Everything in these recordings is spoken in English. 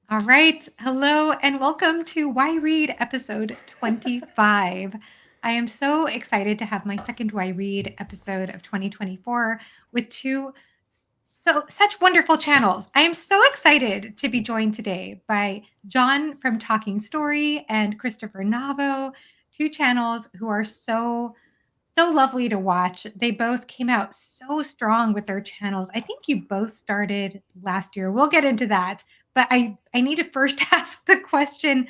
All right. Hello and welcome to Why Read episode 25. I am so excited to have my second Why Read episode of 2024 with such wonderful channels. I am so excited to be joined today by John from Talking Story and Christopher Navo, two channels who are so lovely to watch. They both came out so strong with their channels. I think you both started last year. We'll get into that. But I need to first ask the question,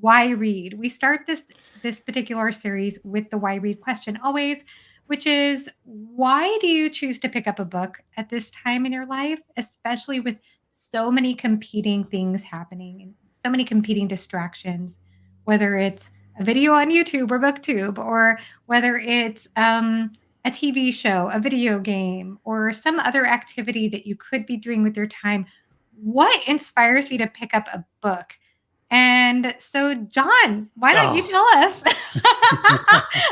why read? We start this particular series with the why read question always, which is why do you choose to pick up a book at this time in your life, especially with so many competing things happening and so many competing distractions, whether it's a video on YouTube or BookTube, or whether it's a TV show, a video game, or some other activity that you could be doing with your time. What inspires you to pick up a book? And so, John, why don't you Oh, tell us?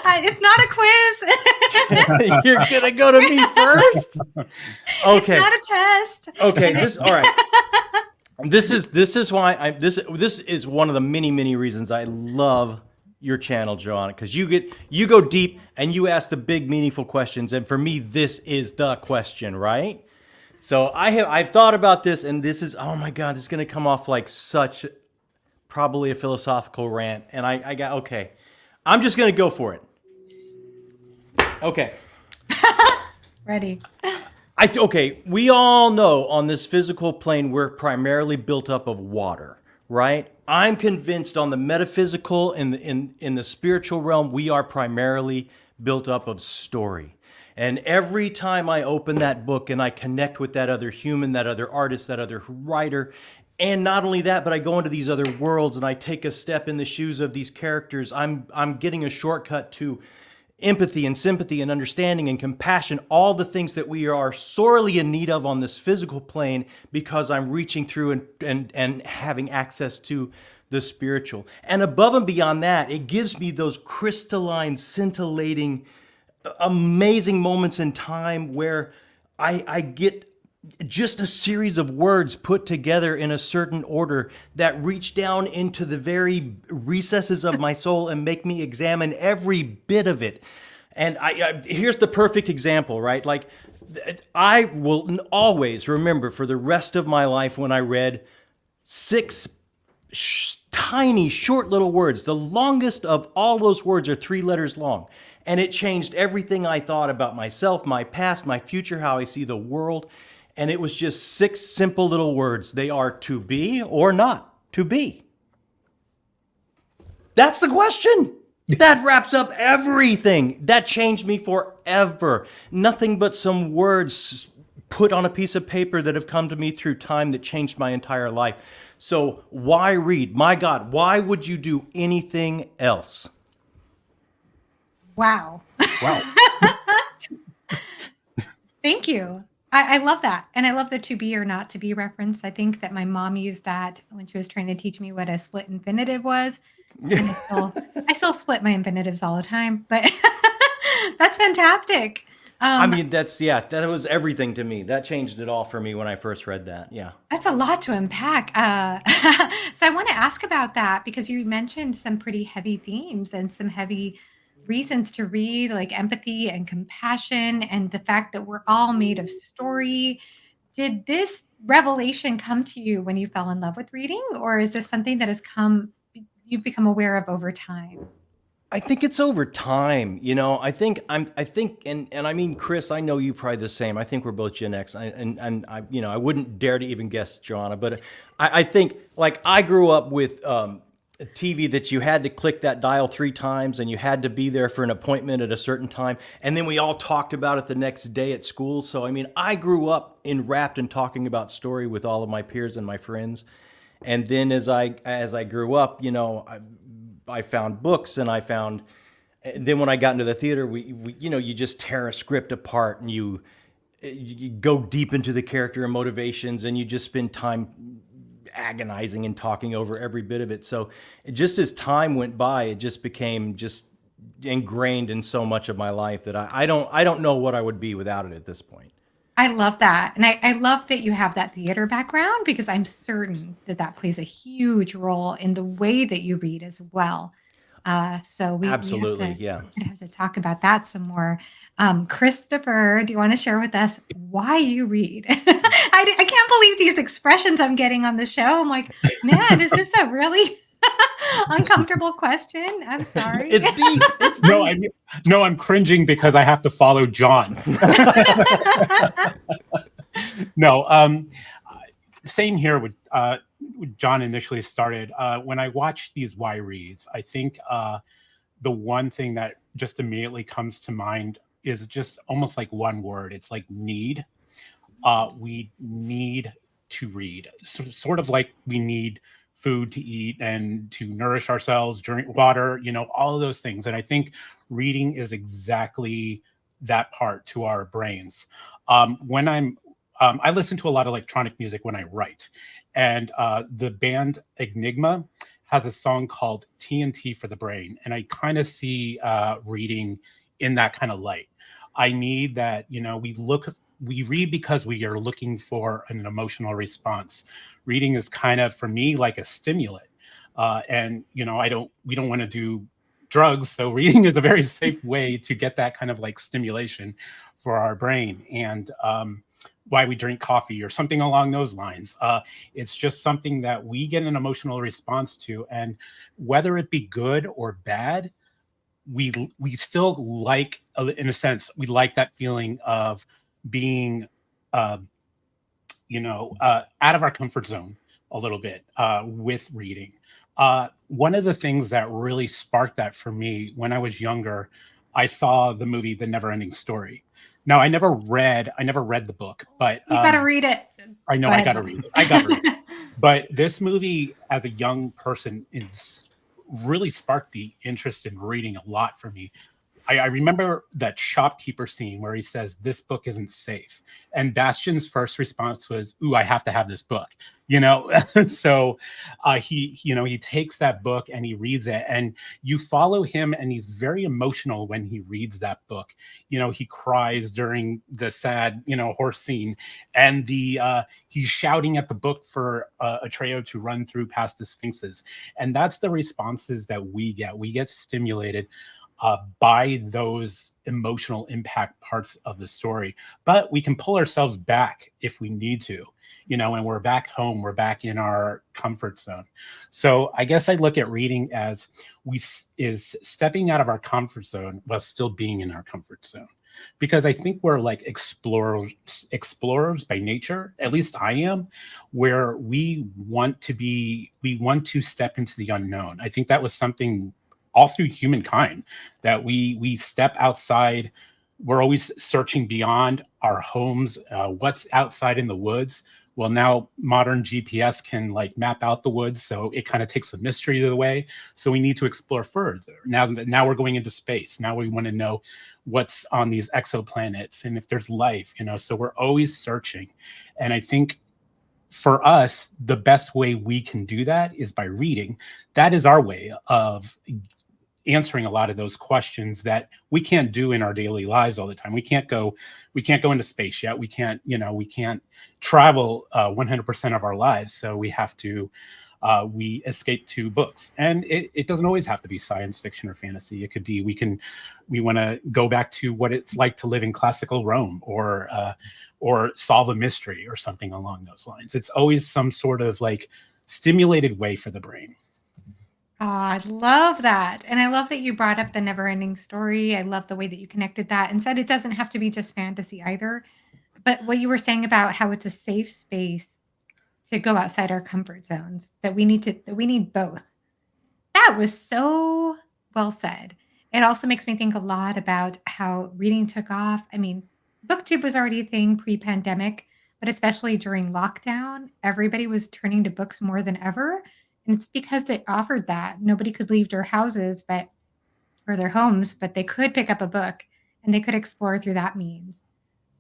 It's not a quiz. you're gonna go to me first? It's Okay. not a test. Okay. And All right. This is why this is one of the many reasons I love your channel, John, because you go deep and you ask the big meaningful questions, and for me, this is the question, right? So I've thought about this, and this is, oh my God, this is gonna come off like such probably a philosophical rant, and I got okay. I'm just gonna go for it. Okay. ready. Okay, we all know on this physical plane we're primarily built up of water, right? I'm convinced on the metaphysical and in the spiritual realm, we are primarily built up of story. And every time I open that book and I connect with that other human, that other artist, that other writer, and not only that, but I go into these other worlds and I take a step in the shoes of these characters, I'm getting a shortcut to empathy and sympathy and understanding and compassion, all the things that we are sorely in need of on this physical plane, because I'm reaching through and having access to the spiritual. And above and beyond that, it gives me those crystalline, scintillating, amazing moments in time where I get just a series of words put together in a certain order that reach down into the very recesses of my soul and make me examine every bit of it. And here's the perfect example, right? Like, I will always remember for the rest of my life when I read six tiny, short little words. The longest of all those words are 3 letters long. And it changed everything I thought about myself, my past, my future, how I see the world. And it was just 6 simple little words. They are to be or not to be. That's the question. That wraps up everything. That changed me forever. Nothing but some words put on a piece of paper that have come to me through time that changed my entire life. So why read? My God, why would you do anything else? Wow. Wow. Thank you. I love that. And I love the to be or not to be reference. I think that my mom used that when she was trying to teach me what a split infinitive was. And I still split my infinitives all the time, but that's fantastic. I mean, that was everything to me. That changed it all for me when I first read that. Yeah. That's a lot to unpack. So I want to ask about that because you mentioned some pretty heavy themes and some heavy reasons to read, like empathy and compassion, and the fact that we're all made of story. Did this revelation come to you when you fell in love with reading, or is this something that you've become aware of over time? I think it's over time. I think, and I mean, Chris, I know you probably the same. I think we're both Gen X, and I wouldn't dare to even guess Joanna, but I think, like, I grew up with a TV that you had to click that dial 3 times, and you had to be there for an appointment at a certain time, and then we all talked about it the next day at school. So, I mean, I grew up enwrapped in talking about story with all of my peers and my friends, and then as I grew up, I found books, and then when I got into the theater, we you just tear a script apart, and you go deep into the character and motivations, and you just spend time agonizing and talking over every bit of it. So just as time went by, it just became just ingrained in so much of my life that I don't know what I would be without it at this point. I love that. And I love that you have that theater background because I'm certain that that plays a huge role in the way that you read as well. So we have to Absolutely, yeah. talk about that some more. Christopher, do you want to share with us why you read? I can't believe these expressions I'm getting on the show. I'm like, man, is this a really uncomfortable question? I'm sorry. It's deep. It's No, deep. I'm cringing because I have to follow John. No, same here with John initially started. When I watch these Y reads, I think the one thing that just immediately comes to mind is just almost like one word. It's like need. We need to read, sort of like we need food to eat and to nourish ourselves, drink water, all of those things. And I think reading is exactly that part to our brains. When I listen to a lot of electronic music when I write, and the band Enigma has a song called TNT for the Brain, and I kind of see reading in that kind of light. I need that, we read because we are looking for an emotional response. Reading is kind of, for me, like a stimulant. And we don't want to do drugs, so reading is a very safe way to get that kind of like stimulation for our brain. And why we drink coffee or something along those lines. It's just something that we get an emotional response to, and whether it be good or bad, we still like, in a sense, we like that feeling of being uh, out of our comfort zone a little bit with reading. One of the things that really sparked that for me when I was younger, I saw the movie The Neverending Story. Now, I never read the book, but You got to read it. I know Go I ahead, got to though. read it. I got to read it. But this movie, as a young person, is really sparked the interest in reading a lot for me. I remember that shopkeeper scene where he says, "This book isn't safe," and Bastion's first response was, "Ooh, I have to have this book," So he takes that book and he reads it, and you follow him, and he's very emotional when he reads that book. He cries during the sad, horse scene, and the he's shouting at the book for Atreyu to run through past the sphinxes, and that's the responses that we get. We get stimulated by those emotional impact parts of the story. But we can pull ourselves back if we need to, and we're back home, we're back in our comfort zone. So I guess I look at reading as is stepping out of our comfort zone while still being in our comfort zone. Because I think we're like explorers by nature. At least I am, where we want to step into the unknown. I think that was something all through humankind, that we step outside. We're always searching beyond our homes, what's outside in the woods. Well, now modern GPS can like map out the woods, so it kind of takes the mystery away. So we need to explore further. Now we're going into space. Now we want to know what's on these exoplanets and if there's life. So we're always searching, and I think for us, the best way we can do that is by reading. That is our way of answering a lot of those questions that we can't do in our daily lives all the time. We can't go into space yet. We can't travel 100% of our lives. So we have to, we escape to books, and it doesn't always have to be science fiction or fantasy. It could be, we want to go back to what it's like to live in classical Rome, or solve a mystery or something along those lines. It's always some sort of like stimulated way for the brain. Oh, I love that. And I love that you brought up the never ending story. I love the way that you connected that and said it doesn't have to be just fantasy either. But what you were saying about how it's a safe space to go outside our comfort zones, that we need both. That was so well said. It also makes me think a lot about how reading took off. I mean, BookTube was already a thing pre-pandemic, but especially during lockdown, everybody was turning to books more than ever. And it's because they offered that. Nobody could leave their houses, but or their homes, but they could pick up a book and they could explore through that means.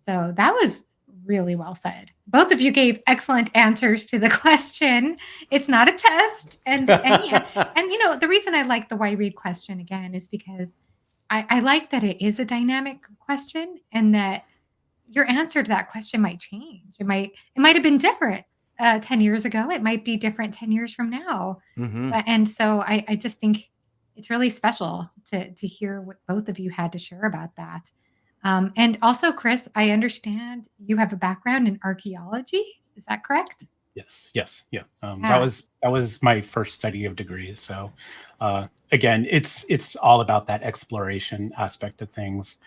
So that was really well said. Both of you gave excellent answers to the question. It's not a test. And the reason I like the why read question again is because I like that it is a dynamic question and that your answer to that question might change. It might have been different 10 years ago. It might be different 10 years from now. Hmm. And so I just think it's really special to hear what both of you had to share about that. And also, Chris, I understand you have a background in archaeology. Is that correct? Yes, yeah. Yeah. That was my first study of degrees. So, again, it's all about that exploration aspect of things,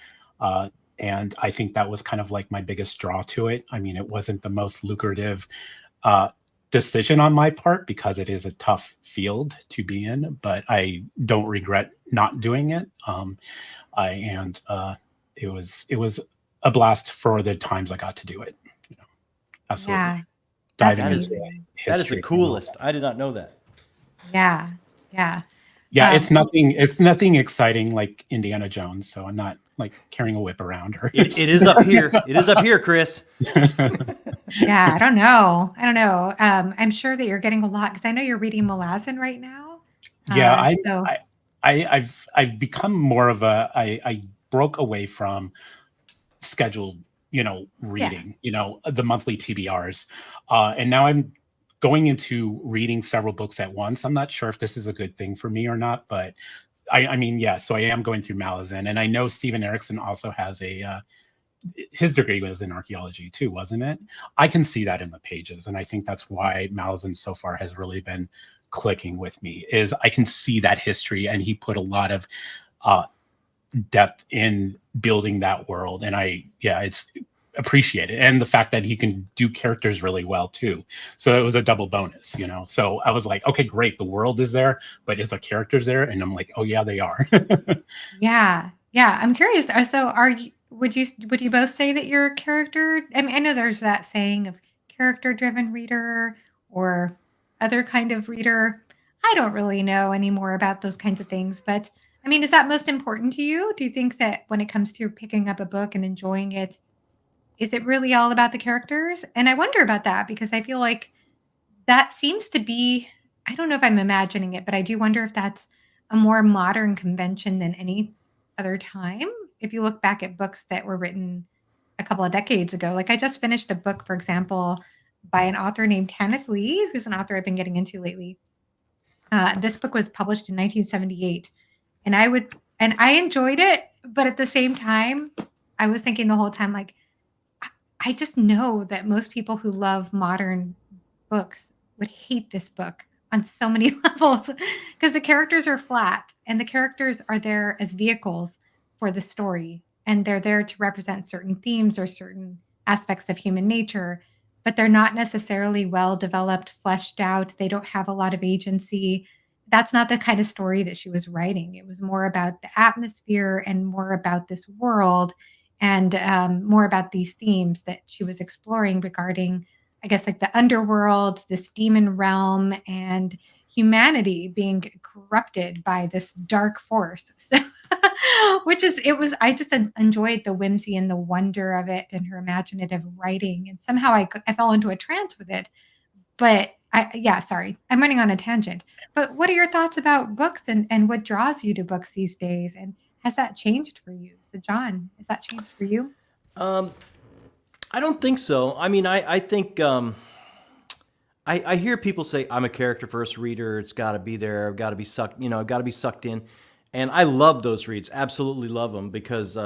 and I think that was kind of like my biggest draw to it. I mean, it wasn't the most lucrative uh, decision on my part because it is a tough field to be in, but I don't regret not doing it. And it was a blast for the times I got to do it. You know, absolutely Yeah. That's diving That is into amazing. that is the history and all coolest. that. I did not know that. Yeah. Yeah. Yeah, Well, it's nothing exciting like Indiana Jones, so I'm not like carrying a whip around or It is up here. It is up here, Chris. yeah, I don't know. I don't know. I'm sure that you're getting a lot because I know you're reading Malazan right now. Yeah, So I've become more of I broke away from scheduled, yeah, reading, the monthly TBRs. And now I'm going into reading several books at once. I'm not sure if this is a good thing for me or not, but I mean, yeah, so I am going through Malazan. And I know Steven Erickson also has his degree was in archaeology too, wasn't it? I can see that in the pages. And I think that's why Malazan so far has really been clicking with me is I can see that history and he put a lot of uh, depth in building that world. And it's appreciated. And the fact that he can do characters really well too. So it was a double bonus, So I was like, okay, great. The world is there, but is the characters there? And I'm like, oh yeah, they are. yeah, yeah. I'm curious. So, would you both say that you're a character? I mean, I know there's that saying of character-driven reader or other kind of reader. I don't really know anymore about those kinds of things, but I mean, is that most important to you? Do you think that when it comes to picking up a book and enjoying it, is it really all about the characters? And I wonder about that because I feel like that seems to be I don't know if I'm imagining it, but I do wonder if that's a more modern convention than any other time. If you look back at books that were written a couple of decades ago, like I just finished a book, for example, by an author named Kenneth Lee, who's an author I've been getting into lately. This book was published in 1978, and I enjoyed it, but at the same time, I was thinking the whole time, like, I I just know that most people who love modern books would hate this book on so many levels because the characters are flat and the characters are there as vehicles for the story and they're there to represent certain themes or certain aspects of human nature, but they're not necessarily well developed, fleshed out. They don't have a lot of agency. That's not the kind of story that she was writing. It was more about the atmosphere and more about this world and more about these themes that she was exploring regarding, I guess, like the underworld, this demon realm, and humanity being corrupted by this dark force. So, I just enjoyed the whimsy and the wonder of it and her imaginative writing. And somehow I fell into a trance with it. But yeah, sorry, I'm running on a tangent. But what are your thoughts about books and what draws you to books these days? And has that changed for you? So, John, has that changed for you? Um, I don't think so. I mean, I think I hear people say I'm a character first reader. It's got to be there. I've got to be sucked. I've got to be sucked in. And I love those reads. Absolutely love them because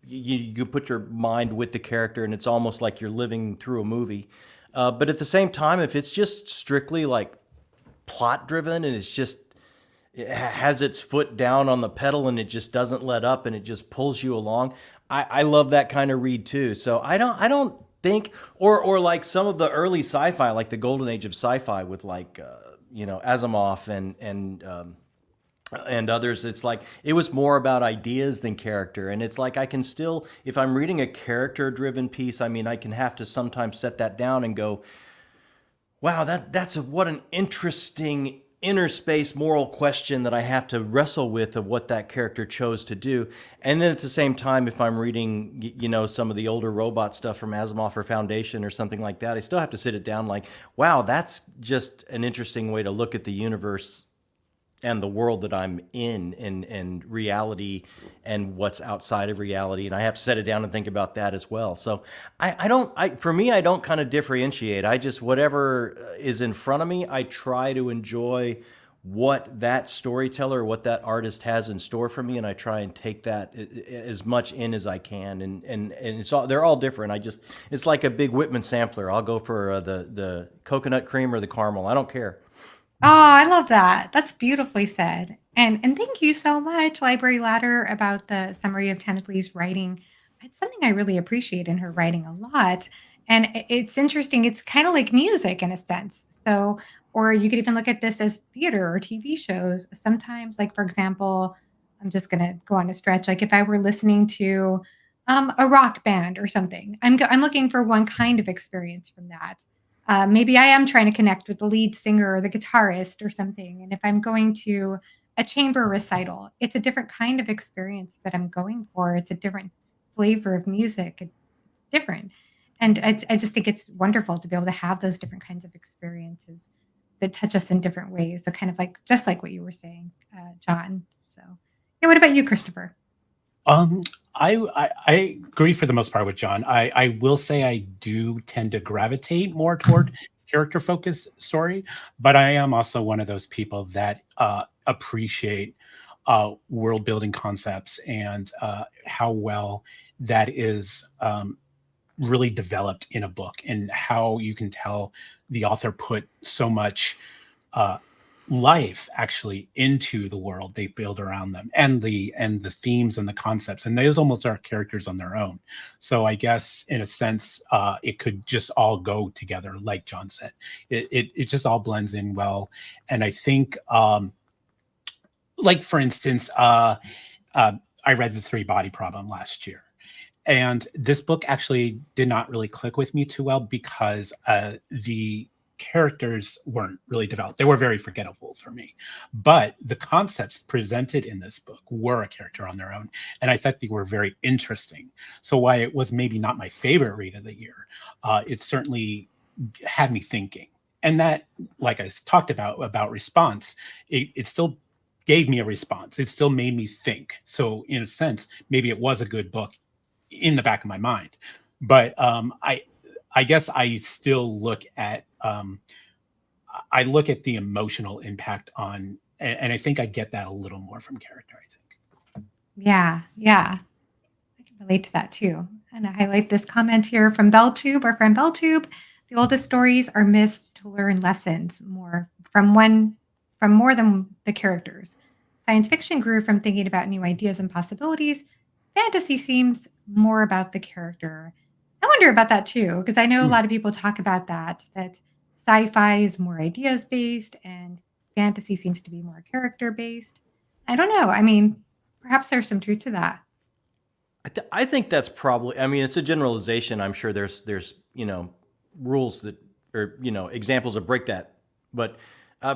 you put your mind with the character, and it's almost like you're living through a movie. But at the same time, if it's just strictly like plot driven and it has its foot down on the pedal and it just doesn't let up and it just pulls you along. I love that kind of read too. So I don't think or like some of the early sci-fi, like the golden age of sci-fi with like Asimov and others. It's like it was more about ideas than character, and it's like I can still, if I'm reading a character driven piece, I mean I can have to sometimes set that down and go, wow, what an interesting inner space moral question that I have to wrestle with of what that character chose to do. And then at the same time, if I'm reading, some of the older robot stuff from Asimov or Foundation or something like that, I still have to sit it down like, wow, that's just an interesting way to look at the universe and the world that I'm in, and reality and what's outside of reality. And I have to set it down and think about that as well. So I don't, for me, I don't kind of differentiate. I just, whatever is in front of me, I try to enjoy what that storyteller, what that artist has in store for me, and I try and take that as much in as I can. And it's all, they're all different. I just, it's like a big Whitman sampler. I'll go for the coconut cream or the caramel. I don't care. Oh, I love that. That's beautifully said. And thank you so much, Library Ladder, about the summary of Tenetly's writing. It's something I really appreciate in her writing a lot. And it's interesting. It's kind of like music in a sense. So, or you could even look at this as theater or TV shows. Sometimes, like for example, I'm just gonna go on a stretch. Like if I were listening to a rock band or something, I'm looking for one kind of experience from that. Maybe I am trying to connect with the lead singer or the guitarist or something. And if I'm going to a chamber recital, it's a different kind of experience that I'm going for. It's a different flavor of music. It's different. And I just think it's wonderful to be able to have those different kinds of experiences that touch us in different ways. So, kind of like just like what you were saying, John. So, yeah, what about you, Christopher? Um, I agree for the most part with John. I will say I do tend to gravitate more toward character focused story, but I am also one of those people that appreciate world building concepts and how well that is really developed in a book, and how you can tell the author put so much uh, life actually into the world they build around them, and the themes and the concepts, and those almost are characters on their own. So I guess in a sense it could just all go together, like John said. It just all blends in well. And I think like for instance uh, I read The Three Body Problem last year, and this book actually did not really click with me too well because the characters weren't really developed. They were very forgettable for me. But the concepts presented in this book were a character on their own. And I thought they were very interesting. So, why it was maybe not my favorite read of the year, it certainly had me thinking. And that, like I talked about response, it still gave me a response. It still made me think. So, in a sense, maybe it was a good book in the back of my mind. But I guess I still look at I look at the emotional impact on, and I think I get that a little more from character, I think. Yeah, yeah. I can relate to that too. And I highlight this comment here from BellTube, our friend BellTube. The oldest stories are myths to learn lessons more from more than the characters. Science fiction grew from thinking about new ideas and possibilities. Fantasy seems more about the character. I wonder about that too, because I know a Hmm. lot of people talk about that sci-fi is more ideas based and fantasy seems to be more character based. I don't know. I mean, perhaps there's some truth to that. I think that's probably. I mean, it's a generalization. I'm sure there's rules that, or examples that break that, but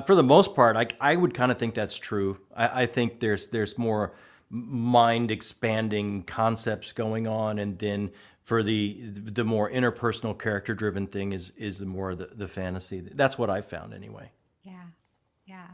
for the most part, I would kind of think that's true. I think there's more mind expanding concepts going on, and then for the more interpersonal character driven thing is the more the fantasy. That's what I found anyway. Yeah. Yeah.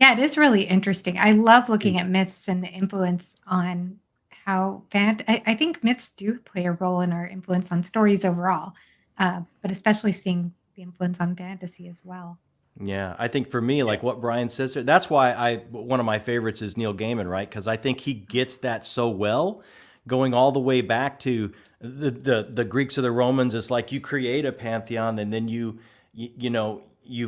Yeah, it is really interesting. I love looking at myths and the influence on how I think myths do play a role in our influence on stories overall, but especially seeing the influence on fantasy as well. Yeah, I think for me, Yeah. like what Brian says there, that's why one of my favorites is Neil Gaiman, right? Because I think he gets that so well, going all the way back to the Greeks or the Romans. It's like you create a pantheon, and then you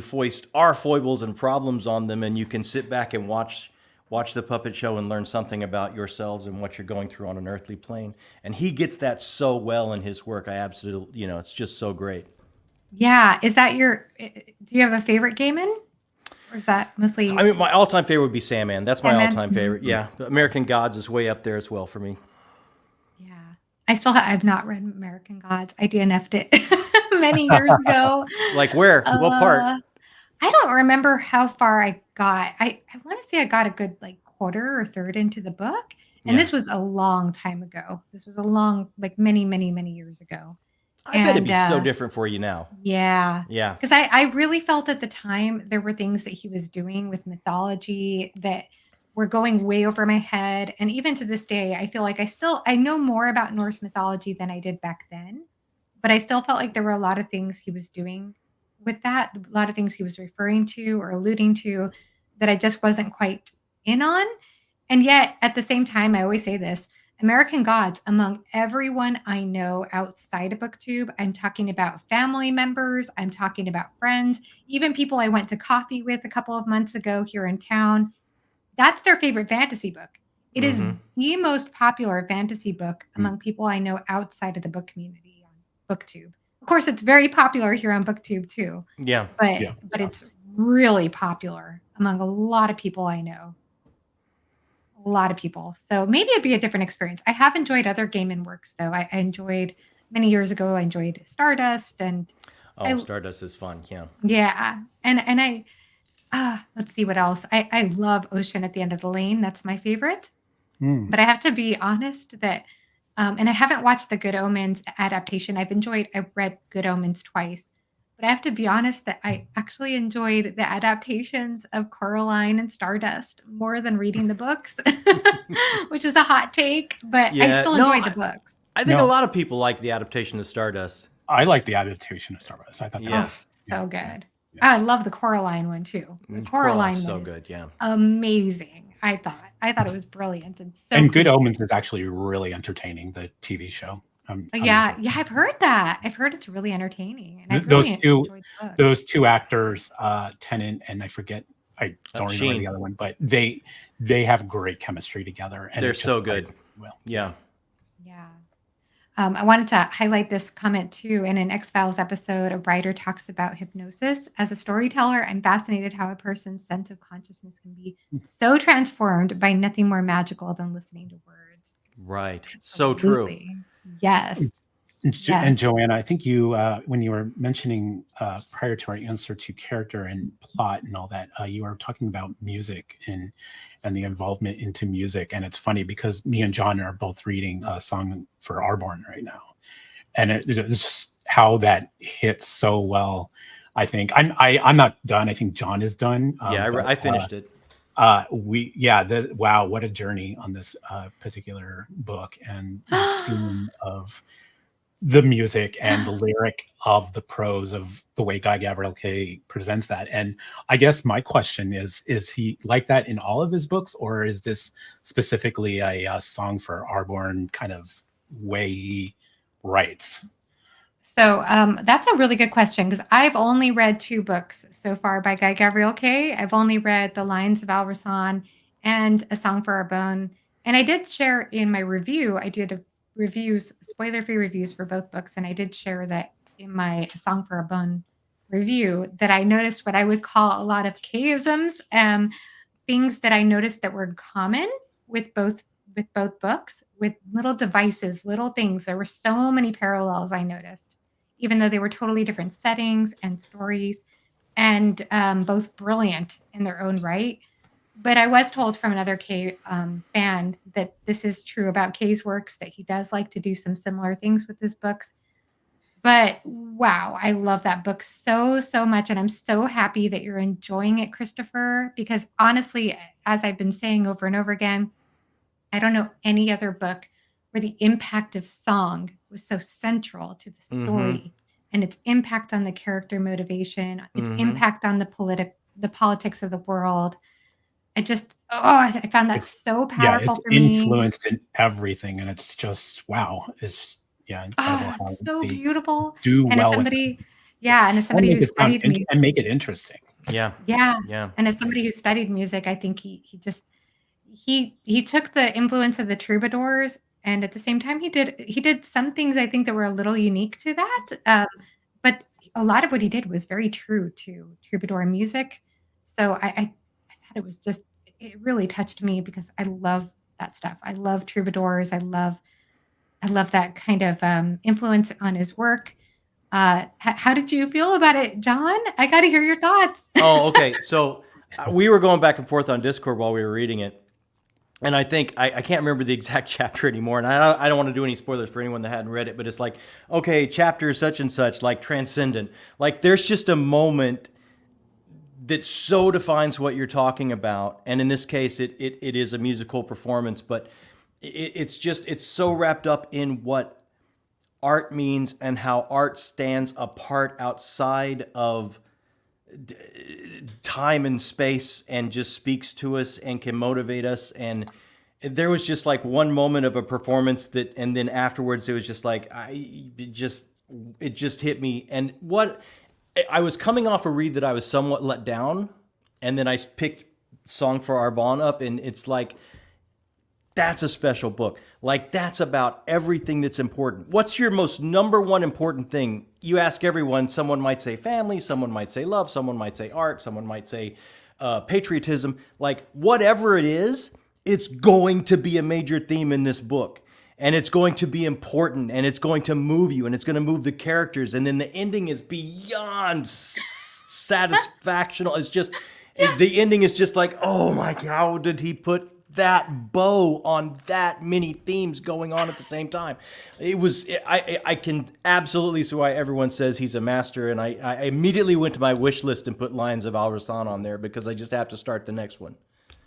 foist our foibles and problems on them, and you can sit back and watch the puppet show and learn something about yourselves and what you're going through on an earthly plane. And he gets that so well in his work. I absolutely, it's just so great. Yeah, is that do you have a favorite Gaiman? Or is that I mostly mean, my all-time favorite would be Sandman. That's my Sandman? all-time Mhm. favorite. Yeah, American Gods is way up there as well for me. Yeah. I've not read American Gods. I DNF'd it many years ago. Like where? What part? Uh I don't remember how far I got. I wanna say I got a good, like, quarter or third into the book, and Yeah, this was a long time ago. This was a long like, many, many, many years ago, I bet it'd And be so different for you now. yeah, Yeah. because I really felt at the time there were things that he was doing with mythology that were going way over my head. And even to this day, I feel like I know more about Norse mythology than I did back then. But I still felt like there were a lot of things he was doing with that, a lot of things he was referring to or alluding to that I just wasn't quite in on. And yet, at the same time, I always say this, American Gods, among everyone I know outside of BookTube, I'm talking about family members, I'm talking about friends, even people I went to coffee with a couple of months ago here in town. That's their favorite fantasy book. It is Mm-hmm. the most popular fantasy book Mm. among people I know outside of the book community on BookTube. Of course, it's very popular here on BookTube too, Yeah. but Yeah. it's really popular among a lot of people I know. A lot of people. So maybe it'd be a different experience. I have enjoyed other Game and Works though. I enjoyed many years ago. I enjoyed Stardust, and Oh, I Stardust is fun. Yeah. yeah, and I let's see what else. I love Ocean at the End of the Lane. That's my favorite. Mm. But I have to be honest that, and I haven't watched the Good Omens adaptation. I've read Good Omens twice, but I have to be honest that I actually enjoyed the adaptations of Coraline and Stardust more than reading the books, which is a hot take, but I Yeah. still No, enjoyed the books. I think a No, lot of people like the adaptation of Stardust. I like the adaptation of Star Wars. I thought that Yeah. Oh, was so yeah. good. Yeah. I love the Coraline one too. The Coraline's Coraline one so is good. Yeah. amazing. I thought it was brilliant and so And Good creepy. Omens is actually really entertaining. The TV show. I'm Yeah, enjoying yeah, I've heard that. I've heard it's really entertaining, and I've those really two enjoyed the book. those two actors, Tennant and I forget. I don't remember Sheen. the other one, but they have great chemistry together, and They're it just so played good. well. Yeah. Yeah. I wanted to highlight this comment too. In an X Files episode, a writer talks about hypnosis. As a storyteller, I'm fascinated how a person's sense of consciousness can be so transformed by nothing more magical than listening to words. Right. So true. Absolutely. Yes. And Yes. Joanna, I think you, when you were mentioning prior to our answer to character and plot and all that, you were talking about music and the involvement into music. And it's funny because me and John are both reading a song for Arborn right now, and it's just how that hits so well. I think I'm not done. I think John is done. Yeah, But I finished it. wow, what a journey on this particular book, and the theme of the music and the lyric of the prose of the way Guy Gavriel Kay presents that. And I guess my question is he like that in all of his books, or is this specifically a song for Arborn kind of way he writes? So that's a really good question because I've only read two books so far by Guy Gavriel Kay. I've only read The Lines of Alrasan and A Song for Our Bone. And I did share in my review, I did reviews, spoiler-free reviews for both books, and I did share that in my A Song for a Bone review that I noticed what I would call a lot of Kayisms, things that I noticed that were common with both books, with little devices, little things. There were so many parallels I noticed, even though they were totally different settings and stories, and both brilliant in their own right. But I was told from another Kay fan that this is true about Kay's works, that he does like to do some similar things with his books. But wow, I love that book so, so much. And I'm so happy that you're enjoying it, Christopher, because honestly, as I've been saying over and over again, I don't know any other book where the impact of song was so central to the Mm-hmm. story and its impact on the character motivation, its Mm-hmm. impact on the politics of the world. I found that It's so yeah, powerful it's for me. influenced in everything, and it's just wow. It's yeah, incredible Oh, how it's so they beautiful. do And as well with it. somebody, Yeah, yeah, and as and somebody make who it sound studied music, and make it interesting. Yeah. yeah, Yeah. and as somebody who studied music, I think he took the influence of the troubadours, and at the same time, he did some things I think that were a little unique to that. But a lot of what he did was very true to troubadour music. So I thought it was just it really touched me because I love that stuff. I love troubadours. I love that kind of influence on his work. How did you feel about it, John? I got to hear your thoughts. Oh, okay. So we were going back and forth on Discord while we were reading it, and I think I can't remember the exact chapter anymore, and I don't want to do any spoilers for anyone that hadn't read it, but it's like, okay, chapter such and such, like transcendent. Like there's just a moment that so defines what you're talking about, and in this case, it is a musical performance, but it's so wrapped up in what art means and how art stands apart outside of time and space and just speaks to us and can motivate us. And there was just like one moment of a performance that, and then afterwards it was just like it just hit me. And what I was coming off a read that I was somewhat let down, and then I picked Song for Arbonne up, and it's like, that's a special book. Like that's about everything that's important. What's your most number one important thing? You ask everyone, someone might say family, someone might say love, someone might say art, someone might say patriotism. Like whatever it is, it's going to be a major theme in this book. And it's going to be important, and it's going to move you, and it's going to move the characters. And then the ending is beyond satisfactional. It's just, the ending is just like, oh my God, how did he put that bow on that many themes going on at the same time? It was, I can absolutely see why everyone says he's a master. And I immediately went to my wish list and put Lions of Al-Rassan on there because I just have to start the next one.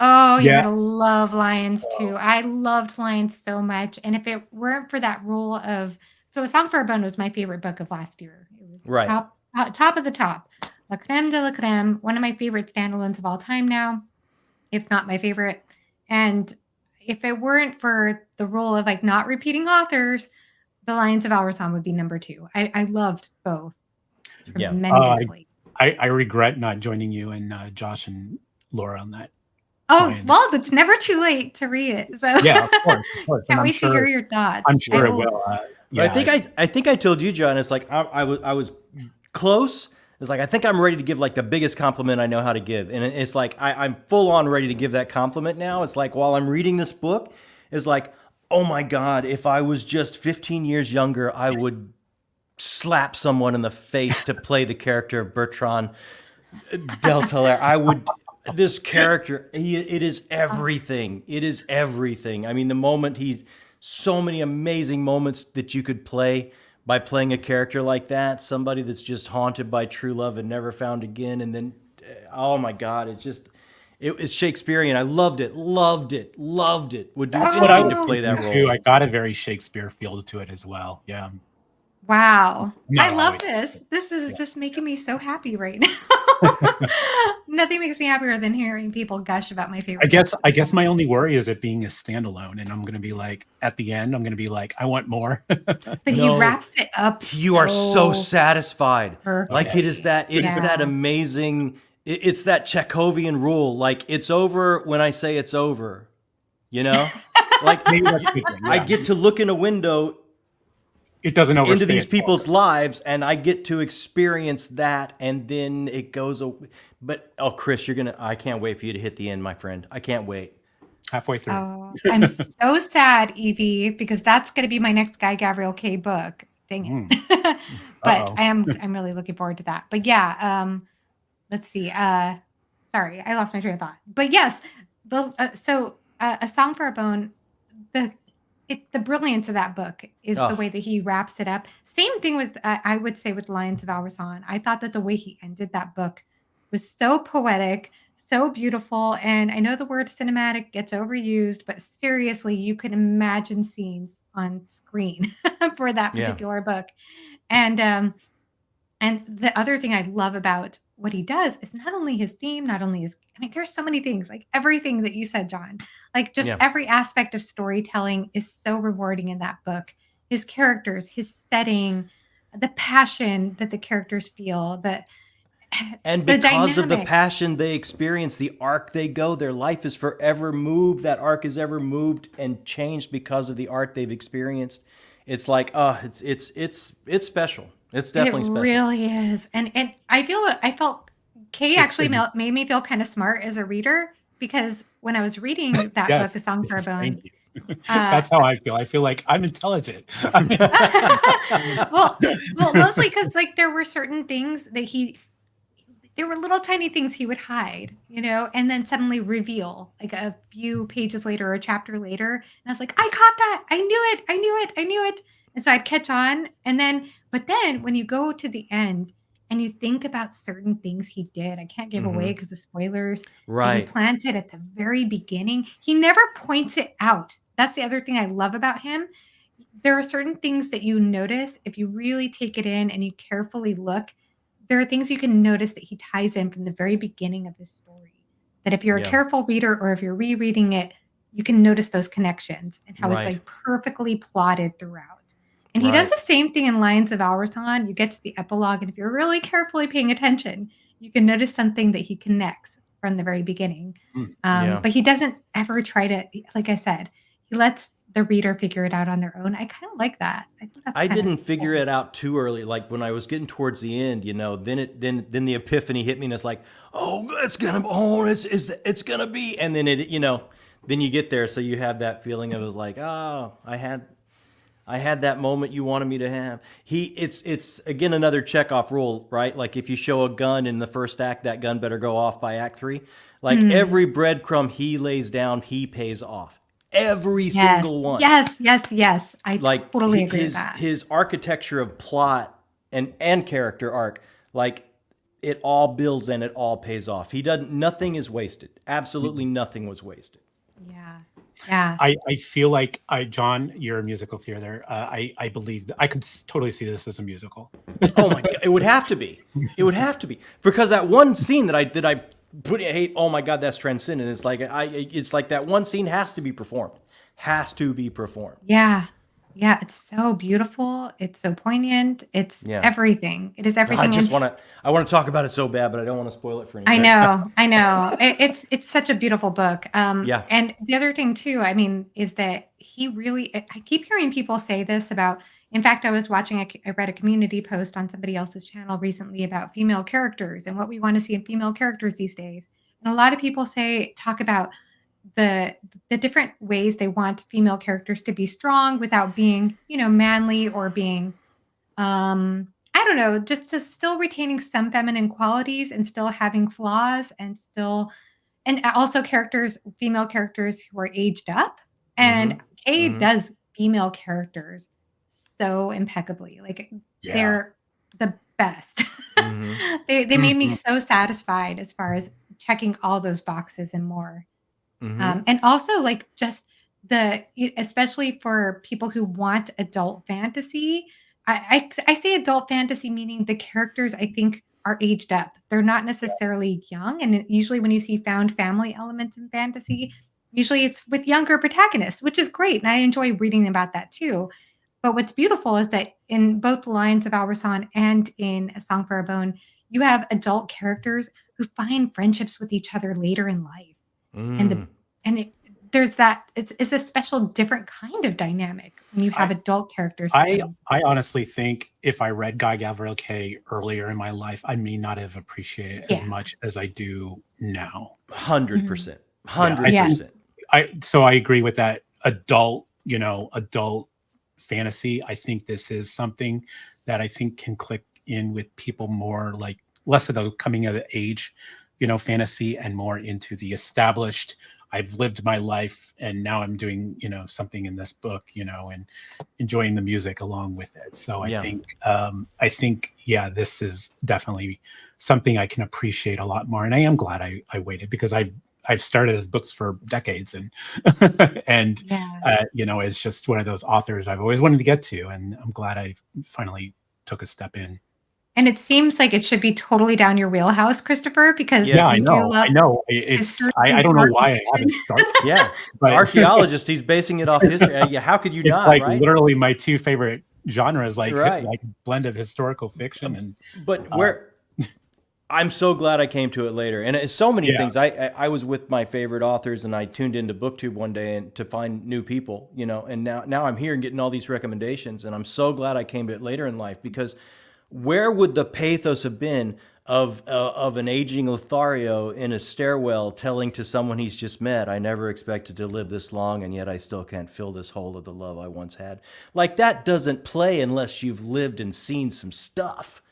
Oh, you're gonna love Lions too. I loved Lions so much, and if it weren't for that rule of, so A Song for a Bone was my favorite book of last year. It was right, top of the top, la creme de la creme, one of my favorite standalones of all time now, if not my favorite. And if it weren't for the rule of like not repeating authors, the Lions of Al-Rassan would be number 2. I loved both tremendously. I regret not joining you and Josh and Laura on that. Oh, well, it's never too late to read it. So yeah, of course. Can't wait to hear your thoughts. I'm sure it will. Yeah. I think I told you, John. It's like I was close. It's like I think I'm ready to give like the biggest compliment I know how to give, and it's like I'm full on ready to give that compliment now. It's like while I'm reading this book, it's like, oh my God, if I was just 15 years younger, I would slap someone in the face to play the character of Bertrand Del Taller. I would. This character, it is everything. It is everything. I mean, the moment so many amazing moments that you could play by playing a character like that, somebody that's just haunted by true love and never found again. And then, oh my God, it's Shakespearean. I loved it. Would do anything to play that role. Too. I got a very Shakespeare feel to it as well. Yeah. Wow. I love this. This is just making me so happy right now. Nothing makes me happier than hearing people gush about my favorite. I guess my only worry is it being a standalone, and I'm going to be like, at the end, I'm going to be like, I want more. But he wraps it up. You are so satisfied. Perfect. Like it is that amazing. It's that Chekhovian rule. Like it's over when I say it's over. You know, like I get to look in a window. It doesn't overstay into these people's lives, and I get to experience that, and then it goes. But Chris, I can't wait for you to hit the end, my friend. I can't wait. Halfway through. Oh, I'm so sad, Evie, because that's going to be my next Guy Gabriel Kay book. Dang it! But I'm really looking forward to that. But yeah, let's see. Sorry, I lost my train of thought. But yes, A Song for a Bone. The brilliance of that book is the way that he wraps it up. Same thing with, I would say, with Lions of Al-Rassan. I thought that the way he ended that book was so poetic, so beautiful. And I know the word cinematic gets overused, but seriously, you can imagine scenes on screen for that particular book. And the other thing I love about what he does is not only his theme, there's so many things, like everything that you said, John, like just every aspect of storytelling is so rewarding in that book. His characters, his setting, the passion that the characters feel, and because of the passion they experience, the arc they go, their life is forever moved. That arc is ever moved and changed because of the art they've experienced. It's like, it's special. It's definitely special. It really is. And I felt Kay actually made me feel kind of smart as a reader, because when I was reading that book, A Song for a Bone, that's how I feel. I feel like I'm intelligent. well, mostly because like there were certain things that there were little tiny things he would hide, and then suddenly reveal like a few pages later or a chapter later. And I was like, I caught that. I knew it. I knew it. I knew it. And so I'd catch on. But then when you go to the end and you think about certain things he did, I can't give away because of spoilers, that he Right. planted at the very beginning. He never points it out. That's the other thing I love about him. There are certain things that you notice if you really take it in and you carefully look. There are things you can notice that he ties in from the very beginning of his story. That if you're a Yeah. careful reader or if you're rereading it, you can notice those connections and how it's Right. like perfectly plotted throughout. And he does Right. the same thing in Lions of Alrazan. You get to the epilogue, and if you're really carefully paying attention, you can notice something that he connects from the very beginning. Mm. Yeah. But he doesn't ever try to, like I said, he lets the reader figure it out on their own. I kind of like that. I think that's I kind of didn't figure cool. it out too early. Like when I was getting towards the end, then the epiphany hit me, and it's like, it's gonna be, and then then you get there, so you have that feeling of, it was like, oh, I had that moment you wanted me to have. It's again another Chekhov rule, right? Like if you show a gun in the first act, that gun better go off by act 3. Like Hmm. every breadcrumb he lays down, he pays off. Every Yes, single one. yes, yes, yes. I Like totally agree with that. his architecture of plot and character arc, like it all builds and it all pays off. He doesn't. Nothing is wasted. Absolutely nothing was wasted. Yeah. Yeah. I feel like John, you're a musical theater. I believe that I could totally see this as a musical. Oh my god! It would have to be. It would have to be, because that one scene that I put hate. Oh my god, that's transcendent. It's like that one scene has to be performed. Has to be performed. Yeah. Yeah, it's so beautiful. It's so poignant. It's Yeah. everything. It is I everything. just And want to. I want to talk about it so bad, but I don't want to spoil it for I anybody. know, I know. It's such a beautiful book. Yeah. And the other thing too, I mean, is that he really. I keep hearing people say this about. In fact, I was watching. I read a community post on somebody else's channel recently about female characters and what we want to see in female characters these days. And a lot of people talk about the the different ways they want female characters to be strong without being, manly or being I don't know, just to still retaining some feminine qualities and still having flaws and also female characters who are aged up. Mm-hmm. And Kay Mm-hmm. does female characters so impeccably. Like Yeah. they're the best. Mm-hmm. They made me Mhm. so satisfied as far as checking all those boxes and more. Mm-hmm. And also like just especially for people who want adult fantasy. I say adult fantasy meaning the characters I think are aged up. They're not necessarily young. And usually when you see found family elements in fantasy, usually it's with younger protagonists, which is great. And I enjoy reading about that too. But what's beautiful is that in both The Lions of Alrasan and in A Song for a Bone, you have adult characters who find friendships with each other later in life. And the Mm. and it there's that it's a special different kind of dynamic when you have I adult characters I find. I honestly think if I read Guy Gavriel Kay earlier in my life, I may not have appreciated it as Yeah. much as I do now. 100%. Yeah, I Yeah. think 100%. I agree with that adult fantasy. I think this is something that I think can click in with people more, like less of the coming of age, fantasy, and more into the established. I've lived my life and now I'm doing, something in this book, and enjoying the music along with it. So Yeah. I think, yeah, this is definitely something I can appreciate a lot more. And I am glad I waited, because I've started his books for decades, and and Yeah. it's just one of those authors I've always wanted to get to, and I'm glad I finally took a step in. And it seems like it should be totally down your wheelhouse, Christopher, because Yeah, Yes. I you do know, love I know. history, I don't know historical why I fiction. haven't started, Yeah. but Archaeologist, he's basing it off history. Yeah, how could you it's not, like right? literally my two favorite genres, Right. like blend of historical fiction and But uh, I'm so glad I came to it later. And it's so many yeah, things. I was with my favorite authors, and I tuned into BookTube one day and to find new people, and now I'm here and getting all these recommendations, and I'm so glad I came to it later in life, because where would the pathos have been of an aging Lothario in a stairwell telling to someone he's just met, "I never expected to live this long, and yet I still can't fill this hole of the love I once had." Like that doesn't play unless you've lived and seen some stuff.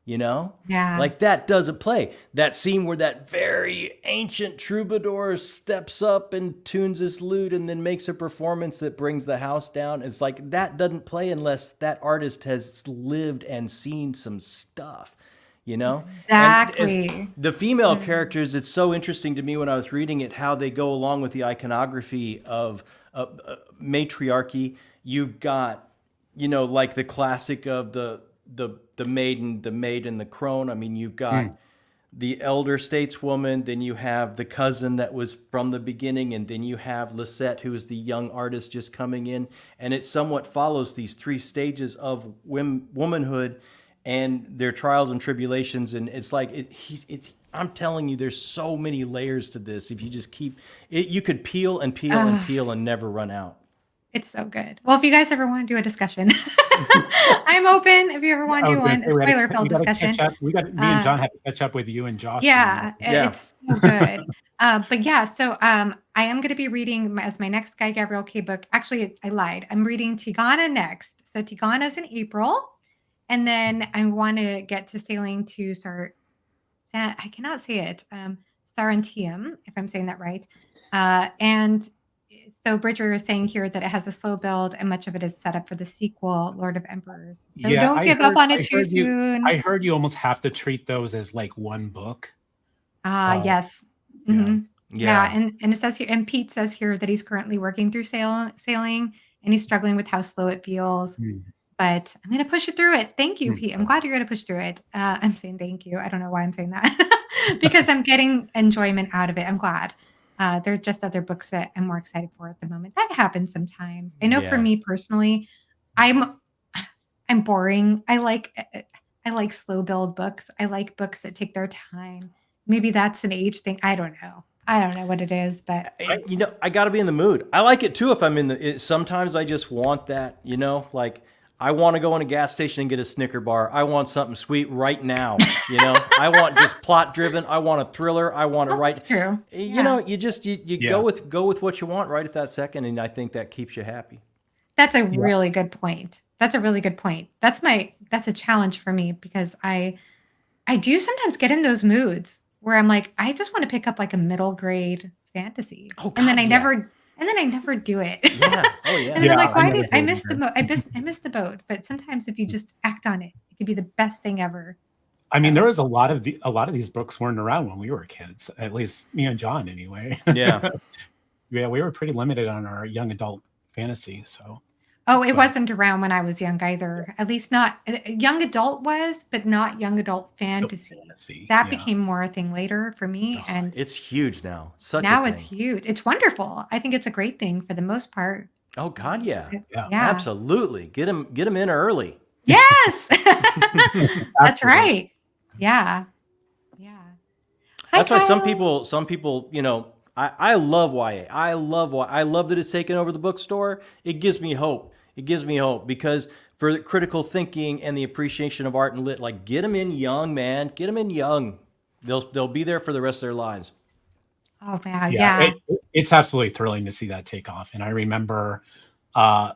you know? Yeah. Like that doesn't play. That scene where that very ancient troubadour steps up and tunes his lute and then makes a performance that brings the house down. It's like that doesn't play unless that artist has lived and seen some stuff, you know? And as Exactly. the female Mm. characters, it's so interesting to me when I was reading it how they go along with the iconography of matriarchy. You've got, like the classic of the maiden, the maid, and the crone. I mean, you've got Mm. the elder stateswoman, then you have the cousin that was from the beginning, and then you have Lisette, who is the young artist just coming in, and it somewhat follows these three stages of womanhood and their trials and tribulations, and it's like it's. I'm telling you, there's so many layers to this. If you just keep it, you could peel and peel and Uh, peel and never run out. it's so good. Well, if you guys ever want to do a discussion, I'm open. If you ever want I to was do gonna one, a say spoiler-filled we gotta catch discussion. up. Me and Uh, John have to catch up with you and Josh on yeah, Yeah. it's so good. But yeah, so I am going to be reading as my next Guy Gabriel K book. Actually, I lied. I'm reading Tigana next. So Tigana's in April, and then I want to get to sailing to I cannot say it. Sarantium, if I'm saying that right. And so Bridger is saying here that it has a slow build and much of it is set up for the sequel, Lord of Emperors. So Yeah, don't give up on it too soon. I heard you almost have to treat those as like one book. Uh, Yes. yeah. Yeah, Yeah. and it says here, and Pete says here that he's currently working through sailing, and he's struggling with how slow it feels. Mm, But I'm gonna push it through it. Thank you, mm. Pete. I'm glad you're gonna push through it. I'm saying thank you. I don't know why I'm saying that because I'm getting enjoyment out of it. I'm glad. There are just other books that I'm more excited for at the moment. That happens sometimes. I know for Yeah. me personally, I'm I'm boring. I like slow build books. I like books that take their time. Maybe that's an age thing. I don't know. I don't know what it is, but I, I got to be in the mood. I like it too if I'm in sometimes I just want that, like I want to go in a gas station and get a Snicker bar. I want something sweet right now, I want just plot driven. I want a thriller. I want to well, write. that's true. Yeah. You yeah. go with what you want right at that second, and I think that keeps you happy. That's a Yeah. really good point. That's a really good point. That's a challenge for me because I do sometimes get in those moods where I'm like, I just want to pick up like a middle grade fantasy. Oh And then God, yeah, I never do it. yeah, oh And yeah. then I'm Yeah, like, I why never did I do it miss the either. boat? I missed the boat. But sometimes if you just act on it, it could be the best thing ever. I mean, there So was a lot of these books weren't around when we were kids. At least me and John, anyway. Yeah. Yeah, we were pretty limited on our young adult fantasy. So, oh, it but wasn't around when I was young either. At least not young adult was, but not young adult adult fantasy. fantasy, That yeah, became more a thing later for me. Oh, And it's huge now. Such a now it's thing. huge. It's wonderful. I think it's a great thing for the most part. Oh God, yeah. yeah, Yeah. Absolutely. Get them in early. Yes. That's absolutely. right. Yeah. Yeah. Hi, That's why Kyle. some people, I love YA. I love that it's taken over the bookstore. It gives me hope. It gives me hope because for the critical thinking and the appreciation of art and lit, like get them in young, man. Get them in young. They'll be there for the rest of their lives. Oh, wow. Yeah, Yeah. it's absolutely thrilling to see that take off. And I remember,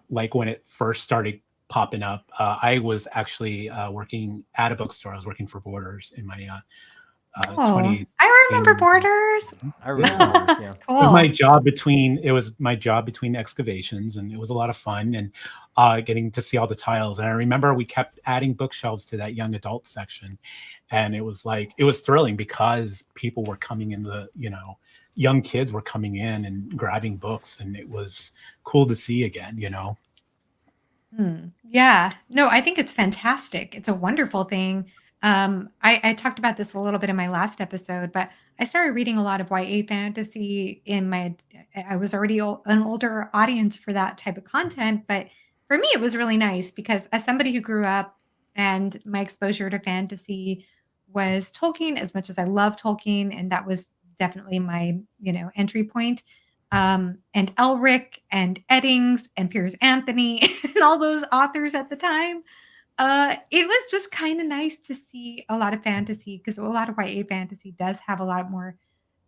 like when it first started popping up, I was actually working at a bookstore. I was working for Borders in my Oh, 20. I remember Borders. I remember Yeah, Borders, yeah. Cool. it was my job between excavations, and it was a lot of fun, and getting to see all the tiles. And I remember we kept adding bookshelves to that young adult section, and it was thrilling because people were coming in, young kids were coming in and grabbing books, and it was cool to see again. Yeah. No, I think it's fantastic. It's a wonderful thing. I talked about this a little bit in my last episode, but I started reading a lot of YA fantasy in my. I was already an older audience for that type of content, but for me, it was really nice because as somebody who grew up and my exposure to fantasy was Tolkien, as much as I love Tolkien, and that was definitely my entry point. And Elric and Eddings and Piers Anthony and all those authors at the time. It was just kind of nice to see a lot of fantasy because a lot of YA fantasy does have a lot more,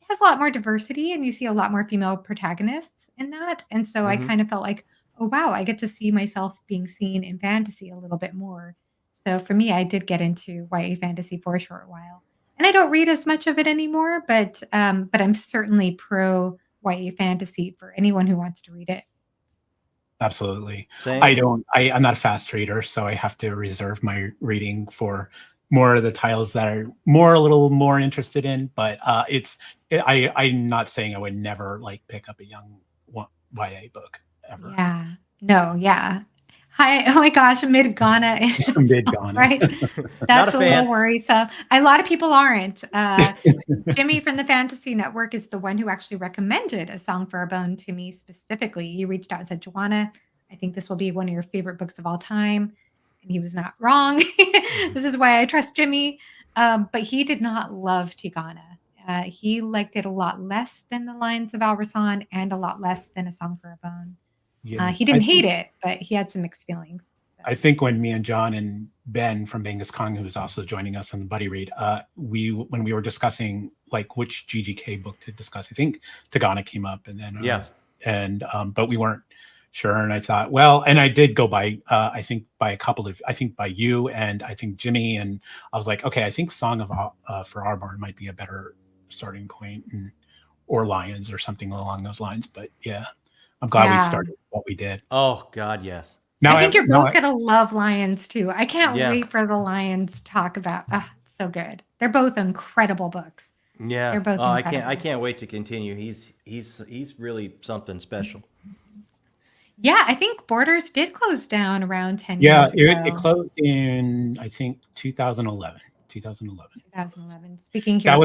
it has a lot more diversity, and you see a lot more female protagonists in that. And so I Hmm. kind of felt like, oh wow, I get to see myself being seen in fantasy a little bit more. So for me, I did get into YA fantasy for a short while. And I don't read as much of it anymore, but I'm certainly pro YA fantasy for anyone who wants to read it. Absolutely. I Same. don't. I'm not a fast reader, so I have to reserve my reading for more of the titles that are more a little more interested in. But I'm not saying I would never like pick up a YA book ever. Yeah. No, yeah. Hi, oh my gosh, mid Ghana and Mid stuff, Ghana. right? Not a That's a little fan. worrisome. A lot of people aren't. Jimmy from the Fantasy Network is the one who actually recommended A Song for a Bone to me specifically. He reached out and said, Joanna, I think this will be one of your favorite books of all time. And he was not wrong. This is why I trust Jimmy. But he did not love Tigana. He liked it a lot less than The Lions of Al Rasan and a lot less than A Song for a Bone. Yeah, He didn't hate it, but he had some mixed feelings. So. I think when me and John and Ben from Genghis Khan, who is also joining us on the buddy read, when we were discussing like which GGK book to discuss, I think Tagana came up, and then but we weren't sure. And I thought, well, and I did go by, I think by you and I think Jimmy, and I was like, okay, I think Song of for Arborn might be a better starting point, or Lions or something along those lines. But yeah, I'm glad we started what we did. Oh God, yes. Now I think you're both gonna love Lions too. I can't wait for the Lions talk about. It's so good. They're both incredible books. Yeah, they're both. I can't wait to continue. He's really something special. Yeah, I think Borders did close down around 10 years ago. Yeah, it closed in I think 2011. 2011. Speaking here, that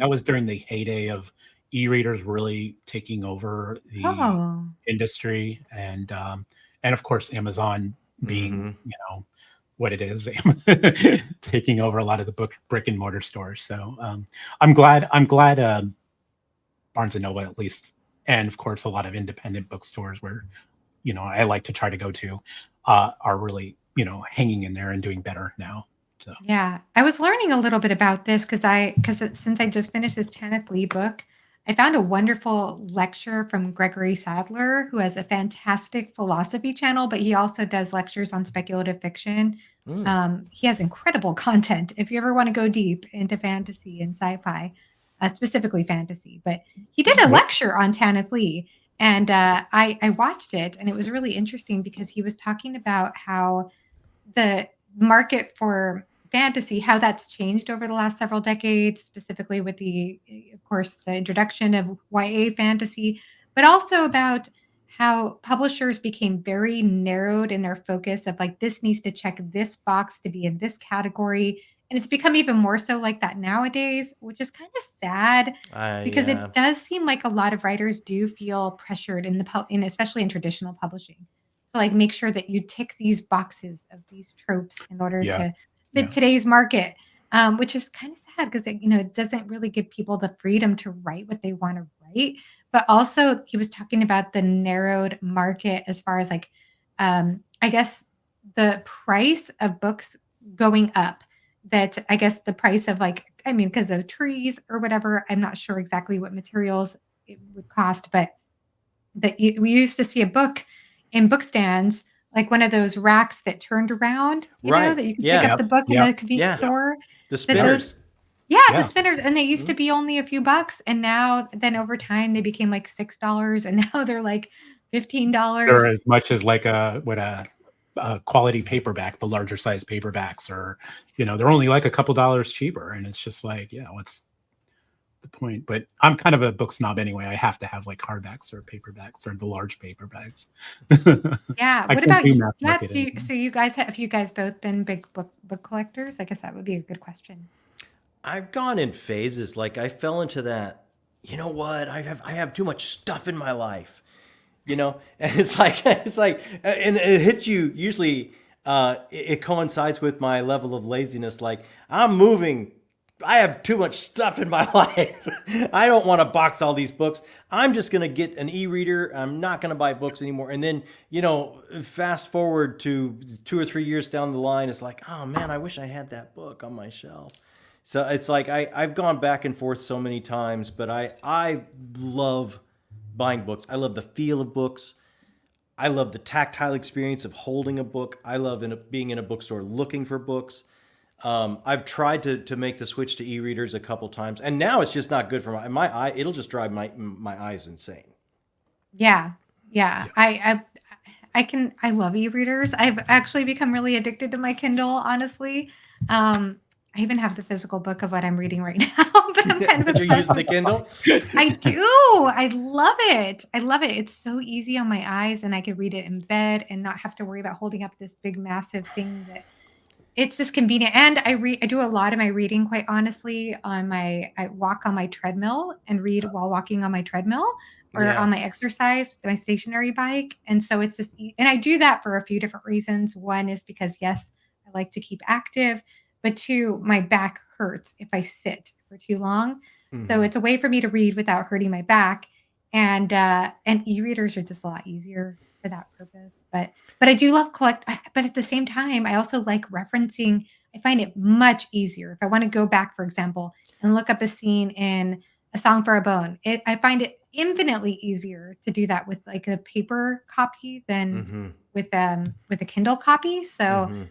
was during the heyday of e-readers really taking over the industry, and of course Amazon being what it is, taking over a lot of the brick and mortar stores. So I'm glad Barnes and Noble at least, and of course a lot of independent bookstores where I like to try to go to are really hanging in there and doing better now. So yeah, I was learning a little bit about this because since I just finished this Kenneth Lee book, I found a wonderful lecture from Gregory Sadler, who has a fantastic philosophy channel, but he also does lectures on speculative fiction. He has incredible content if you ever want to go deep into fantasy and sci-fi, specifically fantasy. But he did a lecture on Kenneth Lee, and I watched it, and it was really interesting because he was talking about how the market for fantasy, how that's changed over the last several decades, specifically with of course, the introduction of YA fantasy, but also about how publishers became very narrowed in their focus of like, this needs to check this box to be in this category. And it's become even more so like that nowadays, which is kind of sad because it does seem like a lot of writers do feel pressured especially in traditional publishing. So like make sure that you tick these boxes of these tropes in order to fit today's market, which is kind of sad because it doesn't really give people the freedom to write what they want to write. But also he was talking about the narrowed market as far as like I guess the price of books going up, that I guess the price of because of trees or whatever, I'm not sure exactly what materials it would cost, but we used to see a book in book stands, like one of those racks that turned around, that you can pick up the book in a convenience store. The spinners. The spinners. And they used to be only a few bucks. And then over time they became like $6. And now they're like $15. They're as much as like a quality paperback, the larger size paperbacks, or, they're only like a couple dollars cheaper. And it's just like, what's the point? But I'm kind of a book snob anyway. I have to have like hardbacks or paperbacks or the large paperbacks. Yeah. What about you? So have you guys both been big book collectors? I guess that would be a good question. I've gone in phases. Like I fell into that, you know what? I have too much stuff in my life, and it's like, and it hits you usually, it coincides with my level of laziness. Like I'm moving, I have too much stuff in my life. I don't want to box all these books. I'm just going to get an e-reader. I'm not going to buy books anymore. And then, fast forward to 2 or 3 years down the line, it's like, oh man, I wish I had that book on my shelf. So it's like, I've gone back and forth so many times, but I love buying books. I love the feel of books. I love the tactile experience of holding a book. I love being in a bookstore looking for books. I've tried to make the switch to e-readers a couple times, and now it's just not good for my eye. It'll just drive my eyes insane. Yeah. Yeah. Yeah. I love e-readers. I've actually become really addicted to my Kindle, honestly. I even have the physical book of what I'm reading right now, but I'm kind of But you're obsessed using the with Kindle? I do. I love it. I love it. It's so easy on my eyes, and I could read it in bed and not have to worry about holding up this big, massive thing that it's just convenient. And I do a lot of my reading, quite honestly, I walk on my treadmill and read while walking on my treadmill or Yeah. on my exercise, my stationary bike. And so it's just and I do that for a few different reasons. One is because yes, I like to keep active, but two, my back hurts if I sit for too long. So Hmm. it's a way for me to read without hurting my back. And e-readers are just a lot easier for that purpose. But I do love but at the same time, I also like referencing. I find it much easier if I wanna go back, for example, and look up a scene in A Song for a Bone. I find it infinitely easier to do that with, like, a paper copy than Hmm. with a Kindle copy. So Hmm.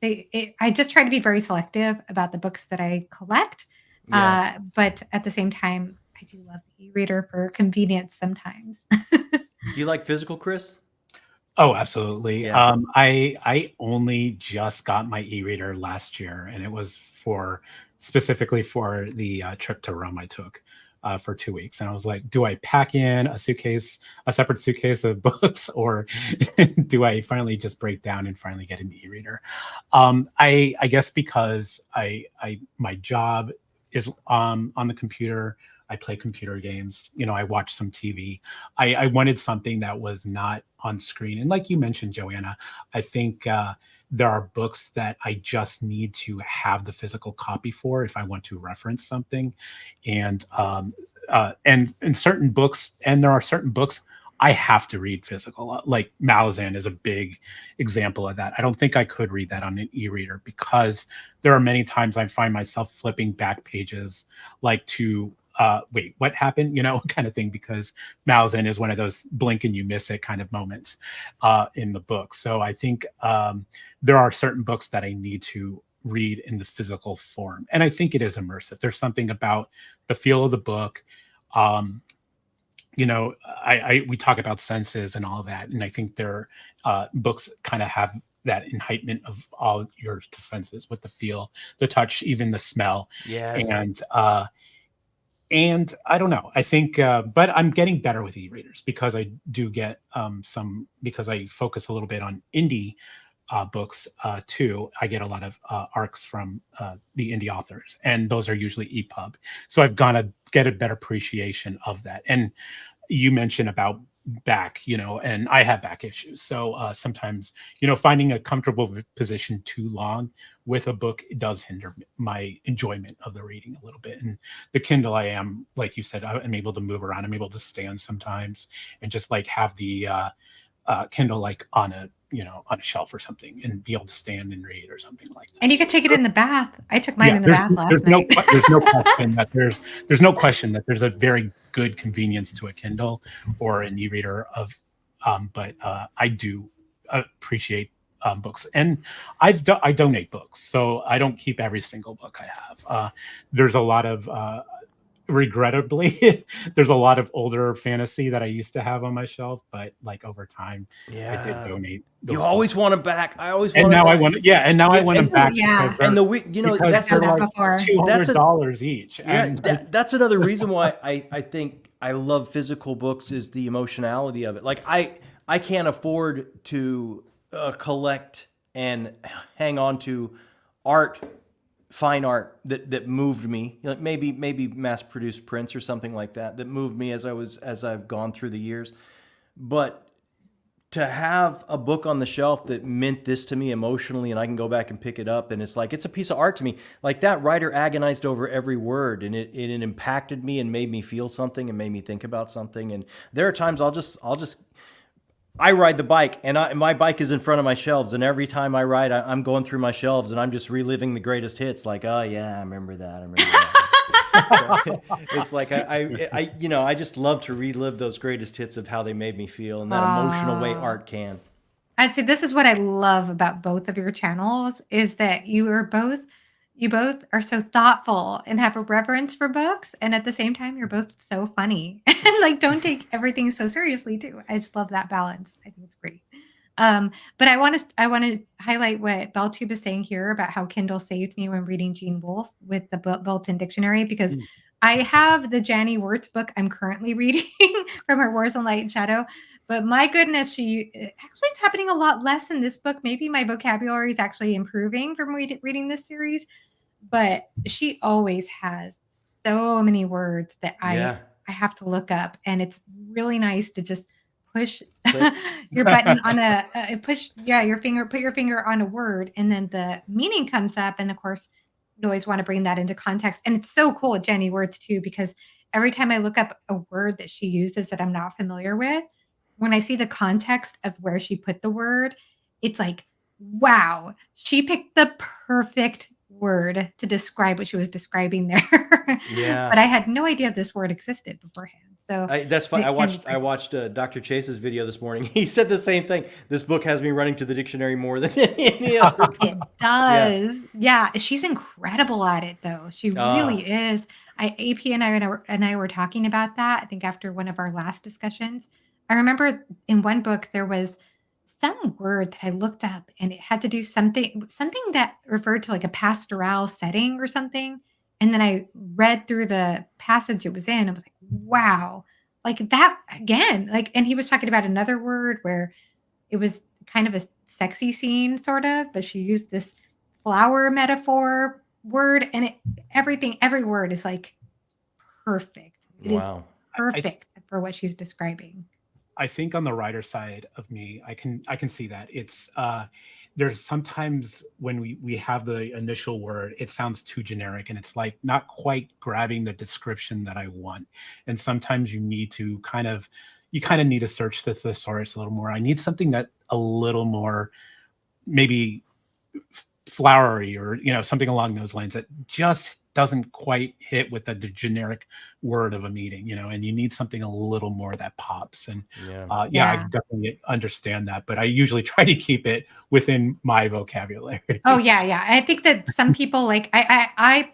I just try to be very selective about the books that I collect, Yeah. but at the same time, I do love the e-reader for convenience sometimes. Do you like physical, Chris? Oh, absolutely. Yeah. I only just got my e-reader last year, and it was for specifically for the trip to Rome I took for 2 weeks. And I was like, do I pack in a separate suitcase of books, or do I finally just break down and finally get an e-reader? I guess because my job is on the computer. I play computer games. I watch some TV. I wanted something that was not on screen. And like you mentioned, Joanna, I think there are books that I just need to have the physical copy for if I want to reference something, and certain books, and there are certain books I have to read physical. Like Malazan is a big example of that. I don't think I could read that on an e-reader because there are many times I find myself flipping back pages, like to wait, what happened? Kind of thing, because Malazan is one of those blink and you miss it kind of moments in the book. So I think there are certain books that I need to read in the physical form. And I think it is immersive. There's something about the feel of the book. Um, we talk about senses and all that, and I think their books kind of have that enlightenment of all your senses with the feel, the touch, even the smell, Yes. and I don't know. I think, but I'm getting better with e-readers because I do get because I focus a little bit on indie books too. I get a lot of arcs from the indie authors, and those are usually EPUB. So I've got to get a better appreciation of that. And you mentioned about back, and I have back issues. So sometimes, finding a comfortable position too long with a book, it does hinder my enjoyment of the reading a little bit. And the Kindle, I am, like you said, I'm able to move around. I'm able to stand sometimes and just like have the Kindle like on a shelf or something and be able to stand and read or something like that. And you So could take it in the bath. I took mine yeah, in the bath last night. there's no question that there's a very good convenience to a Kindle or an e-reader but I do appreciate books, and I donate books, so I don't keep every single book I have. There's a lot of regrettably there's a lot of older fantasy that I used to have on my shelf, but like over time I did Yeah. donate You those always books. want them back. I always And want them now I back. want, yeah, and now I Yeah, want them Oh, back yeah. and that's they're Done that like before. that's a $200 each. yeah, And that's another reason why I think I love physical books is the emotionality of it. Like I can't afford to collect and hang on to art, fine art that moved me. Like maybe mass produced prints or something like that moved me as I've gone through the years. But to have a book on the shelf that meant this to me emotionally and I can go back and pick it up and it's like it's a piece of art to me. Like that writer agonized over every word and it impacted me and made me feel something and made me think about something. And there are times I ride the bike and my bike is in front of my shelves and every time I ride I'm going through my shelves and I'm just reliving the greatest hits like, oh yeah, I remember that. It's like I just love to relive those greatest hits of how they made me feel in that emotional way Aw. art can. I'd say this is what I love about both of your channels is that you both are so thoughtful and have a reverence for books, and at the same time, you're both so funny and, like, don't take everything so seriously too. I just love that balance. I think it's great. But I wanna highlight what Beltube is saying here about how Kindle saved me when reading Gene Wolfe with the built-in dictionary because Mm. I have the Janny Wirtz book I'm currently reading from her Wars on Light and Shadow, but my goodness, actually it's happening a lot less in this book. Maybe my vocabulary is actually improving from reading this series, but she always has so many words that Yeah. I have to look up, and it's really nice to just push Click. your button on push put your finger on a word, and then the meaning comes up, and of course, you always want to bring that into context. And it's so cool with Jenny Words too, because every time I look up a word that she uses that I'm not familiar with, when I see the context of where she put the word, it's like, wow, she picked the perfect word to describe what she was describing there. But Yeah. I had no idea this word existed beforehand. So That's fine. it can be I great. watched Dr. Chase's video this morning. He said the same thing. This book has me running to the dictionary more than any other It book. Yeah. does. Yeah, she's incredible at it though. She Ah, really is. AP and I were talking about that, I think after one of our last discussions. I remember in one book there was some word that I looked up and it had to do something that referred to like a pastoral setting or something. And then I read through the passage it was in. I was like, wow, like that again. Like, and he was talking about another word where it was kind of a sexy scene sort of, but she used this flower metaphor word and every word is like perfect. It is wow. I perfect for what she's describing. I think on the writer side of me, I can see that. It's there's sometimes when we have the initial word, it sounds too generic and it's like not quite grabbing the description that I want. And sometimes you kind of need to search the thesaurus a little more. I need something that a little more maybe flowery or something along those lines that just doesn't quite hit with the generic word of a meeting, and you need something a little more that pops. And Yeah. yeah, I Yeah. definitely understand that, but I usually try to keep it within my vocabulary. Oh yeah, yeah. I think that some people like I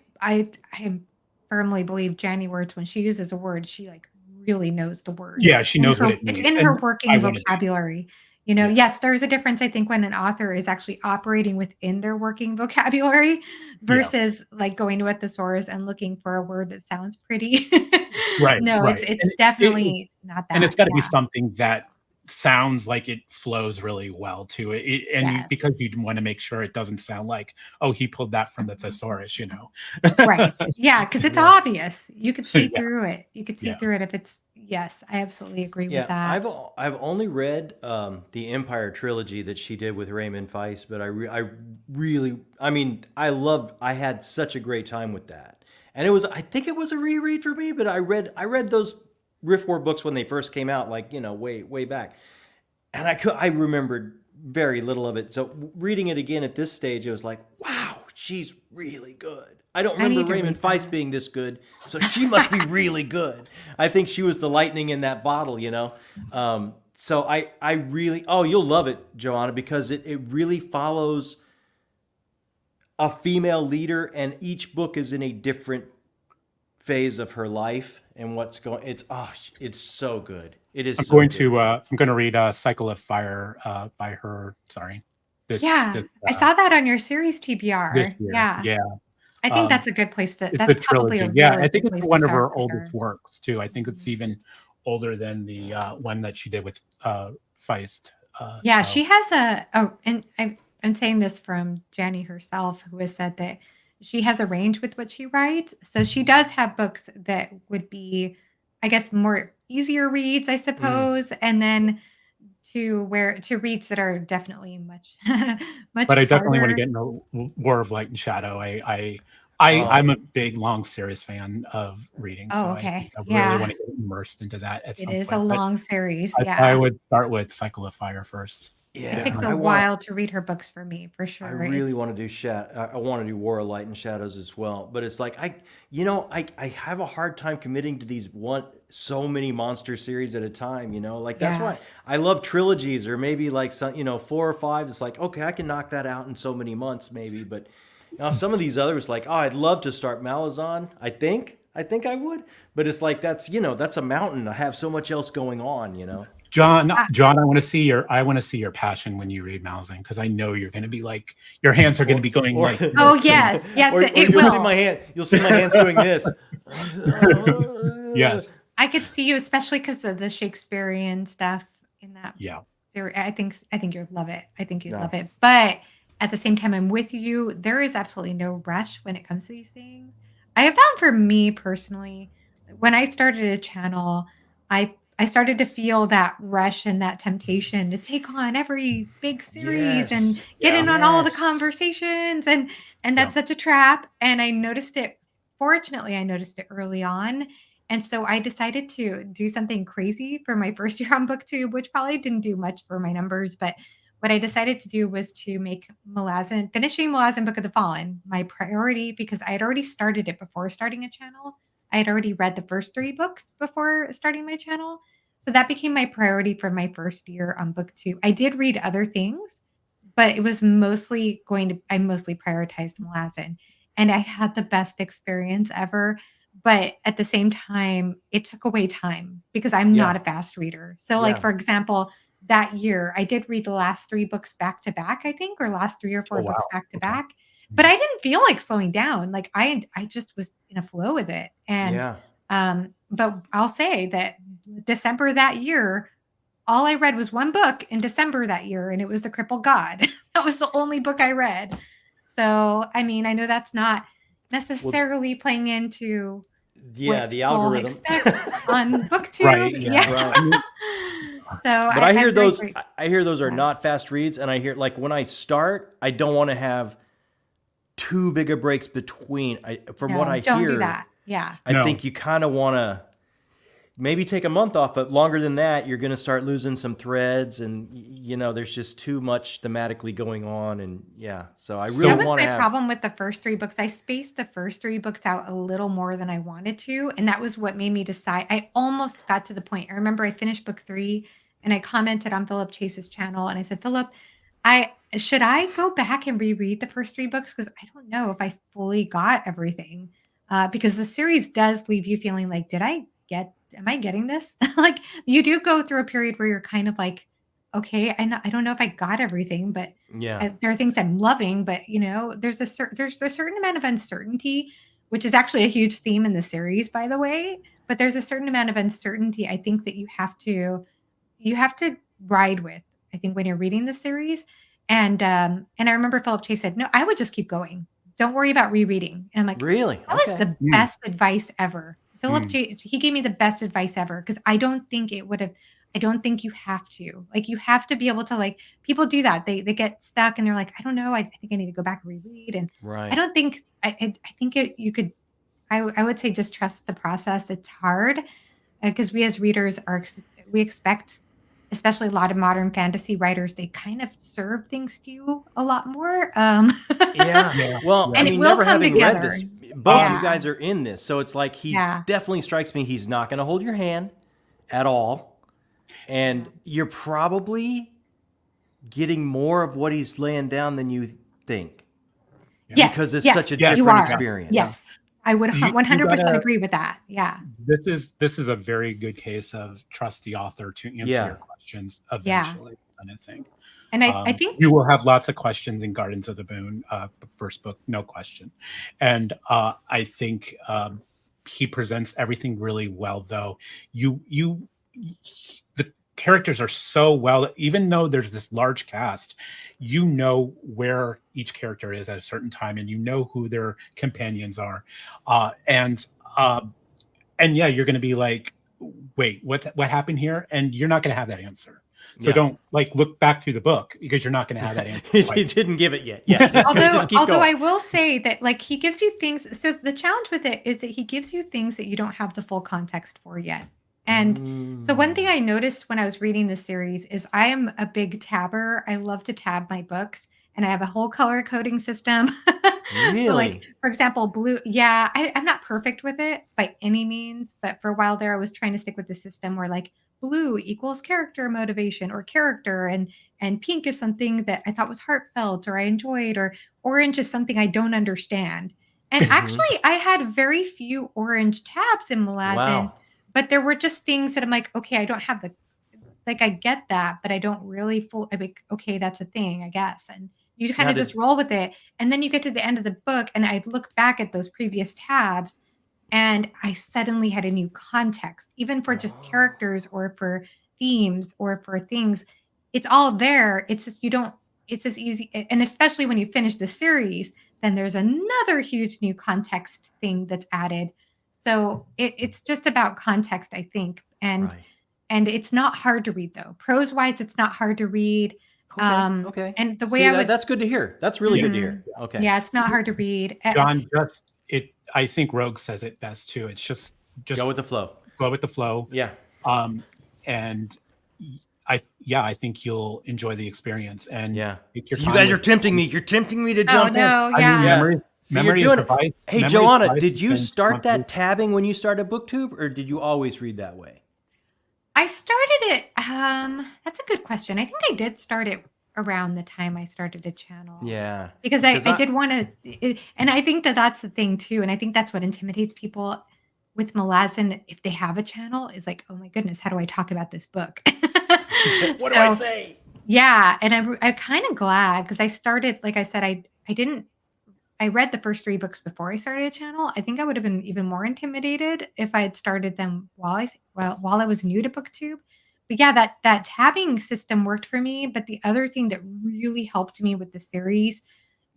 firmly believe Janny words when she uses a word, she like really knows the word. Yeah, she knows what it It's means, in her and I working want to do that. vocabulary. Yeah, Yes, there's a difference I think when an author is actually operating within their working vocabulary yeah, versus like going to a thesaurus and looking for a word that sounds pretty. right, No, right. it's And definitely not and that. it's got to be Yeah. something that sounds like it flows really well to and you Yes. because you want to make sure it doesn't sound like, oh, he pulled that from the thesaurus. Right. Yeah, because it's Yeah. obvious. You could see Yeah, through it. You could see yeah. through it if it's yes, I absolutely agree with Yeah, that. I've only read the Empire trilogy that she did with Raymond Feist, but I really I mean I had such a great time with that, and I think it was a reread for me, but I read those Rift War books when they first came out, like way back, and I remembered very little of it. So reading it again at this stage, it was like, wow, she's really good. I don't I remember need to Raymond read Feist that. being this good, so she must be really good. I think she was the lightning in that bottle. So I really you'll love it, Joanna, because it really follows a female leader, and each book is in a different phase of her life and what's going. It's so good. It is so good. I'm going to read Cycle of Fire by her, sorry. This Yeah, this I uh saw that on your series this TBR. year. Yeah. Yeah. I think Um that's a good place to it's a that's probably a trilogy. Yeah, really I think good it's place to one of start her for oldest her. works too. I think it's Mhm. even older than the one that she did with Feist. Yeah, she has and I'm saying this from Jenny herself, who has said that she has a range with what she writes. So she does have books that would be, I guess, more easier reads, I Mm. suppose, and then to reads that are definitely much much But I definitely want to harder. get into War of Light and Shadow. Oh, I'm a big long series fan of reading, Oh, so I think okay. I really want Yeah. to get immersed into that at It some is a point. But long series. I Yeah. would start with Cycle of Fire first. It Yeah, takes a I want. while to read her books for me, for I sure. really It's want to do I want to do War of Light and Shadows as well, but it's like I have a hard time committing to these so many monster series at a time. Like that's yeah. why I love trilogies or maybe like some 4 or 5. It's like okay, I can knock that out in so many months maybe, but some of these others like I'd love to start Malazan. I think I would, but it's like that's a mountain. I have so much else going on. John, I want to see your passion when you read Malzing, because I know you're going to be like, your hands are going to be going Or like Oh, this. yes. Yes, or it you'll see will. my hand. You'll see my hands doing this. Yes. I could see you, especially because of the Shakespearean stuff in that Yeah. series. I think you'd love it. I think you'd No. love it. But at the same time, I'm with you. There is absolutely no rush when it comes to these things. I have found for me personally, when I started a channel, I started to feel that rush and that temptation to take on every big series and Yes. get Yeah. in on all the Yes. conversations, and Yeah. that's such a trap. And I noticed it. Fortunately, I noticed it early on, and so I decided to do something crazy for my first year on BookTube, which probably didn't do much for my numbers. But what I decided to do was to make finishing Malazan Book of the Fallen my priority, because I had already started it before starting a channel. I had already read the first 3 books before starting my channel. So that became my priority for my first year on BookTube. I did read other things, but it was I mostly prioritized Malazan. And I had the best experience ever. But at the same time, it took away time because I'm Yeah. not a fast reader. So, like, Yeah. for example, that year, I did read the last 3 books back to back, I think, or last 3 or 4 Oh, books wow. back to Okay. back. But I didn't feel like slowing down. Like I just was in a flow with it. And Yeah. but I'll say that December that year, all I read was 1 book in December that year, and it was The Crippled God. That was the only book I read. So, I mean, I know that's not Well, necessarily playing into yeah, what the people algorithm. expect on BookTube. Right. Yeah. Yeah. Right. I mean, So But I hear I'm very those. great. I hear those are Yeah. not fast reads, and I hear like when I start, I don't want to have too big of breaks between. From what No, I don't do hear, that. Yeah. I no. think you kind of want to maybe take a month off, but longer than that, you're going to start losing some threads, and there's just too much thematically going on, and yeah. So I So- really That was want to my have. problem with the first 3 books. I spaced the first 3 books out a little more than I wanted to, and that was what made me decide. I almost got to the point. I remember I finished book 3 and I commented on Philip Chase's channel and I said, "Philip, I go back and reread the first 3 books because I don't know if I fully got everything." Because the series does leave you feeling like, am I getting this?" Like you do go through a period where you're kind of like, okay, I don't know if I got everything, but Yeah. there are things I'm loving, but there's a certain amount of uncertainty, which is actually a huge theme in the series, by the way. But there's a certain amount of uncertainty I think that you have to ride with. I think when you're reading the series, and I remember Philip Chase said, "No, I would just keep going. Don't worry about rereading." And I'm like, Really? that was Okay. the best advice ever. Philip Mm. Chase, he gave me the best advice ever because I don't think you have to. Like you have to be able to like people do that. They get stuck and they're like, I don't know. I think I need to go back and reread. And I Right. don't think I think you could. I would say just trust the process. It's hard because we as readers we expect, especially a lot of modern fantasy writers, they kind of serve things to you a lot more. Yeah. Yeah. Well, Yeah. And I it mean, will never come having read together. this, both Yeah. you guys are in this, so it's like he Yeah. definitely strikes me. He's not going to hold your hand at all, and you're probably getting more of what he's laying down than you think Yes, because it's yes, such a Yes. you different are. experience. Yes, I would You 100% gotta. agree with that. Yeah, This is a very good case of trust the author to answer Yeah. your questions eventually, kind of thing. and I think You will have lots of questions in Gardens of the Boon, first book, no question. And I think he presents everything really well, though. The characters are so well, even though there's this large cast, you know where each character is at a certain time, and you know who their companions are, and yeah, you're going to be like, wait, what happened here? And you're not going to have that answer. So Yeah. don't like look back through the book because you're not going to have that answer. He Like, didn't give it yet. Yeah. Just, just keep although going. I will say that like he gives you things. So the challenge with it is that he gives you things that you don't have the full context for yet. And so one thing I noticed when I was reading this series is I am a big tabber. I love to tab my books, and I have a whole color coding system. So, like, Really? for example, blue, yeah, I'm not perfect with it by any means, but for a while there, I was trying to stick with the system where like blue equals character motivation or character, and pink is something that I thought was heartfelt or I enjoyed, or orange is something I don't understand. And Mhm. actually, I had very few orange tabs in Malazan, Wow. but there were just things that I'm like, okay, I don't have the like I get that, but I don't really full I'm like, okay, that's a thing, I guess. And you kind Now of just did roll with it. And then you get to the end of the book and I look back at those previous tabs and I suddenly had a new context, even for just Oh, characters or for themes or for things. It's all there. It's just you don't it's just easy and especially when you finish the series, then there's another huge new context thing that's added. So it's just about context, I think. right. And it's not hard to read though. Prose wise, it's not hard to read. Okay, okay. And the way See, I would that's good to hear. That's really good to mhm. hear. Okay. Yeah, it's not hard to read. John, just it. I think Rogue says it best too. It's just Go with the flow. go with the flow. Yeah. Um, and I think you'll enjoy the experience and Yeah. take your See, you time guys are with. tempting me. You're tempting me to Oh, jump in. no, I mean, yeah. Yeah. See, you're memory is doing it. device. Hey, Memory is Joanna, device did you and start that responsibility. tabbing when you started BookTube, or did you always read that way? I started it that's a good question. I think I did start it around the time I started a channel. Yeah. Because Because I did wanna and I think that that's the thing too, and I think that's what intimidates people with Malazan if they have a channel is like, "Oh my goodness, how do I talk about this book?" what do I So, say? yeah, and I'm kinda glad because I started like I said, I didn't I read the first 3 books before I started a channel. I think I would have been even more intimidated if I had started them while I was new to BookTube. But yeah, that tabbing system worked for me, but the other thing that really helped me with the series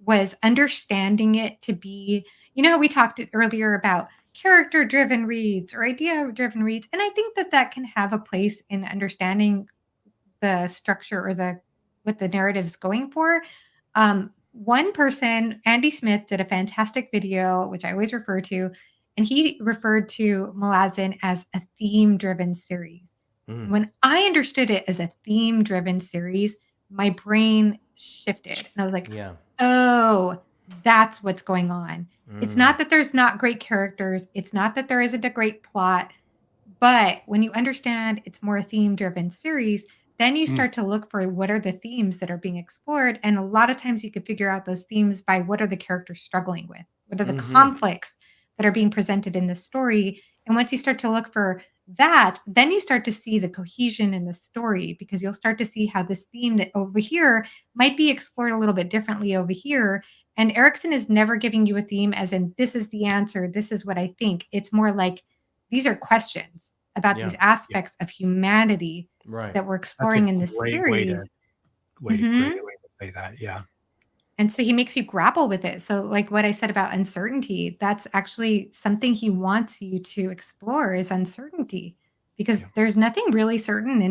was understanding it to be how we talked earlier about character-driven reads or idea-driven reads, and I think that that can have a place in understanding the structure or the what the narrative's going for. One person, Andy Smith, did a fantastic video, which I always refer to, and he referred to Malazan as a theme-driven series. Mm, When I understood it as a theme-driven series, my brain shifted, and I was like, yeah. "Oh, that's what's going on." It's Mm, not that there's not great characters. It's not that there isn't a great plot. But when you understand it's more a theme-driven series, then you Mm, start to look for what are the themes that are being explored, and a lot of times you can figure out those themes by what are the characters struggling with? What are the mm-hmm. conflicts that are being presented in the story? And once you start to look for that, then you start to see the cohesion in the story because you'll start to see how this theme that over here might be explored a little bit differently over here. And Erickson is never giving you a theme as in this is the answer, this is what I think. It's more like these are questions about Yeah. these yeah, aspects of humanity Right. that we're that's a exploring in this great series. great Mhm. way to say that. Yeah, And so he makes you grapple with it. So like what I said about uncertainty, that's actually something he wants you to explore is uncertainty because yeah, there's nothing really certain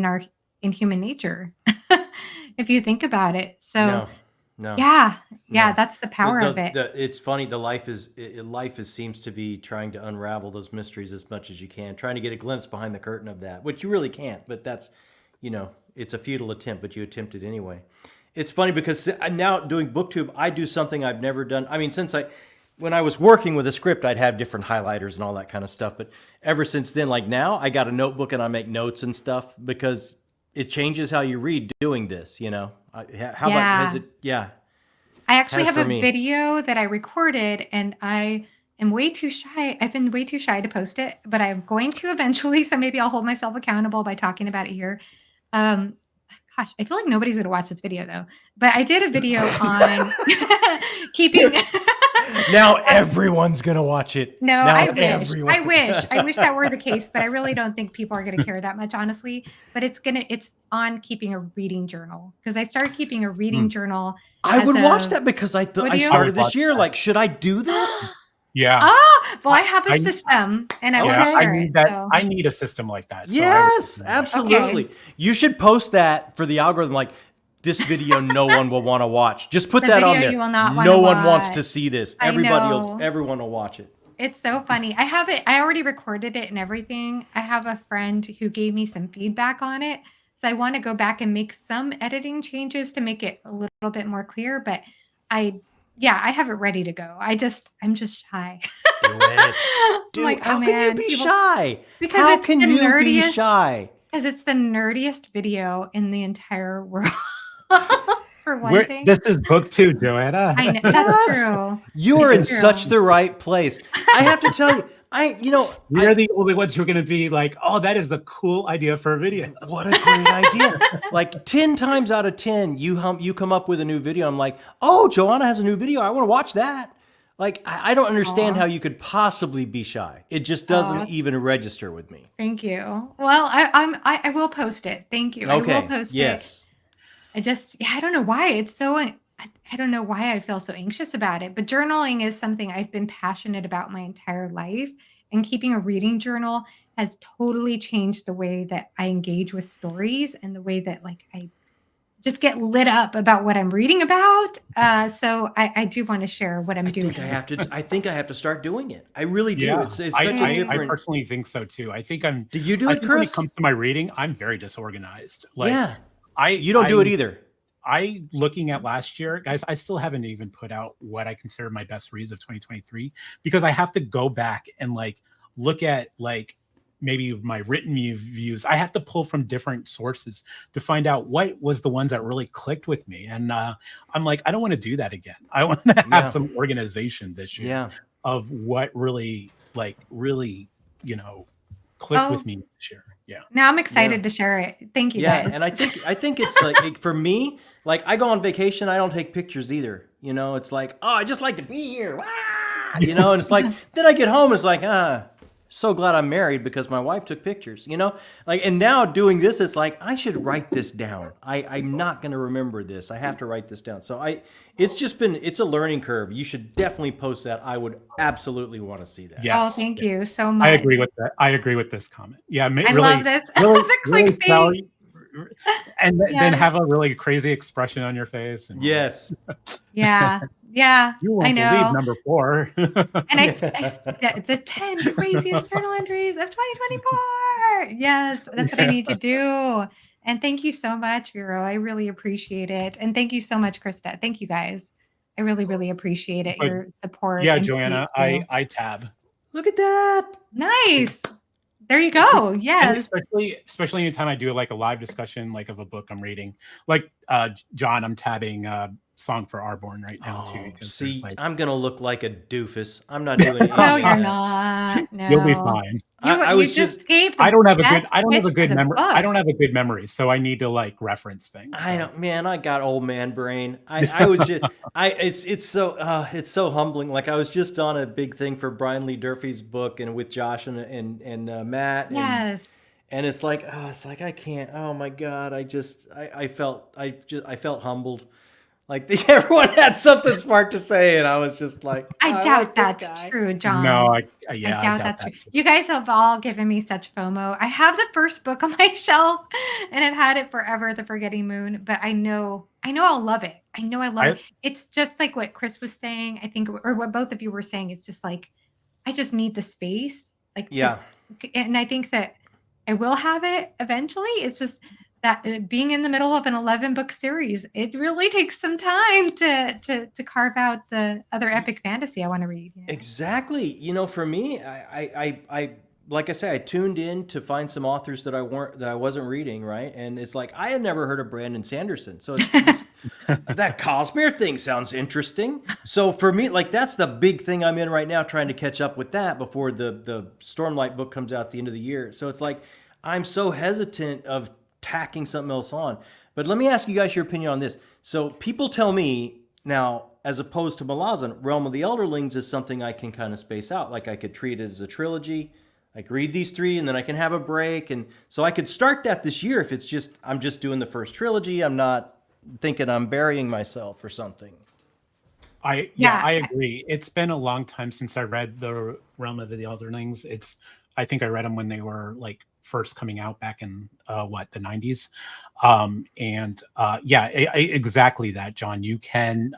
in human nature if you think about it. So No. No. yeah, yeah, No. that's the power of it. It's funny. The life seems to be trying to unravel those mysteries as much as you can, trying to get a glimpse behind the curtain of that, which you really can't. But that's, it's a futile attempt, but you attempt it anyway. It's funny because now doing BookTube, I do something I've never done. I mean, when I was working with a script, I'd have different highlighters and all that kind of stuff. But ever since then, like now, I got a notebook and I make notes and stuff because it changes how you read doing this. How about has Yeah. it? Yeah, I actually has have for a me. video that I recorded and I am way too shy. I've been way too shy to post it, but I'm going to eventually. So maybe I'll hold myself accountable by talking about it here. Um, gosh, I feel like nobody's going to watch this video though, but I did a video on keeping. Now everyone's gonna watch it. No, Now I wish. I everyone. wish. I wish that were the case, but I really don't think people are gonna care that much, honestly. But it's on keeping a reading journal because I started keeping a reading Mm, journal I as would watch a that because would I you? I started would this watch year. that. Like, should I do this? Yeah, Oh, well, I, I have a I system and I wanna yeah, I Okay. share it, need that. so I need a system like that. So I would Yes, do that. okay. absolutely. You should post that for the algorithm. Like, this video, no one will want to watch. Just put The that video on you there. will not wanna No one wants to watch. see this. I know. Everyone will watch it. It's so funny. I have it. I already recorded it and everything. I have a friend who gave me some feedback on it. So I want to go back and make some editing changes to make it a little bit more clear. But I, yeah, I have it ready to go. I'm just shy. Do it. I'm like, Dude, oh how can you man, be people, shy? because How it's can the you be nerdiest, shy? because it's the nerdiest video in the entire world. For one We're thing, this is book 2, Joanna. I know that's Yes. true. You are It's in such true. the right place. I have to tell you, We're the only ones who are going to be like, oh, that is the cool idea for a video. what a great idea. Like 10 times out of 10, you come up with a new video. I'm like, oh, Joanna has a new video. I want to watch that. Like, I don't understand Aw. how you could possibly be shy. It just doesn't Aw. even register with me. Thank you. Well, I will post it. Thank you. I will Okay. post it. Yes. Yeah, I don't know why it's so I don't know why I feel so anxious about it, but journaling is something I've been passionate about my entire life, and keeping a reading journal has totally changed the way that I engage with stories and the way that like I just get lit up about what I'm reading about. So I do want to share what I'm I doing. think I have to. I think I have to start doing it. I really do. Yeah, It's such a I different. personally think so too. I think Do you do I it, think when it Chris? comes to my reading, I'm very disorganized. Like Yeah. I You don't do it either. I looking at last year, guys, I still haven't even put out what I consider my best reads of 2023 because I have to go back and like look at like maybe my written reviews. I have to pull from different sources to find out what was the ones that really clicked with me. And I'm like, I don't want to do that again. I want to have Yeah. some organization this year Yeah. of what really clicked Oh, with me this year. Yeah. now I'm Yeah. excited to share it. Thank you Yeah, guys. and I think it's like for me, like I go on vacation, I don't take pictures either. It's like, oh, I just like to be here. Wah! And it's like then I get home, it's like, so glad I'm married because my wife took pictures, Like and now doing this, it's like I should write this down. I'm not gonna remember this. I have to write this down. So it's a learning curve. You should definitely post that. I would absolutely want to see that. Oh, Yes. thank Yeah. you so I much. agree with that. I agree with this comment. Yeah, I really, love this. really, The really tell clickbait. you, and then Yes. have a really crazy expression on your face. And Yes. Yeah. Yeah. you I won't believe know. number 4. And the 10 craziest journal entries of 2024. Yes, that's what I need to do. And thank you so much, Vero. I really appreciate it. And thank you so much, Krista. Thank you guys. I really, really appreciate it. But Your support yeah, and Joanna, tweets too. I tab. Look at that. Nice. There you go. And Yes. especially anytime I do like a live discussion like of a book I'm reading. Like John, I'm tabbing Song for Arborn right now too. Oh, Because see, like, I'm gonna look like a doofus. I'm not doing any No, of you're that. not. you'll be No. fine. I You was just gave the I don't have a best pitch for the memory. I book. don't have a good memory, so I need to like reference things. I So. don't, man. I got old man brain. I was just, it's so humbling. Like I was just on a big thing for Brian Lee Durfee's book, and with Josh and Matt, Yes. and it's like, I can't. Oh my God, I felt humbled. Like everyone had something smart to say, and I was just like, I like doubt this that's guy. true, John. No, I I doubt doubt that's that true. too. You guys have all given me such FOMO. I have the first book on my shelf and I've had it forever, The Forgetting Moon, but I know I'll love it. I know I love it. It's just like what Chris was saying, I think, or what both of you were saying is just like, I just need the space. Yeah. And I think that I will have it eventually. It's just that being in the middle of an 11 book series, it really takes some time to carve out the other epic fantasy I want to read. Exactly. For me, I like I say, I tuned in to find some authors that I wasn't reading, right? And it's like I had never heard of Brandon Sanderson, so it's that Cosmere thing sounds interesting. So for me, like that's the big thing I'm in right now, trying to catch up with that before the Stormlight book comes out at the end of the year. So it's like I'm so hesitant of tacking something else on. But let me ask you guys your opinion on this. So people tell me now, as opposed to Malazan, Realm of the Elderlings is something I can kind of space out. Like I could treat it as a trilogy. I could read these 3 and then I can have a break. And so I could start that this year if it's just, I'm just doing the first trilogy. I'm not thinking I'm burying myself or something. I agree. It's been a long time since I read the Realm of the Elderlings. I think I read them when they were like first coming out back in the 90s. Exactly that, John. You can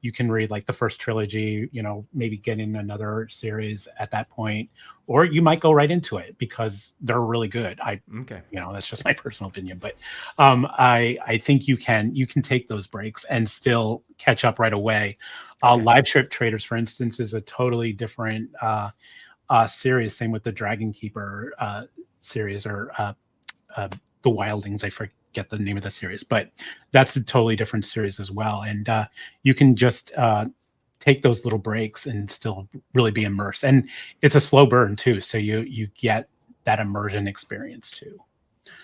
you can read like the first trilogy, maybe get in another series at that point, or you might go right into it because they're really good. Okay. That's just my personal opinion, but I think you can take those breaks and still catch up right away. Okay. Live Ship Traders, for instance, is a totally different series. Same with the Dragon Keeper series, or the Wildlings. I forget the name of the series, but that's a totally different series as well. And you can just take those little breaks and still really be immersed. And it's a slow burn too, so you get that immersion experience too.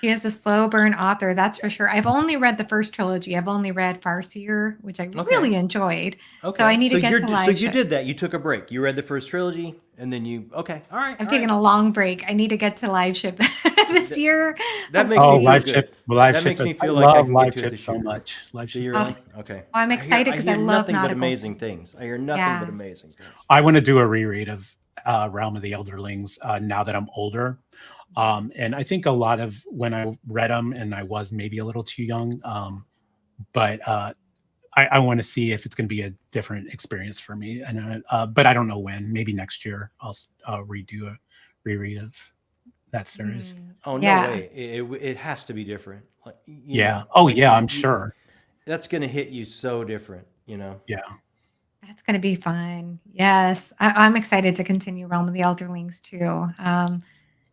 She is a slow burn author, that's for sure. I've only read the first trilogy. I've only read Farseer, which I really enjoyed. Okay. So I need to get to Live So you Ship. did that. You took a break. You read the first trilogy, and then you. Okay. All right. I've taken a long break. I need to get to Live Ship this year. That makes me feel Live good. Ship. Live that Ship. makes me feel I like I love can Live get to it Ship this so year. much. Live So Ship. you're really? Okay. Well, I'm excited because I love nothing but nautical. amazing things. I hear nothing but amazing things. I want to do a reread of Realm of the Elderlings now that I'm older. And I think a lot of when I read them, and I was maybe a little too young, but I want to see if it's going to be a different experience for me. And but I don't know when. Maybe next year I'll redo a reread of that series. Oh no way! It has to be different. Like, I'm sure. That's going to hit you so different. Yeah. That's going to be fun. Yes. I'm excited to continue Realm of the Elderlings too.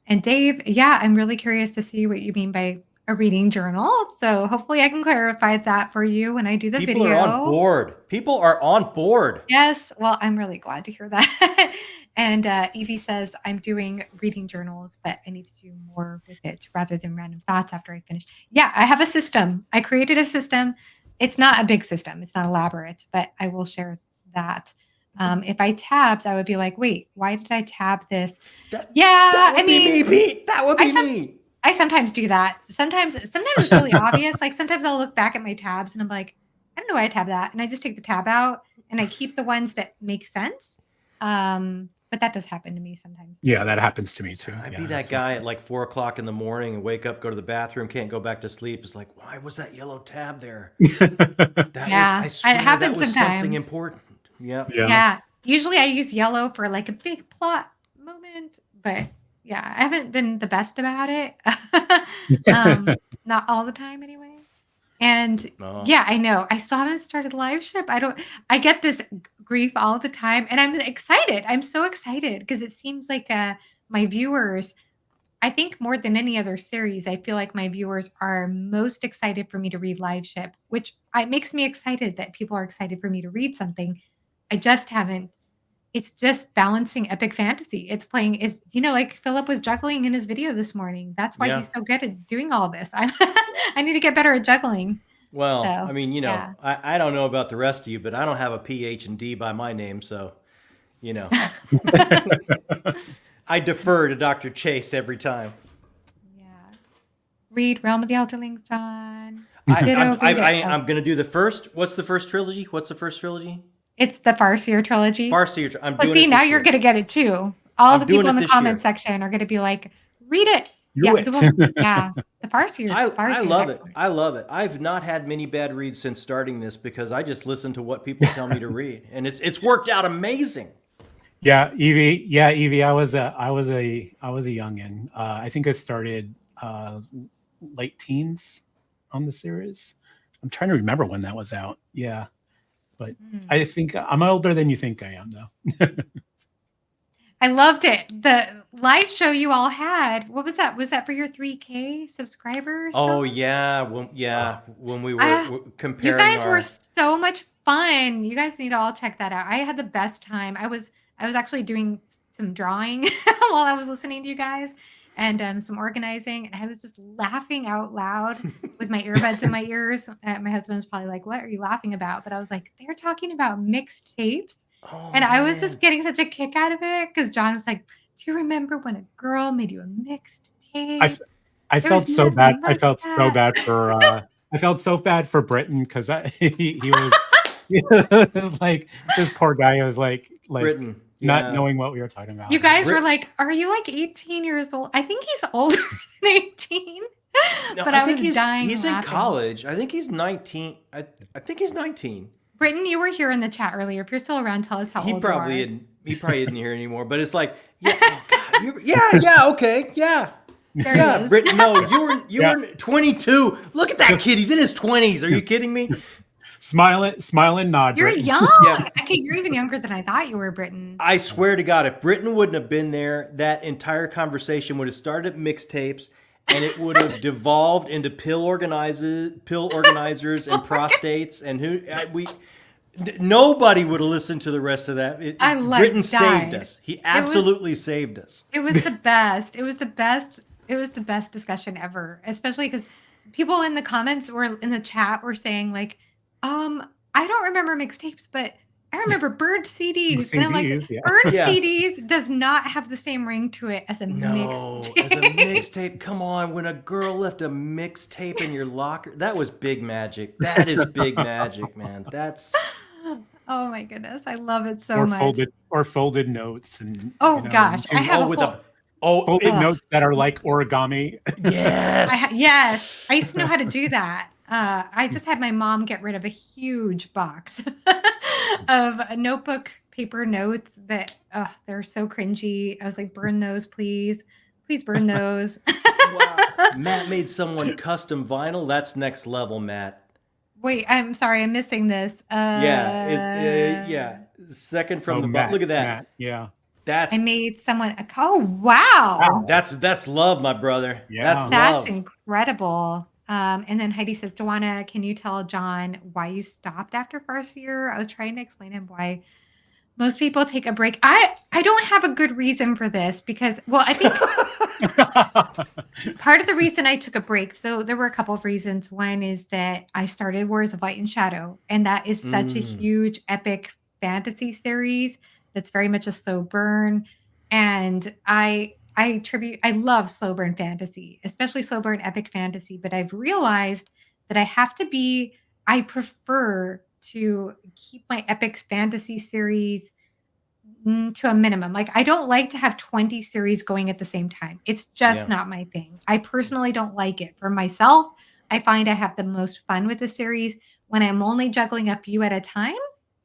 And Dave, I'm really curious to see what you mean by a reading journal. So hopefully I can clarify that for you when I do the video. People are on board. People are on board. Yes. Well, I'm really glad to hear that. And Evie says, I'm doing reading journals, but I need to do more with it rather than random thoughts after I finish. Yeah, I have a system. I created a system. It's not a big system. It's not elaborate, but I will share that. If I tabbed, I would be like, wait, why did I tab this? That would be me, Pete. That would be me. I sometimes do that. Sometimes it's really obvious. Like sometimes I'll look back at my tabs and I'm like, I don't know why I tabbed that. And I just take the tab out and I keep the ones that make sense. But that does happen to me sometimes. Yeah, that happens to me too. I'd be that guy at like 4 o'clock in the morning and wake up, go to the bathroom, can't go back to sleep. It's like, why was that yellow tab there? I swear, it happens that was sometimes. Something important. Yeah. Usually I use yellow for like a big plot moment, but I haven't been the best about it. Not all the time anyway. And I know I still haven't started Live Ship. I get this grief all the time and I'm excited. I'm so excited because it seems like my viewers, I think more than any other series, I feel like my viewers are most excited for me to read Live Ship, which makes me excited that people are excited for me to read something. I just haven't. It's just balancing epic fantasy. It's playing like Philip was juggling in his video this morning. That's why he's so good at doing all this. I need to get better at juggling. Well, I mean, I don't know about the rest of you, but I don't have a PhD by my name, so I defer to Dr. Chase every time. Yeah. Read Realm of the Elderlings, John. I'm going to do the first. What's the first trilogy? It's the Farseer trilogy. Farseer. Now you're going to get it too. All the people in the comment section are going to be like, read it. The Farseer. I love it. I love it. I've not had many bad reads since starting this because I just listen to what people tell me to read, and it's worked out amazing. Yeah, Evie. I was a youngin. I think I started late teens on the series. I'm trying to remember when that was out. Yeah. But I think I'm older than you think I am, though. I loved it. The live show you all had. What was that? Was that for your 3K subscribers? Oh, yeah. When we were comparing. You guys were so much fun. You guys need to all check that out. I had the best time. I was actually doing some drawing while I was listening to you guys and some organizing. And I was just laughing out loud with my earbuds in my ears. My husband was probably like, what are you laughing about? But I was like, they're talking about mixed tapes. And I was just getting such a kick out of it because John was like, do you remember when a girl made you a mixed tape? I felt so bad. I felt so bad for I felt so bad for Britton because he was like this poor guy who was like Britton. Not knowing what we were talking about. You guys were like, are you like 18 years old? I think he's older than 18. No, but I think he's in college. I think he's 19. I think he's 19. Britton, you were here in the chat earlier. If you're still around, tell us how old you are. He probably isn't here anymore. But it's like, yeah, oh God, yeah, okay, yeah. There he Yeah, is. Britton, no, you Yeah. were 22. Look at that kid. He's in his 20s. Are you kidding me? Smile and nod. You're Britton. young. Yeah. Okay, you're even younger than I thought you were, Britton. I swear to God, if Britton wouldn't have been there, that entire conversation would have started at mixtapes, and it would have devolved into pill organizers, and prostates, and nobody would have listened to the rest of that. Britton saved us. He absolutely saved us. It was the best. It was the best. It was the best discussion ever, especially because people in the comments or in the chat were saying like, I don't remember mixtapes, but I remember Bird CDs. And I'm like, CDs, yeah. Bird Yeah. CDs does not have the same ring to it as a No, mixtape. as a mixtape. Come on, when a girl left a mixtape in your locker, that was big magic. That is big magic, man. That's Oh my goodness, I love it so much. Folded notes and Oh gosh, I have folded notes that are like origami. Yes. Yes, I used to know how to do that. I just had my mom get rid of a huge box of notebook paper notes that they're so cringy. I was like, burn those, please burn those. Wow. Matt made someone custom vinyl. That's next level, Matt. Wait, I'm sorry, I'm missing this. Yeah. Second from the Matt, bottom. Look at that. Matt, yeah. I made someone wow. That's love, my brother. Yeah. That's love. incredible. And then Heidi says, Joanna, can you tell John why you stopped after first year? I was trying to explain him why most people take a break. I don't have a good reason for this because, well, I think part of the reason I took a break, so there were a couple of reasons. One is that I started Wars of Light and Shadow, and that is such a huge epic fantasy series that's very much a slow burn. And I love slow burn fantasy, especially slow burn epic fantasy, but I've realized that I prefer to keep my epic fantasy series to a minimum. Like I don't like to have 20 series going at the same time. It's just not my thing. I personally don't like it. For myself, I find I have the most fun with the series when I'm only juggling a few at a time.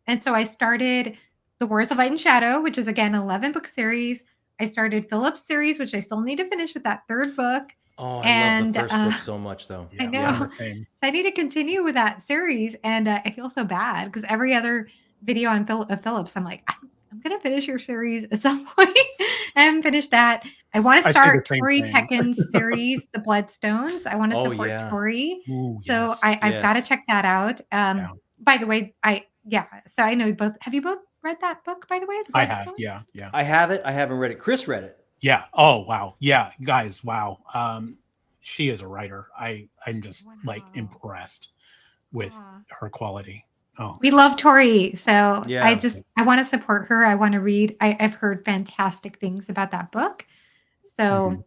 And so I started The Wars of Light and Shadow, which is again 11 book series. I started Philip's series, which I still need to finish with that third book. Oh, I love the first book so much, though. I know. So I need to continue with that series, and I feel so bad because every other video on Philip's, I'm like, I'm gonna finish your series at some point and finish that. I want to start Tori Tekken's series, The Bloodstones. I want to support Tori, so I've got to check that out. By the way, so I know both. Have you both read that book? By the way, I have. Yeah. I have it. I haven't read it. Chris read it. Yeah. Oh wow. Yeah, guys. Wow. She is a writer. I'm just like impressed with her quality. Oh, we love Tori, so I want to support her. I want to read. I've heard fantastic things about that book, so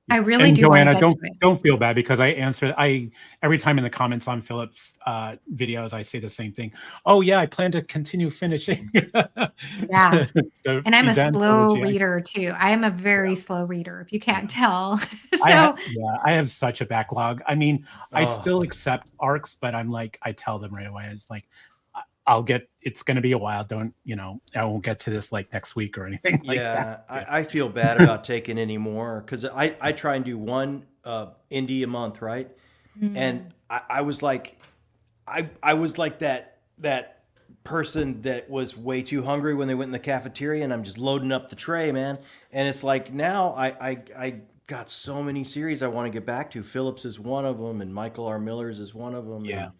I really do. Joanna, don't feel bad because I answer. Every time in the comments on Philip's videos, I say the same thing. Oh yeah, I plan to continue finishing. Yeah, and I'm a slow reader too. I am a very slow reader, if you can't tell. So I have such a backlog. I mean, I still accept arcs, but I'm like, I tell them right away. It's like, it's going to be a while. I won't get to this like next week or anything like that. I feel bad about taking any more because I try and do one indie a month, right? And I was like, I was like that person that was way too hungry when they went in the cafeteria, and I'm just loading up the tray, man. And it's like now I got so many series I want to get back to. Phillips is one of them, and Michael R. Miller's is one of them. Yeah. And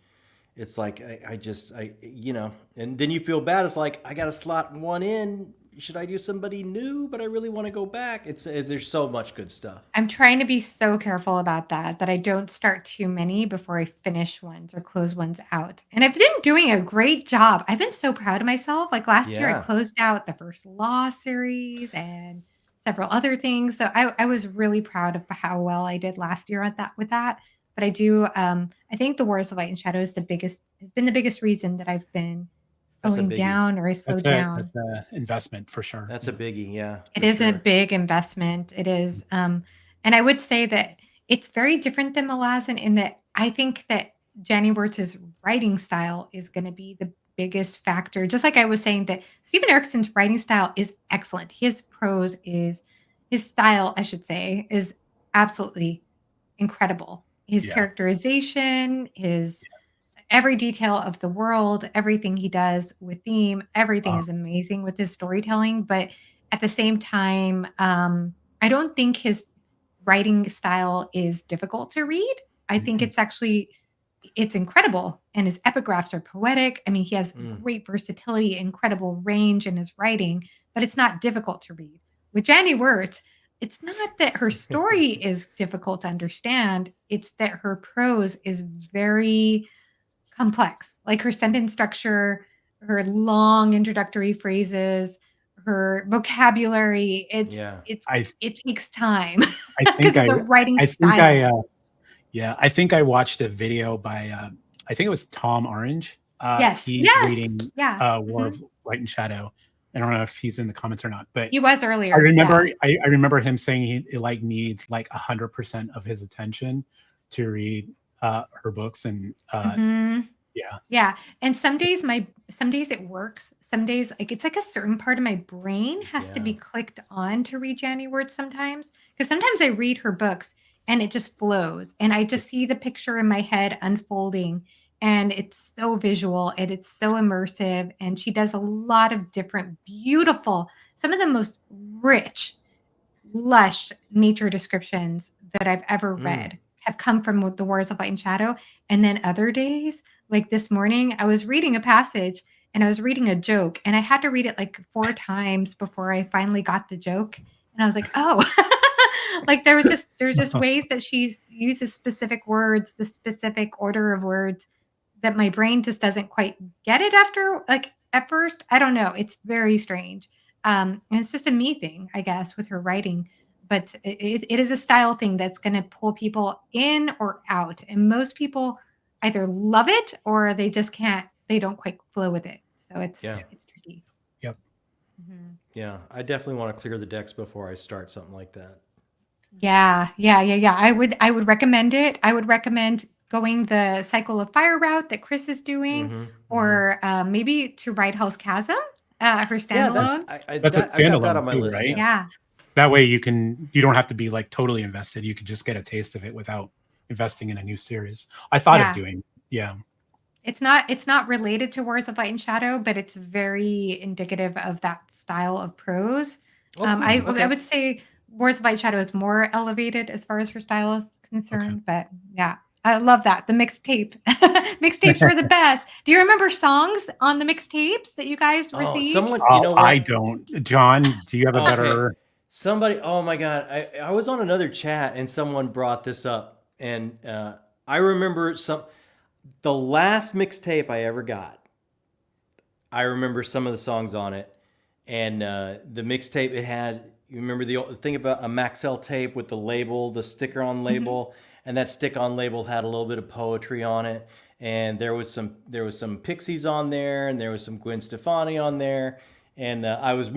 it's like and then you feel bad. It's like I got to slot one in. Should I do somebody new? But I really want to go back. There's so much good stuff. I'm trying to be so careful about that I don't start too many before I finish ones or close ones out. And I've been doing a great job. I've been so proud of myself. Like last year, I closed out the first Law series and several other things. So I was really proud of how well I did last year with that. But I do. I think The Wars of Light and Shadow has been the biggest reason that I've been slowing down or slowed down. That's an investment for sure. That's a biggie. Yeah, it is a big investment. It is. And I would say that it's very different than Malazan in that I think that Jenny Wirtz's writing style is going to be biggest factor. Just like I was saying that Stephen Erickson's writing style is excellent. His style, I should say, is absolutely incredible. His Yeah. characterization, his every detail of the world, everything he does with theme, everything is amazing with his storytelling. But at the same time, I don't think his writing style is difficult to read. I think it's incredible, and his epigraphs are poetic. I mean, he has great versatility, incredible range in his writing, but it's not difficult to read. With Jenny Wirtz, it's not that her story is difficult to understand, it's that her prose is very complex. Like her sentence structure, her long introductory phrases, her vocabulary, I it takes time I because think of the writing I think style. I think I watched a video by I think it was Tom Orange. Yes. He's Yes. reading Yeah. War of Light and Shadow. I don't know if he's in the comments or not, but He was earlier. I remember him saying he like needs like 100% of his attention to read her books, and yeah. Yeah. And some days it works. Some days like it's like a certain part of my brain has to be clicked on to read Janny Word sometimes. Because sometimes I read her books and it just flows. And I just see the picture in my head unfolding. And it's so visual and it's so immersive. And she does a lot of different, beautiful, some of the most rich, lush nature descriptions that I've ever read have come from the Wars of Light and Shadow. And then other days, like this morning, I was reading a passage and I was reading a joke, and I had to read it like 4 times before I finally got the joke. And I was like, oh, like there's just ways that she uses specific words, the specific order of words that my brain just doesn't quite get it after, like at first. I don't know. It's very strange. And it's just a me thing, I guess, with her writing. But it is a style thing that's going to pull people in or out. And most people either love it or they just can't, they don't quite flow with it. So it's tricky. Yep. Mm-hmm. Yeah, I definitely want to clear the decks before I start something like that. Yeah. I would recommend it. I would recommend going the Cycle of Fire route that Chris is doing, or maybe to Ride Hell's Chasm, her standalone. That's a I got that on standalone my too, list. right? Yeah. That way you don't have to be like totally invested. You can just get a taste of it without investing in a new series. I thought of doing, It's not related to Wars of Light and Shadow, but it's very indicative of that style of prose. I would say Wars of Light and Shadow is more elevated as far as her style is concerned, but yeah, I love that. The mixtape. Mixtapes were the best. Do you remember songs on the mixtapes that you guys received? Someone, you know what? I don't. John, do you have a better? Somebody, oh my God. I was on another chat and someone brought this up. And I remember the last mixtape I ever got, I remember some of the songs on it. And the mixtape, it had, you remember the old thing about a Maxell tape with the label, the sticker on label, and that stick on label had a little bit of poetry on it. And there was some Pixies on there, and there was some Gwen Stefani on there. And I was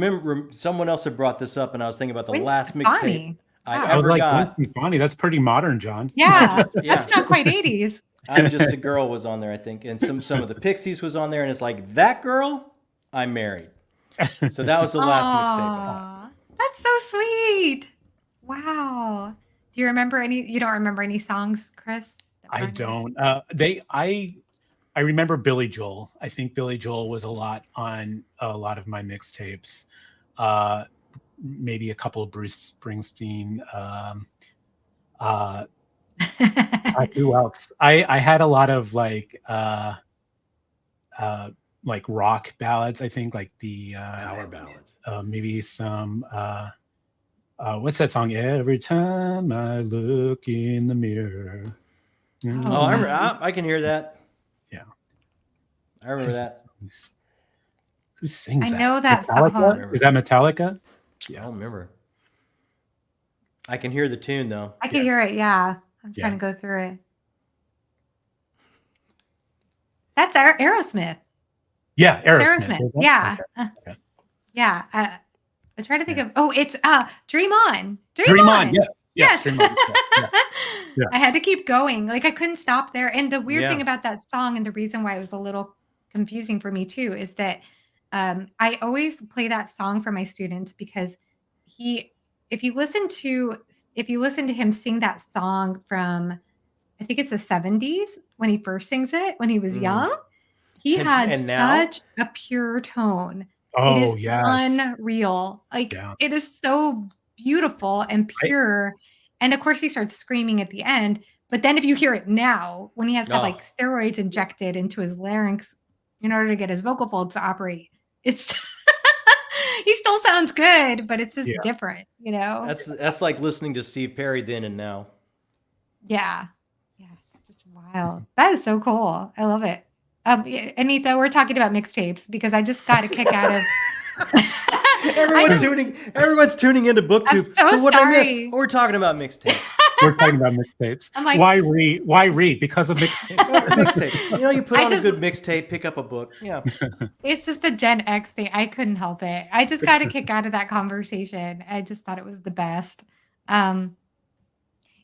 someone else had brought this up, and I was thinking about the last mixtape I ever got. Gwen Stefani, that's pretty modern, John. Yeah, that's not quite 80s. I'm Just a Girl was on there, I think, and some of the Pixies was on there, and it's like, that girl, I'm married. So that was the last mixtape. That's so sweet. Wow. Do you remember any? You don't remember any songs, Chris? I don't. I remember Billy Joel. I think Billy Joel was a lot on a lot of my mixtapes. Maybe a couple of Bruce Springsteen. Who else? I had a lot of like rock ballads. I think like the power ballads. Maybe some. What's that song? Every time I look in the mirror. Oh, I can hear that. Yeah, I remember that. Who sings that? I know that Metallica? song. Is that Metallica? Yeah, I don't remember. I can hear the tune though. I can hear it. Yeah, I'm trying to go through it. That's Aerosmith. Yeah, Aerosmith. Yeah, okay. Yeah. I try to think of. Oh, it's Dream On. Dream On. Yes. Dream On. I had to keep going. Like I couldn't stop there. And the weird thing about that song, and the reason why it was a little confusing for me too is that I always play that song for my students because he, if you listen to, if you listen to him sing that song from, I think it's the 70s when he first sings it when he was Mm. young, he had And now, such a pure tone. It Oh is yes, unreal. Like, yeah. it is so beautiful and I pure, and of course, he starts screaming at the end, but then if you hear it now, when he has to have, like, oh, steroids injected into his larynx in order to get his vocal folds to operate, it's he still sounds good, but it's just yeah. different, you know? that's like listening to Steve Perry then and now. Yeah. Yeah, it's just wild. That is so cool. I love it. Yeah, Anita, we're talking about mixtapes because I just got a kick out of I Everyone just tuning, everyone's tuning into I'm BookTube. so So what did I miss? sorry. Oh, we're talking about mixtapes. We're talking about mixtapes. I'm like, Why read? Why read? Because of mixtapes. Mixtape. You know, you put I on a just good mixtape, pick up a book. Yeah. it's just the Gen X thing. I couldn't help it. I just got a kick out of that conversation. I just thought it was the best. Um,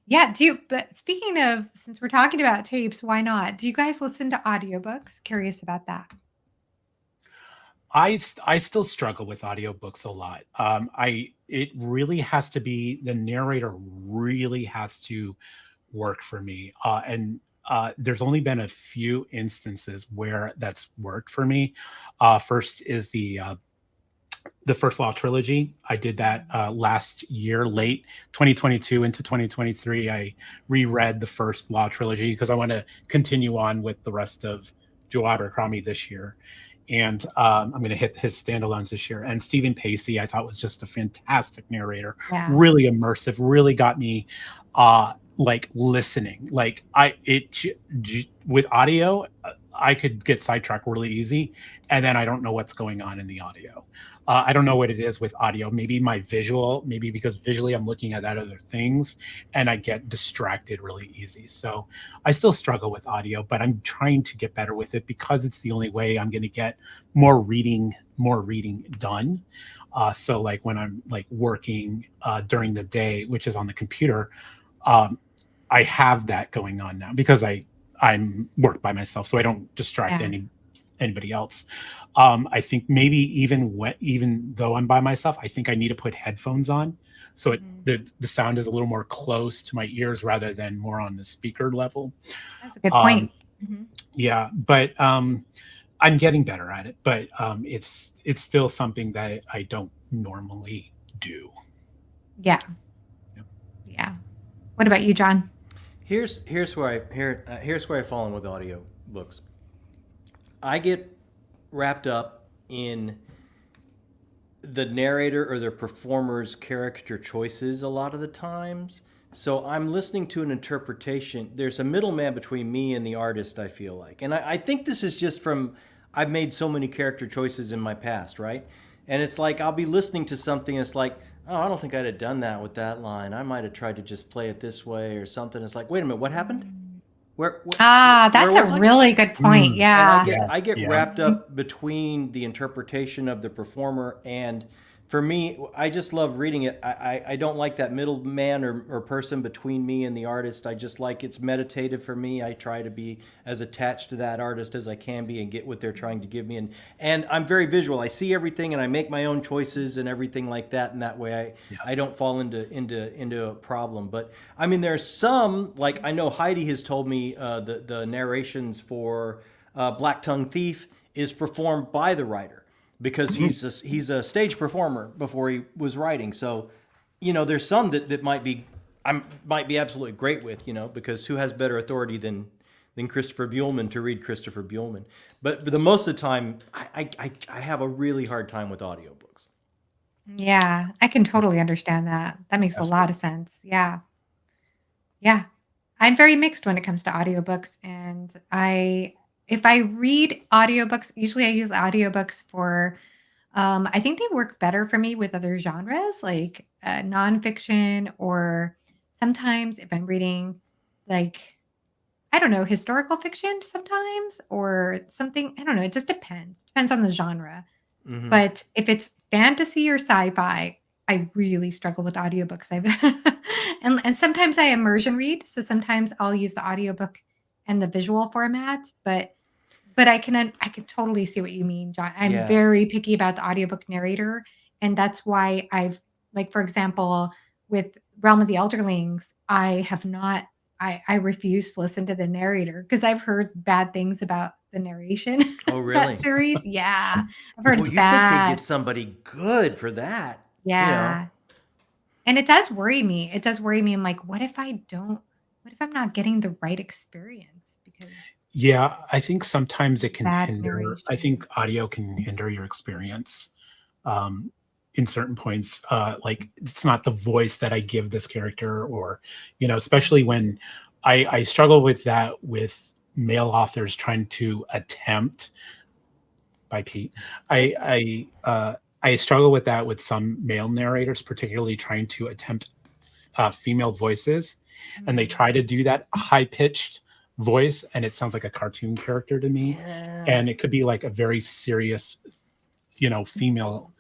yeah, but speaking of, since we're talking about tapes, why not? Do you guys listen to audiobooks? Curious about that. I still struggle with audiobooks a lot. I it really has to be the narrator really has to work for me. And there's only been a few instances where that's worked for me. First is the First Law trilogy. I did that last year, late 2022 into 2023. I reread the First Law trilogy because I want to continue on with the rest of Joe Abercrombie this year. And I'm going to hit his standalones this year. And Stephen Pacey, I thought was just a fantastic narrator, Yeah. really immersive, really got me like listening. Like with audio, I could get sidetracked really easy, and then I don't know what's going on in the audio. I don't know what it is with audio. Maybe my visual, maybe because visually I'm looking at other things and I get distracted really easy. So I still struggle with audio, but I'm trying to get better with it because it's the only way I'm going to get more reading done. So like when I'm like working during the day, which is on the computer, um, I have that going on now because I'm work by myself, so I don't distract Yeah. anybody else. I think maybe even though I'm by myself, I think I need to put headphones on so Mhm. the sound is a little more close to my ears rather than more on the speaker level. That's a good Um, point. Mhm. yeah, but I'm getting better at it. But it's still something that I don't normally do. Yeah. Yeah. Yeah. What about you, John? Here's where I fall in with audio books. I get wrapped up in the narrator or the performer's character choices a lot of the times. So I'm listening to an interpretation. There's a middleman between me and the artist, I feel like. And I think this is just from, I've made so many character choices in my past, right? And it's like I'll be listening to something, and it's like, oh, I don't think I'd have done that with that line. I might have tried to just play it this way or something. It's like, wait a minute, what happened? Mm. Where where, Ah, where that's a was I? really good point. Mm, And Yeah. yeah. I get Yeah. wrapped up between the interpretation of the performer, and for me, I just love reading it. I don't like that middleman or person between me and the artist. I just like it's meditative for me. I try to be as attached to that artist as I can be and get what they're trying to give me. And I'm very visual. I see everything and I make my own choices and everything like that. And that way Yeah. I don't fall into a problem. But I mean, there's some, like I know Heidi has told me the narrations for Black Tongue Thief is performed by the writer because he's a stage performer before he was writing. So, you know, there's some that might be absolutely great with, you know, because who has better authority than Christopher Buehlman to read Christopher Buehlman? But the most of the time, I have a really hard time with audiobooks. Yeah. I can totally understand that. That makes a lot Absolutely. of sense. Yeah. Yeah. I'm very mixed when it comes to audiobooks, and if I read audiobooks, usually I use audiobooks for I think they work better for me with other genres like nonfiction, or sometimes if I'm reading, like, I don't know, historical fiction sometimes, or something. I don't know. It just depends. Depends on the genre. Hmm. But if it's fantasy or sci-fi, I really struggle with audiobooks. I've and sometimes I immersion read, so sometimes I'll use the audiobook and the visual format, but But I could totally see what you mean, John. I'm Yeah. very picky about the audiobook narrator, and that's why I've like, for example, with Realm of the Elderlings, I have not I refuse to listen to the narrator because I've heard bad things about the narration Oh, of that really? series. Yeah. I've heard Well, it's you'd think they'd get bad. somebody good for that, you know? Yeah. And it does worry me. It does worry me. I'm like, what if I'm not getting the right experience because Yeah, I think sometimes it can bad hinder. I think narration? audio can hinder your experience um, in certain points. Like it's not the voice that I give this character, or especially when I struggle with that with male authors trying to attempt by Pete. I struggle with that with some male narrators, particularly trying to attempt female voices, and they Mm. try to do that high pitched voice, and it sounds like a cartoon character to me, Yeah. and it could be like a very serious, female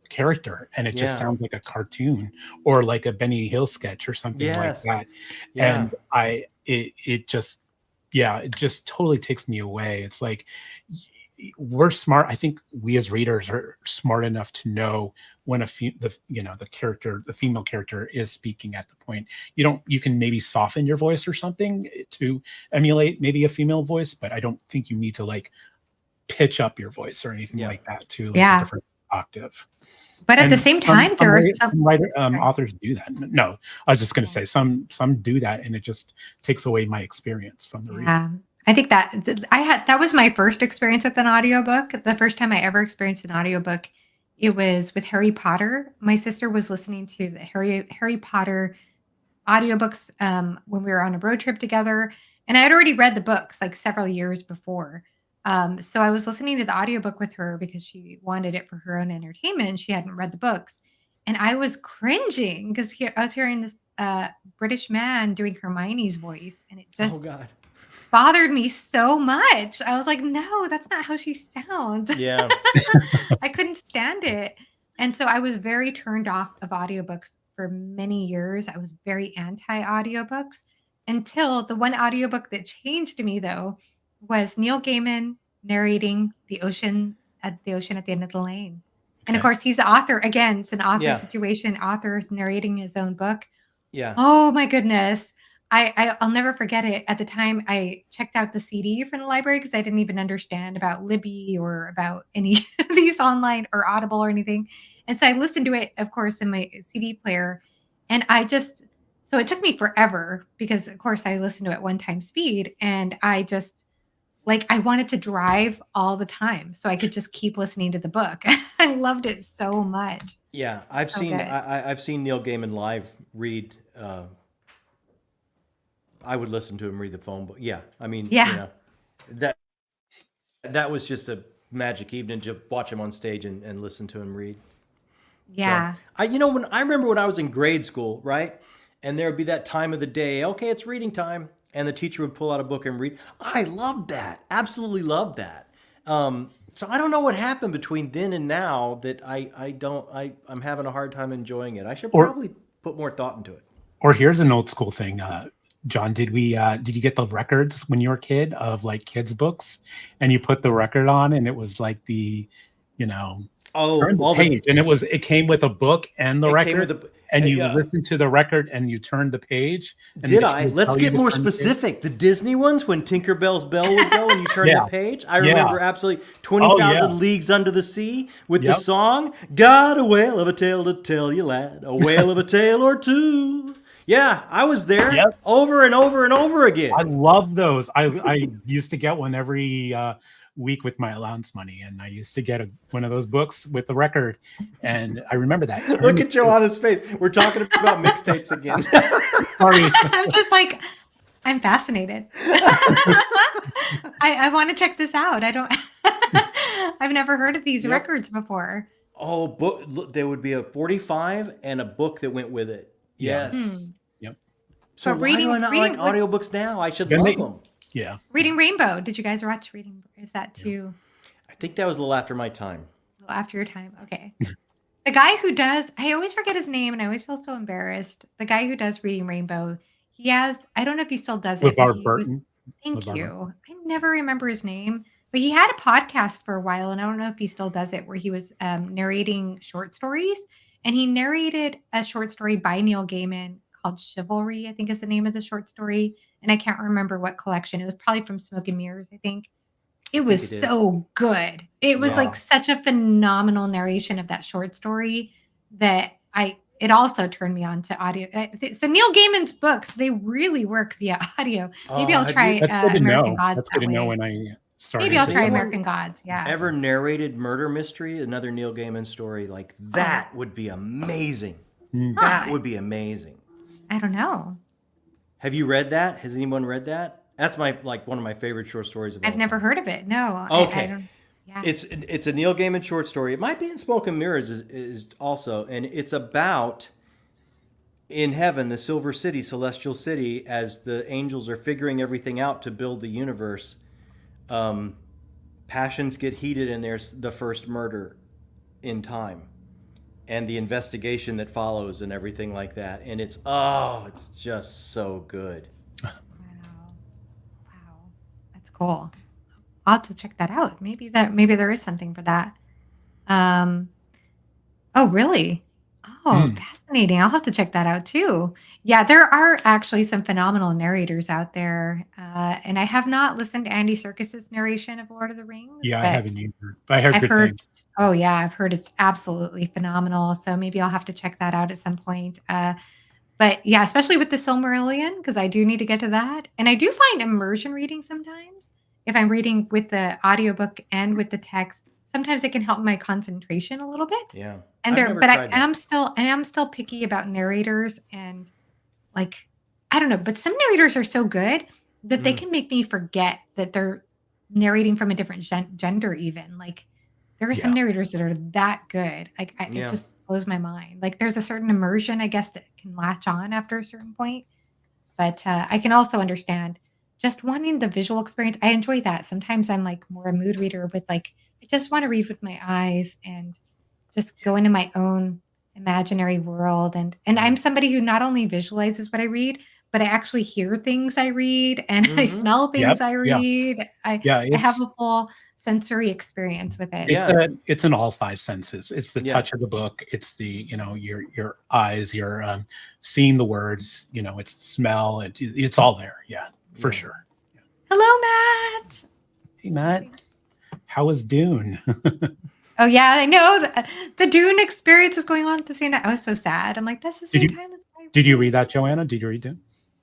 character, and it just Yeah. sounds like a cartoon or like a Benny Hill sketch or something like Yes. that. Yeah. And it just, yeah, it just totally takes me away. It's like we're smart. I think we as readers are smart enough to know when the female character is speaking at the point. You can maybe soften your voice or something to emulate maybe a female voice, but I don't think you need to like pitch up your voice or anything Yeah. like that to like a Yeah. different octave. But at the And same time, there are some some writer sorry. authors do that. No, I was just going to Yeah. say some do that, and it just takes away my experience from the reading. Yeah. I think that was my first experience with an audiobook. The first time I ever experienced an audiobook, it was with Harry Potter. My sister was listening to the Harry Potter audiobooks when we were on a road trip together, and I had already read the books like several years before. So I was listening to the audiobook with her because she wanted it for her own entertainment. She hadn't read the books, and I was cringing because I was hearing this British man doing Hermione's voice, and it Oh just God. bothered me so much. I was like, "No, that's not how she sounds." Yeah. I couldn't stand it. And so I was very turned off of audiobooks for many years. I was very anti-audiobooks until the one audiobook that changed me though was Neil Gaiman narrating The Ocean at the End of the Lane. And of Okay. course, he's the author. Again, it's an author Yeah. situation, author narrating his own book. Yeah. Oh my goodness. I'll never forget it. At the time, I checked out the CD from the library because I didn't even understand about Libby or about any of these online or Audible or anything. And so I listened to it, of course, in my CD player. And so it took me forever because, of course, I listened to it one time speed. And I just, like, I wanted to drive all the time so I could just keep listening to the book. I loved it so much. Yeah. So good. I've seen Neil Gaiman live read. I would listen to him read the phone book. Yeah. I mean, Yeah. that that was just a magic evening to watch him on stage and listen to him read. So Yeah. when I remember when I was in grade school, right? And there would be that time of the day, okay, it's reading time. And the teacher would pull out a book and read. I loved that. Absolutely loved that. So I don't know what happened between then and now that I'm having a hard time enjoying it. I should Or probably put more thought into it. or here's an old school thing. John, did you get the records when you were a kid of like kids books, and you put the record on, and it was like you know, Oh, turn the page, and it came with a book and the it came record, with the and you yeah. listened to the record and you turned the page, and Did she I? would Let's tell you get to more turn the page. specific. The Disney ones, when Tinkerbell's bell would go and you turn the Yeah, page. I yeah. remember absolutely Oh yeah. 20,000 Leagues Under the Sea with the Yep. song, Got a whale of a tale to tell you, lad, a whale of a tale or two. Yeah, I was there Yep. over and over and over I again. love those. I used to get one every week with my allowance money, and I used to get one of those books with the record. And I remember that. Look at Joanna's face. We're talking about mixtapes again. Sorry. I'm just like, I'm fascinated. I want to check this out. I've never heard of these Yep. records before. Oh, book. Look, there would be a 45 and a book that went with it. Yeah. Yes. Yep. So But why do I not like what- audiobooks now? I should Then love they- them. Yeah. Reading Rainbow. Did you guys watch Reading? Is that too I think that was a little after my time. after your time? Okay. The guy who does, I always forget his name and I always feel so embarrassed. The guy who does Reading Rainbow, I don't know if he still does it. but LeVar he was- Burton. Thank LeVar you. I never remember his name, But he had a podcast for a while, and I don't know if he still does it, where he was narrating short stories, and he narrated a short story by Neil Gaiman called Chivalry, I think is the name of the short story, and I can't remember what collection. It was probably from Smoke and Mirrors, I think. It I think was it is. so good. It was Yeah. like such a phenomenal narration of that short story that it also turned me on to audio. So Neil Gaiman's books, they really work via audio. Maybe I'll Have try you That's good to American know. Gods That's good that to know way. when I Maybe started I'll has try thinking about anyone American Gods. Yeah. ever narrated Murder Mystery, another Neil Gaiman story? Like Oh, that would be amazing. it. That huh. would be amazing. I don't know. Have you read that? Has anyone read that? That's my like one of my favorite short stories of I've all never time. heard of it. No, I Okay. don't. Yeah. It's a Neil Gaiman short story. It might be in Smoke and Mirrors is also, and it's about in heaven, the Silver City, Celestial City, as the angels are figuring everything out to build the universe. Um, Passions get heated, and there's the first murder in time, and the investigation that follows, and everything like that. And it's just so good. Wow. Wow. That's cool. I'll have to check that out. Maybe there is something for that. Um, Oh, really? Oh, Mm. fascinating. I'll have to check that out too. Yeah, there are actually some phenomenal narrators out there. And I have not listened to Andy Serkis's narration of Lord of the Rings, Yeah, I but haven't either. But I heard I've good heard, things. oh, yeah, I've heard it's absolutely phenomenal. So maybe I'll have to check that out at some point. But yeah, especially with the Silmarillion, because I do need to get to that. And I do find immersion reading sometimes, if I'm reading with the audiobook and with the text, sometimes it can help my concentration a little bit. Yeah, And I've there, never but tried that. I am still picky about narrators and like I don't know, but some narrators are so good that they Mm, can make me forget that they're narrating from a different gender even. Like there are some Yeah. narrators that are that good. Like it yeah, just blows my mind. Like there's a certain immersion, I guess, that can latch on after a certain point. But I can also understand just wanting the visual experience. I enjoy that. Sometimes I'm like more a mood reader with like I just want to read with my eyes and just go into my own imaginary world. And yeah. I'm somebody who not only visualizes what I read, but I actually hear things I read and I Mm-hmm. smell Yep. things I Yeah. read. Yeah. I have a full sensory experience with it. It's Yeah, a it's in all five senses. It's the yeah, touch of the book. It's the your eyes. You're seeing the words. It's the smell. It's all there. Yeah, for yeah. sure. Yeah. Hello, Matt. Hey Matt, how was Dune? Oh yeah, I know the Dune experience was going on at the same time. I was so sad. I'm like, that's the did same you time as my did you read read. that, Joanna? Did you read Dune?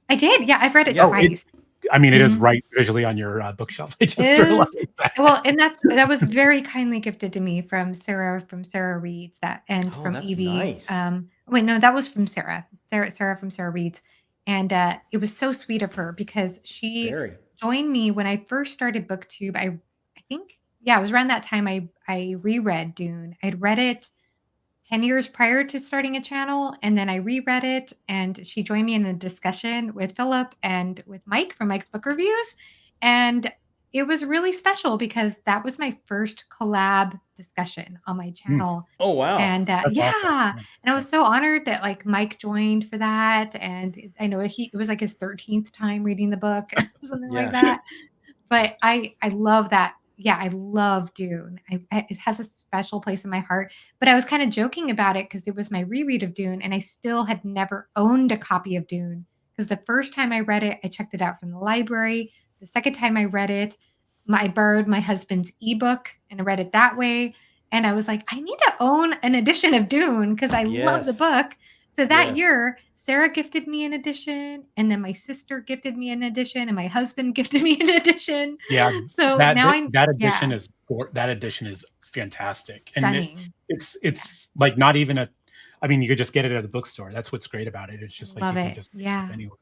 I did. Yeah, I've read it Yeah. Oh, it. twice. I mean, it is Mhm. right visually on your bookshelf. I just realized Is that. well, and that was very kindly gifted to me from Sarah Reeds that and Oh, from that's Evie. nice. Wait, no, that was from Sarah. Sarah from Sarah Reeds. And it was so sweet of her because she Very. joined me when I first started BookTube. I think yeah, it was around that time I reread Dune. I'd read it 10 years prior to starting a channel, and then I reread it, and she joined me in a discussion with Philip and with Mike from Mike's Book Reviews, and it was really special because that was my first collab discussion on my Hmm, channel, Oh, wow. and, that's awesome. yeah, Yeah, and I yeah. was so honored that, like, Mike joined for that, and I know it was, like, his 13th time reading the book, something like Yeah. that. But I love that. Yeah, I love Dune. It has a special place in my heart, but I was kinda joking about it because it was my reread of Dune, and I still had never owned a copy of Dune. Because the first time I read it, I checked it out from the library. The second time I read it, I borrowed my husband's ebook and I read it that way, and I was like, "I need to own an edition of Dune because I love the Yes. book." So that Yes. year, Sarah gifted me an edition, and then my sister gifted me an edition, and my husband gifted me an edition. Yeah, So that now I'm that yeah, edition is fantastic, and stunning. Yeah, it's like not even a. I mean, you could just get it at a bookstore. That's what's great about it. It's I just like love you can it. just pick it up Yeah. anywhere.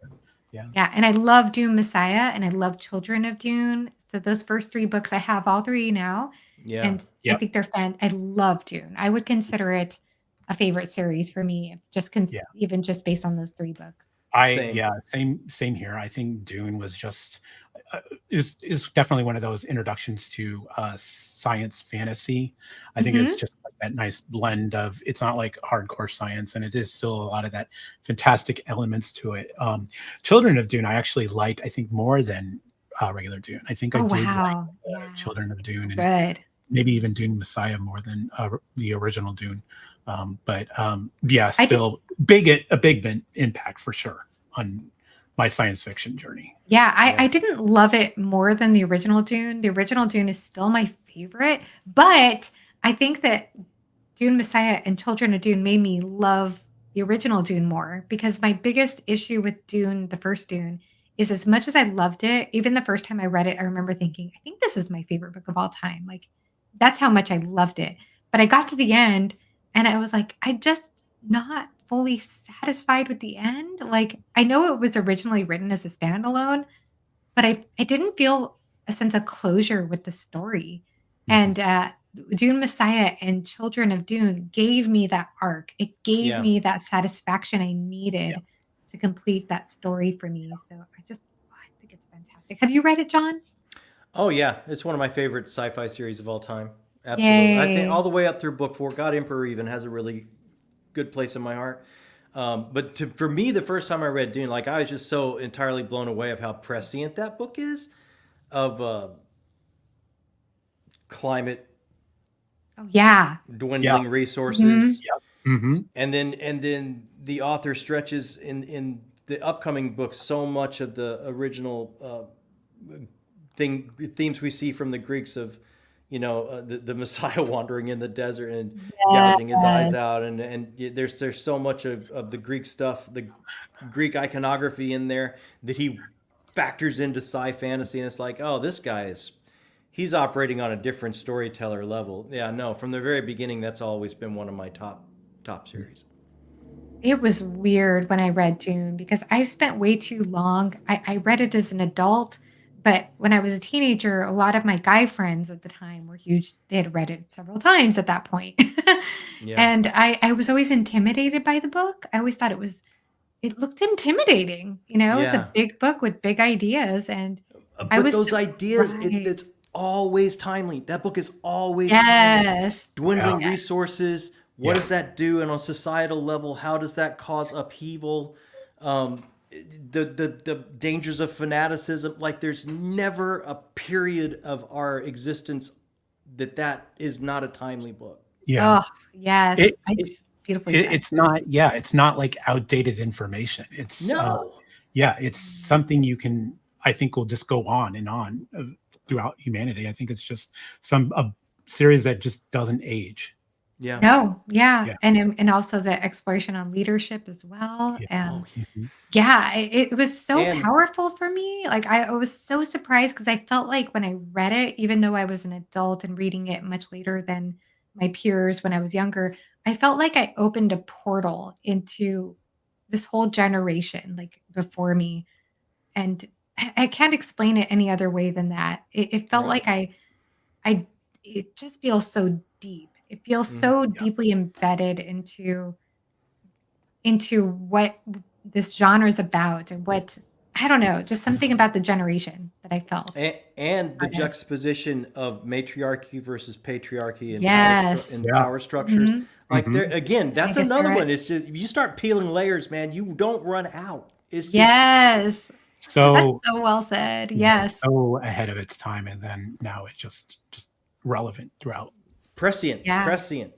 Yeah, Yeah, and I love Dune Messiah, and I love Children of Dune. So those first 3 books, I have all 3 now, Yeah. and I yep, think they're I love Dune. I would consider it a favorite series for me, just yeah. even just based on those 3 books. Same. Yeah, same here. I think Dune was just uh, is definitely one of those introductions to science fantasy. I think it's Mhm. just like that nice blend of it's not like hardcore science, and it is still a lot of that fantastic elements to it. Children of Dune, I actually liked. I think more than regular Dune. I think I Oh, did like wow. Children of Dune, and Good. maybe even Dune Messiah more than the original Dune. Yeah, I did. still a big impact for sure on my science fiction journey. Yeah, Yeah. I didn't love it more than the original Dune. The original Dune is still my favorite, but I think that Dune Messiah and Children of Dune made me love the original Dune more because my biggest issue with Dune, the first Dune, is as much as I loved it, even the first time I read it, I remember thinking, I think this is my favorite book of all time. Like, that's how much I loved it. But I got to the end and I was like, I'm just not fully satisfied with the end. Like, I know it was originally written as a standalone, but I didn't feel a sense of closure with the story. Mhm. And, Dune Messiah and Children of Dune gave me that arc. It gave Yeah. me that satisfaction I Yeah. needed to complete that story for me. So I think it's fantastic. Have you read it, John? Oh yeah, it's one of my favorite sci-fi series of all time. Absolutely, I think all Yay. the way up through book 4. God Emperor even has a really good place in my heart. For me, the first time I read Dune, like I was just so entirely blown away of how prescient that book is of climate, Oh, yeah. Yeah. dwindling resources, Mhm. Yep. Hmm. and then the author stretches in the upcoming books so much of the original themes we see from the Greeks of, the Messiah wandering in the desert and gouging his eyes Yes. out, and there's so much of the Greek stuff, the Greek iconography in there that he factors into sci fantasy, and it's like, oh, this guy is he's operating on a different storyteller level. Yeah, no, from the very beginning, that's always been one of my top series. It was weird when I read Dune because I spent way too long. I read it as an adult, but when I was a teenager, a lot of my guy friends at the time were huge. They had read it several times at that point. Yeah, And I was always intimidated by the book. I always thought it looked intimidating. It's a yeah. big book with big ideas. And I But was those ideas, right. it's always timely. That book is always timely. Yes. Yeah. Dwindling Yes. resources. What does Yes. that do? And on a societal level, how does that cause upheaval? Um, the dangers of fanaticism. Like there's never a period of our existence that is not a timely book. Yeah. Oh, yes. It, I it beautifully said. it's not. Yeah. It's not like outdated information. No. Yeah. It's Mhm. something you can. I think will just go on and on throughout humanity. I think it's just a series that just doesn't age. Yeah. No, yeah, Yeah. and also the exploration on leadership as well, Yeah. Oh, and Mhm. yeah, it was so and powerful for me, like, I was so surprised because I felt like when I read it, even though I was an adult and reading it much later than my peers when I was younger, I felt like I opened a portal into this whole generation, like, before me, and I can't explain it any other way than that. It felt right. like I it just feels so deep. It feels Mhm. so Yeah. deeply embedded into what this genre is about and what I don't know, just something about the generation that I felt And the part of. juxtaposition of matriarchy versus patriarchy and Yes. and Yeah. power structures, Mhm. like there Hmm. again, Bene that's another Gesserit. one. It's just you start peeling layers, man. You don't run out. It's just Yes. That's So so well said. yeah, Yes. so ahead of its time, and then now it's just relevant throughout. prescient, Yeah. prescient.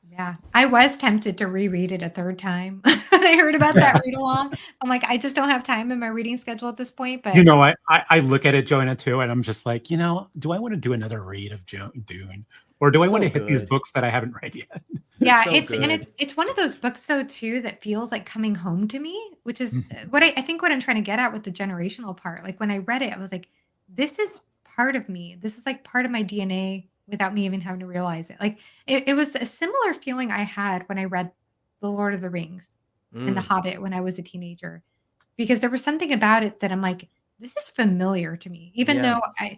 Yeah. I was tempted to reread it a third time. When I heard about that read along. I'm like, I just don't have time in my reading schedule at this point, You but know, I look at it, Joanna, too, and I'm just like, do I want to do another read of Dune, or do I want So to hit these good. books that I haven't read yet? yeah, So it's good. it's one of those books though too that feels like coming home to me, which is Mhm. what I think what I'm trying to get at with the generational part. Like when I read it, I was like, this is part of me. This is like part of my DNA without me even having to realize it. Like it was a similar feeling I had when I read The Lord of the Rings and The Mm, Hobbit when I was a teenager. Because there was something about it that I'm like, this is familiar to me. Even yeah. though I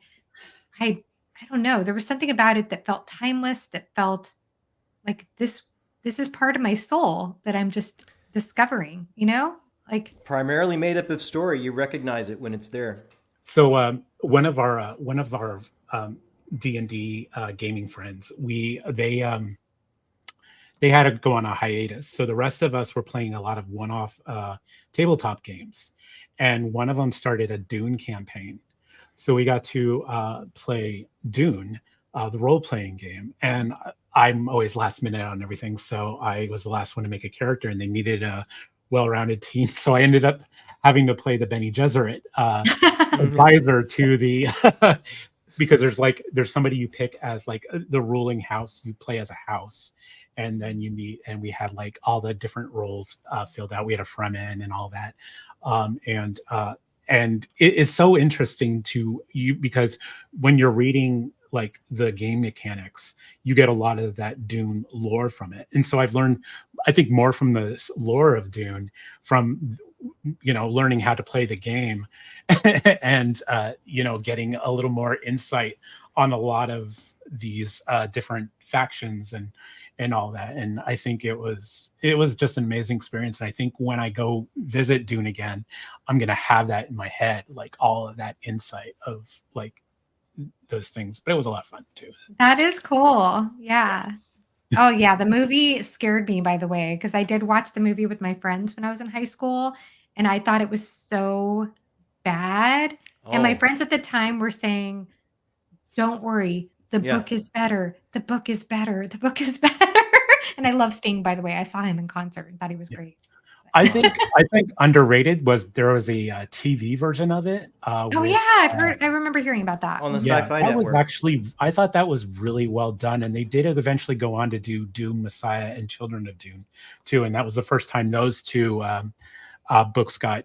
I don't know, there was something about it that felt timeless, that felt like this is part of my soul that I'm just discovering, you know? Like Primarily made up of story. You recognize it when it's there. So one of our D&D gaming friends, they had to go on a hiatus. So the rest of us were playing a lot of one-off tabletop games, and one of them started a Dune campaign. So we got to play Dune, the role playing game, and I'm always last minute on everything. So I was the last one to make a character, and they needed a well rounded team. So I ended up having to play the Benny Gesserit advisor to the because there's somebody you pick as like the ruling house, you play as a house, and then you meet, and we had like all the different roles filled out. We had a front end and all that, and it's so interesting to you because when you're reading like the game mechanics, you get a lot of that Dune lore from it. And so I've learned, I think, more from the lore of Dune from learning how to play the game and getting a little more insight on a lot of these different factions and all that. And I think it was just an amazing experience. And I think when I go visit Dune again, I'm gonna have that in my head, like all of that insight of like those things. But it was a lot of fun too. That is cool. Yeah. Oh, yeah, the movie scared me, by the way, because I did watch the movie with my friends when I was in high school, and I thought it was so bad, and my Oh, friends at the time were saying, "Don't worry, the yeah. book is better. The book is better. The book is better." And I love Sting, by the way. I saw him in concert and thought he was Yeah. great. I think underrated was there was a TV version of it Oh, with yeah, I remember hearing about that. On the Mhm. yeah, Sci-Fi that was Network. actually I thought that was really well done, and they did eventually go on to do Doom Messiah and Children of Doom too, and that was the first time those two books got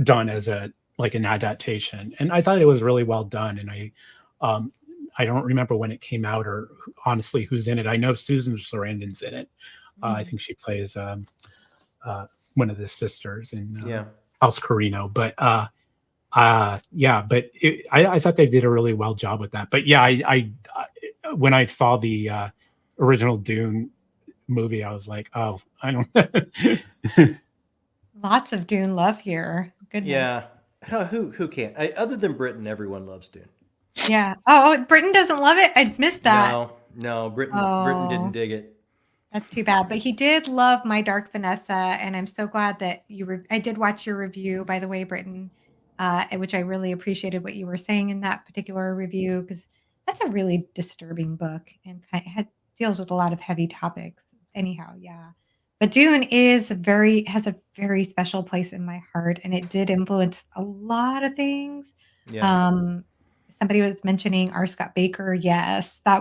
done as a like an adaptation, and I thought it was really well done. And um, I don't remember when it came out or honestly who's in it. I know Susan Sarandon's in it. I Mhm. think she plays uh, one of the sisters in Yeah. House Carino, but yeah, but I thought they did a really well job with that. But yeah, I when I saw the original Dune movie, I was like, oh, I don't. Lots of Dune love here. Goodness. Yeah. Who can't? Other than Britain, everyone loves Dune. Yeah. Oh, Britain doesn't love it? I missed that. No, no, Britain didn't Oh. dig it. That's too bad, but he did love My Dark Vanessa, and I'm so glad that I did watch your review, by the way, Britton, which I really appreciated what you were saying in that particular review because that's a really disturbing book and deals with a lot of heavy topics. Anyhow, yeah. But Dune has a very special place in my heart, and it did influence a lot of things. Yeah. Um, Somebody was mentioning R. Scott Baker. Yes, I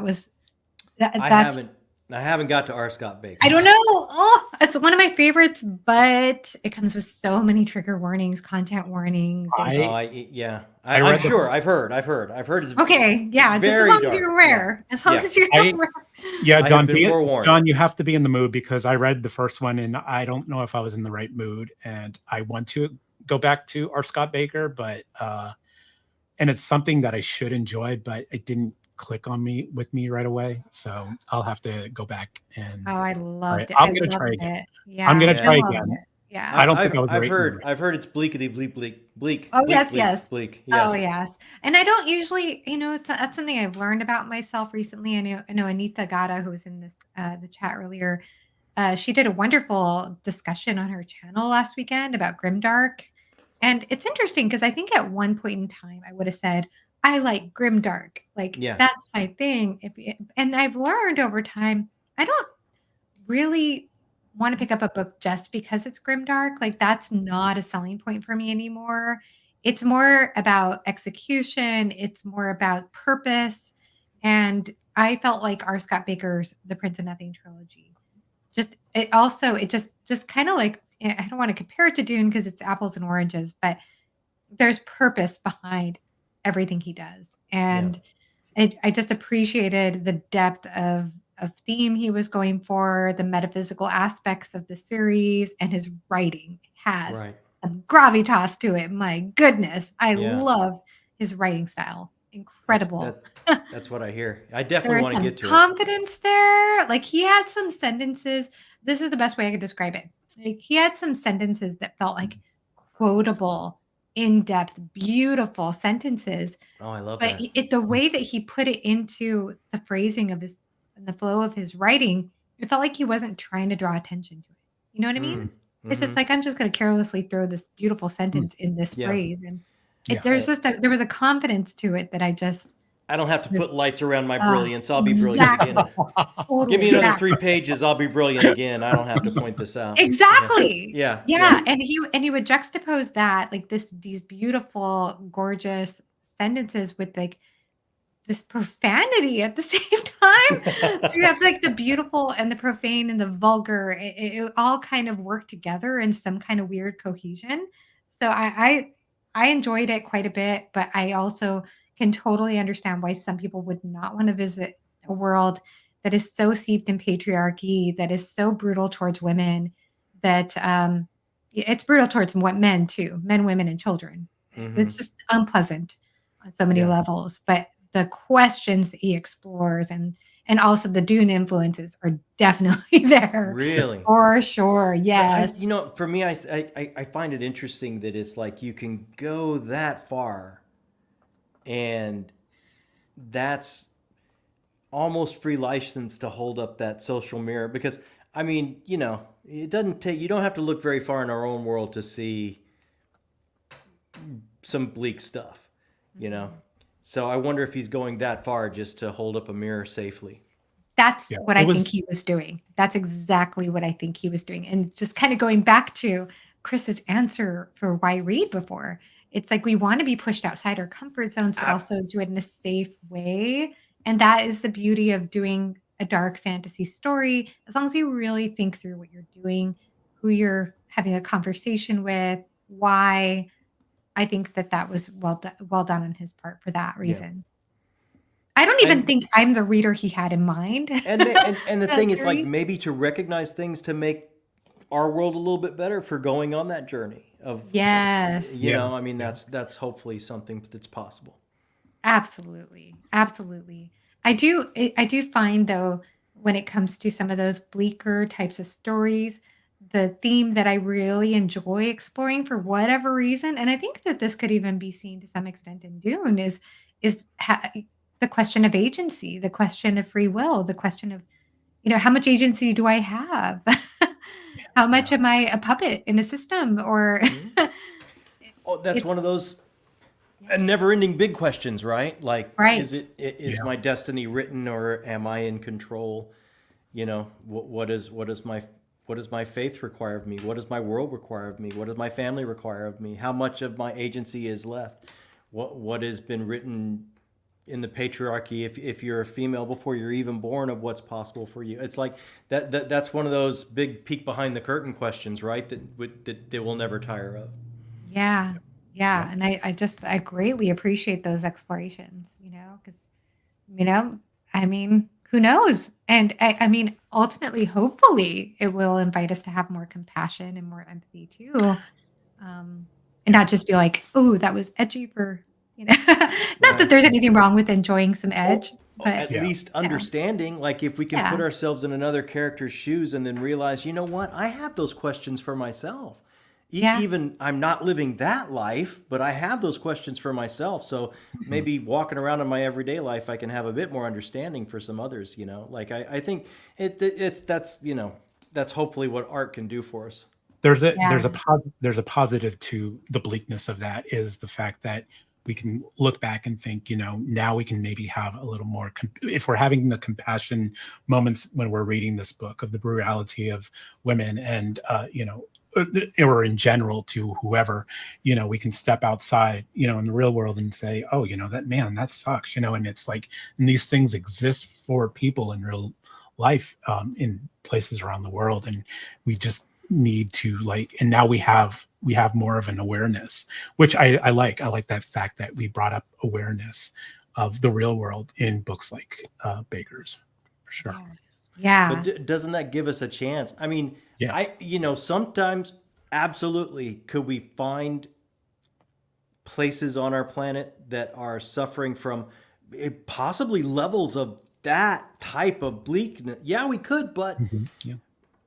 that's haven't I haven't got to R. Scott I Baker. don't know. Oh, it's one of my favorites, but it comes with so many trigger warnings, content warnings. Oh, I yeah. I I'm read the sure. I've heard it's Okay, yeah, just as very long as you're dark. Yeah. aware. As long Yeah. as you're I aware. yeah, I have been forewarned. John, you have to be in the mood because I read the first one and I don't know if I was in the right mood, and I want to go back to R. Scott Baker, but and it's something that I should enjoy, but it didn't click on me with me right away. So I'll have to go back and Oh, I try it. loved it. I'm I gonna try loved again. it. I'm Yeah, gonna I try Yeah. loved again. it. Yeah. I don't think I was I've right. heard it's bleakety Oh, yes, yes. bleak. Oh, Yeah. yes. And I don't usually, that's something I've learned about myself recently. I know Anita Gata, who was in the chat earlier. She did a wonderful discussion on her channel last weekend about grimdark, and it's interesting because I think at one point in time I would have said I like grimdark, like Yeah. that's my thing. And I've learned over time I don't really want to pick up a book just because it's grimdark. Like that's not a selling point for me anymore. It's more about execution. It's more about purpose, and I felt like R. Scott Baker's The Prince of Nothing trilogy it just kind of like I don't want to compare it to Dune because it's apples and oranges, but there's purpose behind everything he does. Yeah. And I just appreciated the depth of theme he was going for, the metaphysical aspects of the series, and his writing has Right. some gravitas to it. My goodness, I Yeah. love his writing style. That's Incredible. that that's what I hear. I There definitely is want to some get to it. confidence there. Like he had some sentences. This is the best way I could describe it. Like he had some sentences that felt like quotable, in-depth, beautiful sentences. Oh, I love But that. the way that he put it into the phrasing of his and the flow of his writing, it felt like he wasn't trying to draw attention to it. You know what I mean? Mm. It's just Mhm. like I'm just going to carelessly throw this beautiful Hmm. sentence in this Yeah. phrase, and Yeah. There was a confidence to it that I just I don't have to was put lights around my brilliance. I'll be brilliant again. exactly, Give me totally, another yeah. 3 pages. I'll be brilliant again. I don't have to point this out. Yeah. Exactly. Yeah. Yeah, Yeah. and he would juxtapose that, like, these beautiful, gorgeous sentences with, like, this profanity at the same time. So you have, like, the beautiful and the profane and the vulgar. It all kind of work together in some kind of weird cohesion. So I enjoyed it quite a bit, but I also can totally understand why some people would not wanna visit a world that is so steeped in patriarchy, that is so brutal towards women, that, it's brutal towards men too, men, women, and children. Hmm. It's just unpleasant on so many Yeah. levels, but the questions that he explores and also the Dune influences are definitely there Really. for sure. Yes. For me, I find it interesting that it's like you can go that far, and that's almost free license to hold up that social mirror. Because I mean, it doesn't take. You don't have to look very far in our own world to see some bleak stuff. You know. Mhm. So I wonder if he's going that far just to hold up a mirror safely. That's Yeah. what It I think was he was doing. That's exactly what I think he was doing. And just kind of going back to Chris's answer for why read before, it's like we want to be pushed outside our comfort zones, but I, also do it in a safe way. And that is the beauty of doing a dark fantasy story. As long as you really think through what you're doing, who you're having a conversation with, why, I think that that was well done on his part for that yeah. reason. I don't even And think I'm the reader he had in mind. and the That thing is, like, series. maybe to recognize things to make our world a little bit better for going on that journey of, Yes, yeah. I mean, Yeah. that's hopefully something that's possible. absolutely, absolutely. I do find though, when it comes to some of those bleaker types of stories, the theme that I really enjoy exploring for whatever reason, and I think that this could even be seen to some extent in Dune, is the question of agency, the question of free will, the question of, how much agency do I have? How much Yeah. am I a puppet in a system? Or Mhm. Oh, that's it's one of those yeah, never-ending big questions, right? Like, right. is Yeah. my destiny written, or am I in control? What does my faith require of me? What does my world require of me? What does my family require of me? How much of my agency is left? What has been written in the patriarchy, if you're a female, before you're even born, of what's possible for you? It's like that's one of those big peek behind the curtain questions, right? That they will never tire of. Yeah. Yeah. Yeah, and I greatly appreciate those explorations, because, I mean, who knows? And I mean, ultimately, hopefully, it will invite us to have more compassion and more empathy too, and Yeah. not just be like, "Oh, that was edgy for," not that Right. there's anything wrong with enjoying some edge, Or but at Yeah. least yeah. understanding, like, if we can put Yeah. ourselves in another character's shoes and then realize, you know what, I have those questions for myself. Yeah. Even I'm not living that life, but I have those questions for myself. So Mhm. maybe walking around in my everyday life, I can have a bit more understanding for some others. Like, I think it's that's hopefully what art can do for us. Yeah. There's a positive to the bleakness of that, is the fact that we can look back and think, now we can maybe have a little more if we're having the compassion moments when we're reading this book of the brutality of women, and or in general to whoever, we can step outside, in the real world and say, oh, that man, that sucks, and it's like, and these things exist for people in real life, in places around the world, and we just need to, like, and now we have more of an awareness, which I like that fact that we brought up awareness of the real world in books like Baker's, for sure. Yeah. Yeah. But doesn't that give us a chance? I mean, Yeah. sometimes, absolutely, could we find places on our planet that are suffering from possibly levels of that type of bleakness? Yeah, we could, but Yeah.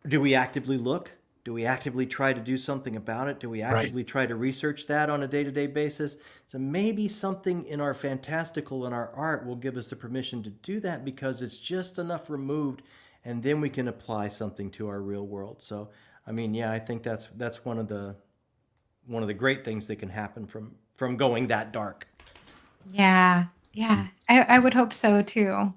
do we actively look? Do we actively try to do something about it? Do we Right. actively try to research that on a day-to-day basis? So maybe something in our fantastical and our art will give us the permission to do that, because it's just enough removed, and then we can apply something to our real world. So I mean, yeah, I think that's one of the great things that can happen from going that dark. Yeah. Yeah. I would hope so too. I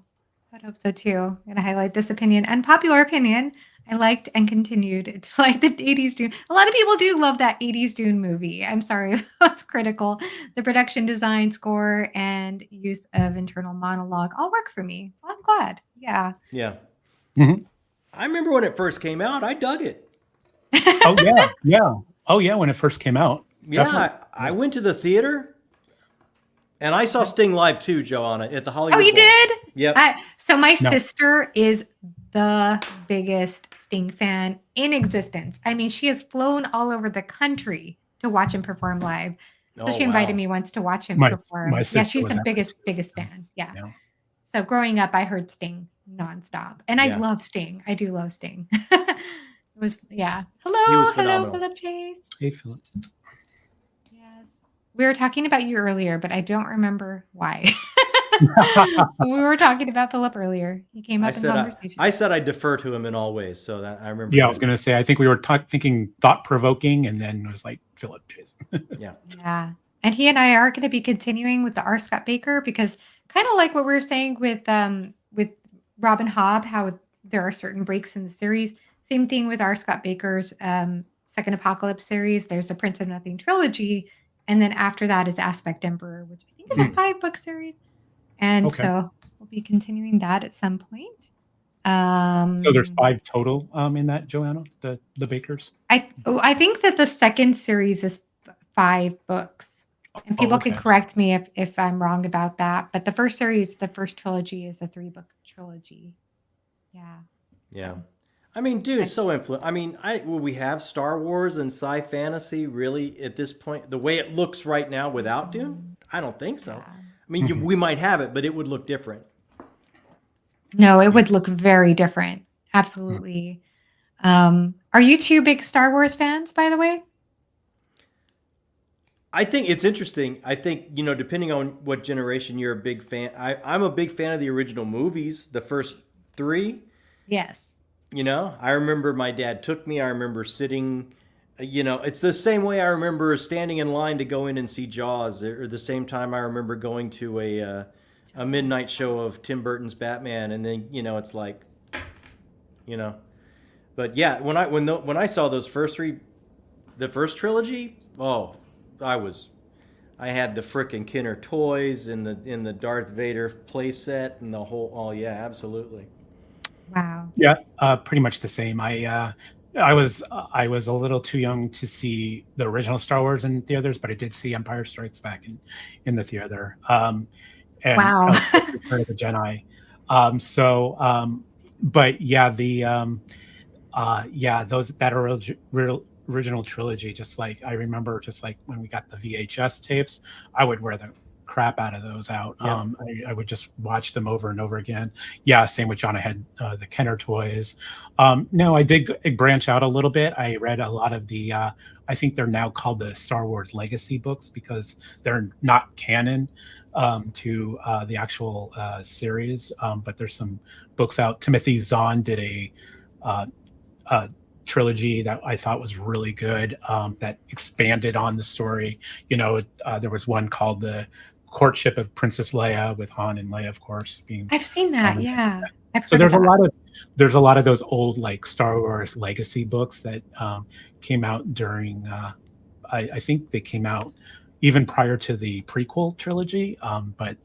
would hope so too. I'm going to highlight this opinion. Unpopular opinion. I liked and continued to like the 80s Dune. A lot of people do love that 80s Dune movie. I'm sorry if that's critical. The production design, score, and use of internal monologue all work for me. Well, I'm glad. Yeah. Yeah. Mhm. I remember when it first came out, I dug it. Oh yeah, yeah. Oh yeah, when it first came out, definitely. Yeah, I went to the theater and I saw Sting live too, Joanna, at the Oh, Hollywood you Bowl. did? Yep. So my No, sister is the biggest Sting fan in existence. I mean, she has flown all over the country to watch him perform live. So Oh she invited wow. me once to watch him my perform. Yeah, sister she's was the at that biggest too. fan. Yeah. Yeah. So growing up, I heard Sting nonstop, and I Yeah. love Sting. I do love Sting. It was yeah. He was Hello, phenomenal. Philip Chase. Hey, Philip. Yes, we were talking about you earlier, but I don't remember why. We were talking about Philip earlier. He came I up in said conversation. I said I defer to him in all ways, so that I remember Yeah, I was that. gonna say. I think we were thinking thought provoking, and then it was like Philip Chase. Yeah. Yeah. And he and I are going to be continuing with the R. Scott Baker because kind of like what we were saying with Robin Hobb, how there are certain breaks in the series. Same thing with R. Scott Baker's Second Apocalypse series. There's the Prince of Nothing trilogy, and then after that is Aspect Emperor, which I think is a Mm, 5-book series. And okay, so we'll be continuing that at some point. so there's Um, 5 total in that, Joanna, the Bakers. I think that the second series is 5 books, and Oh, people could okay. correct me if I'm wrong about that. But the first series, the first trilogy, is a 3-book trilogy. Yeah. Yeah. So I mean, dude, I, so influential. I mean, will we have Star Wars and sci fantasy really at this point? The way it looks right now without Dune, I don't think so. yeah. I mean, Mhm. we might have it, but it would look different. No, it Yeah. would look very different. Mm. Absolutely. Are you two big Star Wars fans, by the way? I think it's interesting. I think, depending on what generation you're a big fan, I'm a big fan of the original movies, the first three. Yes. I remember my dad took me. I remember sitting, it's the same way I remember standing in line to go in and see Jaws, or the same time I remember going to a midnight show of Tim Burton's Batman, and then it's like, you know. But yeah, when I saw those first three, the first trilogy, oh, I was I had the frickin' Kenner toys and the Darth Vader playset and the whole. Oh yeah, absolutely. Wow. Yeah, pretty much the same. I was a little too young to see the original Star Wars in theaters, but I did see Empire Strikes Back in the theater. And Wow. of course, Return of the Jedi. But yeah, those that original trilogy, just like I remember, just like when we got the VHS tapes, I would wear the crap out of those out. Yep. I would just watch them over and over again. Yeah, same with John. I had the Kenner toys. No, I did branch out a little bit. I read a lot of the. I think they're now called the Star Wars Legacy books because they're not canon to the actual series. But there's some books out. Timothy Zahn did uh, a trilogy that I thought was really good, that expanded on the story. There was one called The Courtship of Princess Leia, with Han and Leia, of course, being I've seen that. Yeah. I've so heard of there's a that. lot of those old like Star Wars legacy books that came out during I think they came out even prior to the prequel trilogy, but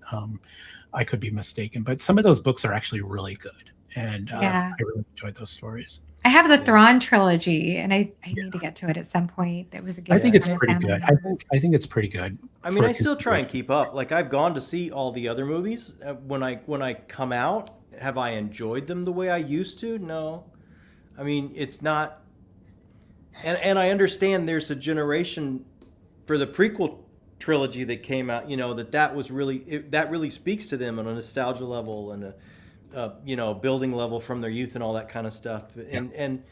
I could be mistaken. But some of those books are actually really good, and Yeah. I really enjoyed those stories. I have the Yeah. Thrawn trilogy, and I need to get to it at some point. That was a I gift think Yeah. it's from a pretty family good. member. I think it's pretty good I mean, for I a still try and continuation. keep up. Like I've gone to see all the other movies. When I come out, have I enjoyed them the way I used to? No. I mean, it's not. And I understand there's a generation for the prequel trilogy that came out. That was that really speaks to them on a nostalgia level and a building level from their youth and all that kind of stuff. Yeah. And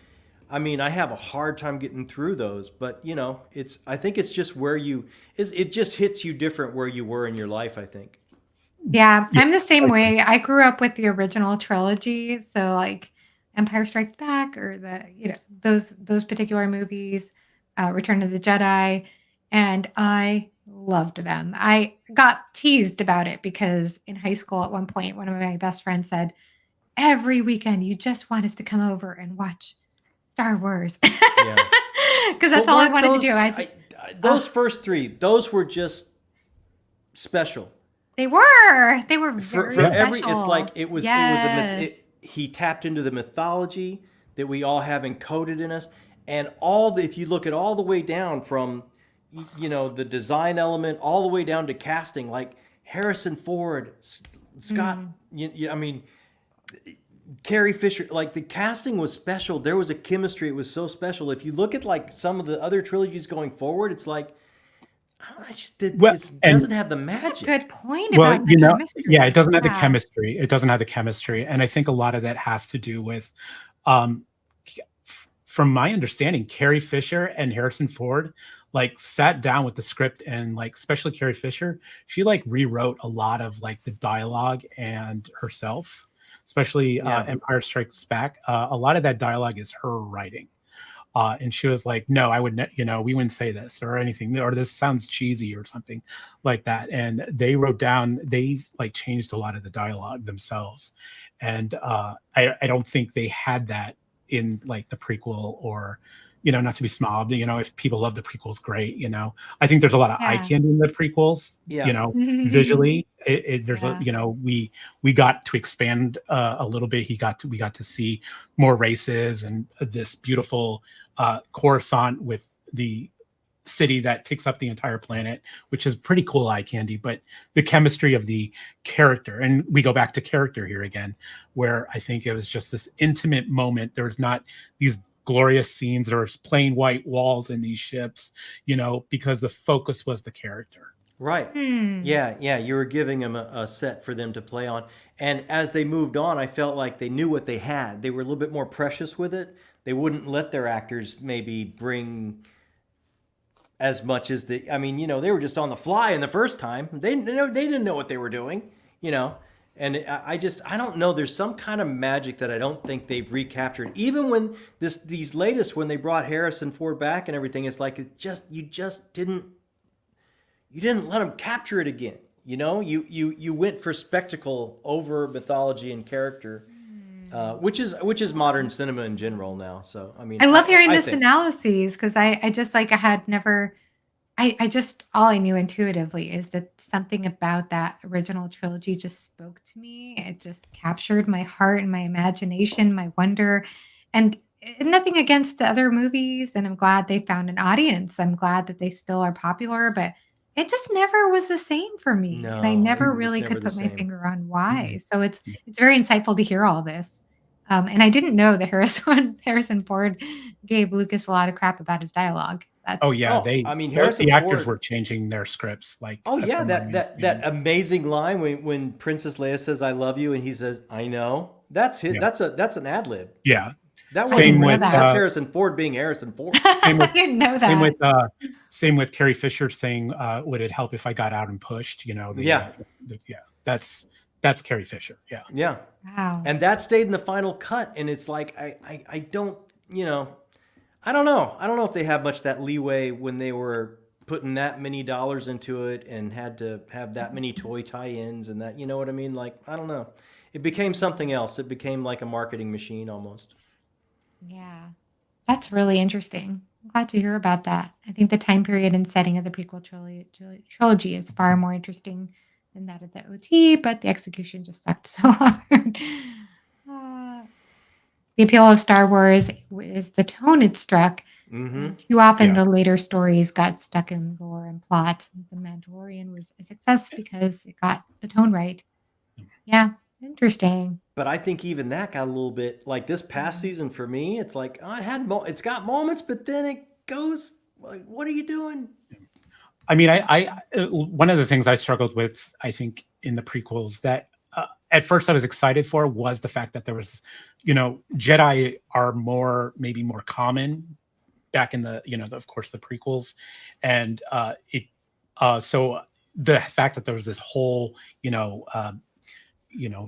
I mean, I have a hard time getting through those, but I think it's just it just hits you different where you were in your life, I think. Yeah, Yeah. I'm the I same agree. way. I grew up with the original trilogy, so like Empire Strikes Back or those particular movies, Return of the Jedi, and I loved them. I got teased about it because in high school at one point, one of my best friends said, "Every weekend, you just want us to come over and watch Star Wars." Yeah. Because that's But all I weren't wanted to those do. I just, those first three? Those were just special. they were For very Yeah. every, it's like special. it was a myth. Yes. He tapped into the mythology that we all have encoded in us, and all the, if you look at all the way down from, the design element all the way down to casting, like Harrison Ford, Scott. Mm. I mean, Carrie Fisher, like the casting was special. There was a chemistry. It was so special. If you look at like some of the other trilogies going forward, it's like, I don't know, Well, it and doesn't have the That's a magic. good point well, about the yeah, it chemistry. doesn't have the Yeah. chemistry. It doesn't have the chemistry, and I think a lot of that has to do with, um, from my understanding, Carrie Fisher and Harrison Ford like sat down with the script, and like especially Carrie Fisher, she like rewrote a lot of like the dialogue and herself, especially Yeah. Empire Strikes Back. A lot of that dialogue is her writing. And she was like, "No, I would, we wouldn't say this or anything, or this sounds cheesy or something like that." And they like changed a lot of the dialogue themselves, and I don't think they had that in like the prequel, or not to be snobbed. If people love the prequels, great. I think there's a lot of eye Yeah. candy in the prequels. Yeah. Visually, there's a Yeah. we got to expand a little bit. We got to see more races and this beautiful Coruscant with the city that takes up the entire planet, which is pretty cool eye candy. But the chemistry of the character, and we go back to character here again, where I think it was just this intimate moment. There's not these glorious scenes. There's plain white walls in these ships, because the focus was the character. Right. Hmm. Yeah. You were giving them a set for them to play on. And as they moved on, I felt like they knew what they had. They were a little bit more precious with it. They wouldn't let their actors maybe bring as much as I mean, they were just on the fly in the first time. They didn't know what they were doing, you know. And I don't know. There's some kind of magic that I don't think they've recaptured. Even when these latest, when they brought Harrison Ford back and everything, it's like you just didn't let them capture it again. You went for spectacle over mythology and character, which is modern cinema in general now. So I mean, I love hearing I this think. analyses because I just like I had never I just all I knew intuitively is that something about that original trilogy just spoke to me. It just captured my heart and my imagination, my wonder, and nothing against the other movies. And I'm glad they found an audience. I'm glad that they still are popular, but it just never was the same for me, and I No, never it's really never could the put my same. finger on why. Mhm. So it's very insightful to hear all this. And I didn't know that Harrison Ford gave Lucas a lot of crap about his dialogue. Oh That's yeah, Oh, I mean, the Harrison actors Ford. were changing their scripts, like Oh yeah, from my that understanding. amazing line when Princess Leia says "I love you" and he says "I know." That's his. Yeah, That's an ad lib. yeah. That I didn't Same wasn't know with written. That's that. Harrison Ford being Harrison Ford. same I with didn't know same with that. same with Carrie Fisher saying, "Would it help if I got out and pushed?" Yeah, Yeah, that's Carrie Fisher. Yeah, yeah, Wow. and that stayed in the final cut. And it's like I don't I don't know. I don't know if they have much that leeway when they were putting that many dollars into it and had to have that many toy tie-ins and that, you know what I mean? Like, I don't know. It became something else. It became like a marketing machine almost. Yeah. That's really interesting. I'm glad to hear about that. I think the time period and setting of the prequel trilogy is far more interesting than that of the OT, but the execution just sucked so hard. Uh, the appeal of Star Wars is the tone it struck, Mm-hmm. and too often yeah. the later stories got stuck in lore and plot. The Mandalorian was a success because it got the tone right. Yeah, interesting. But I think even that got a little bit like this past Mm. season for me. It's like it's got moments, but then it goes like, what are you doing? I mean, one of the things I struggled with, I think, in the prequels that at first I was excited for was the fact that there was, Jedi are maybe more common back in of course, the prequels, and so the fact that there was this whole,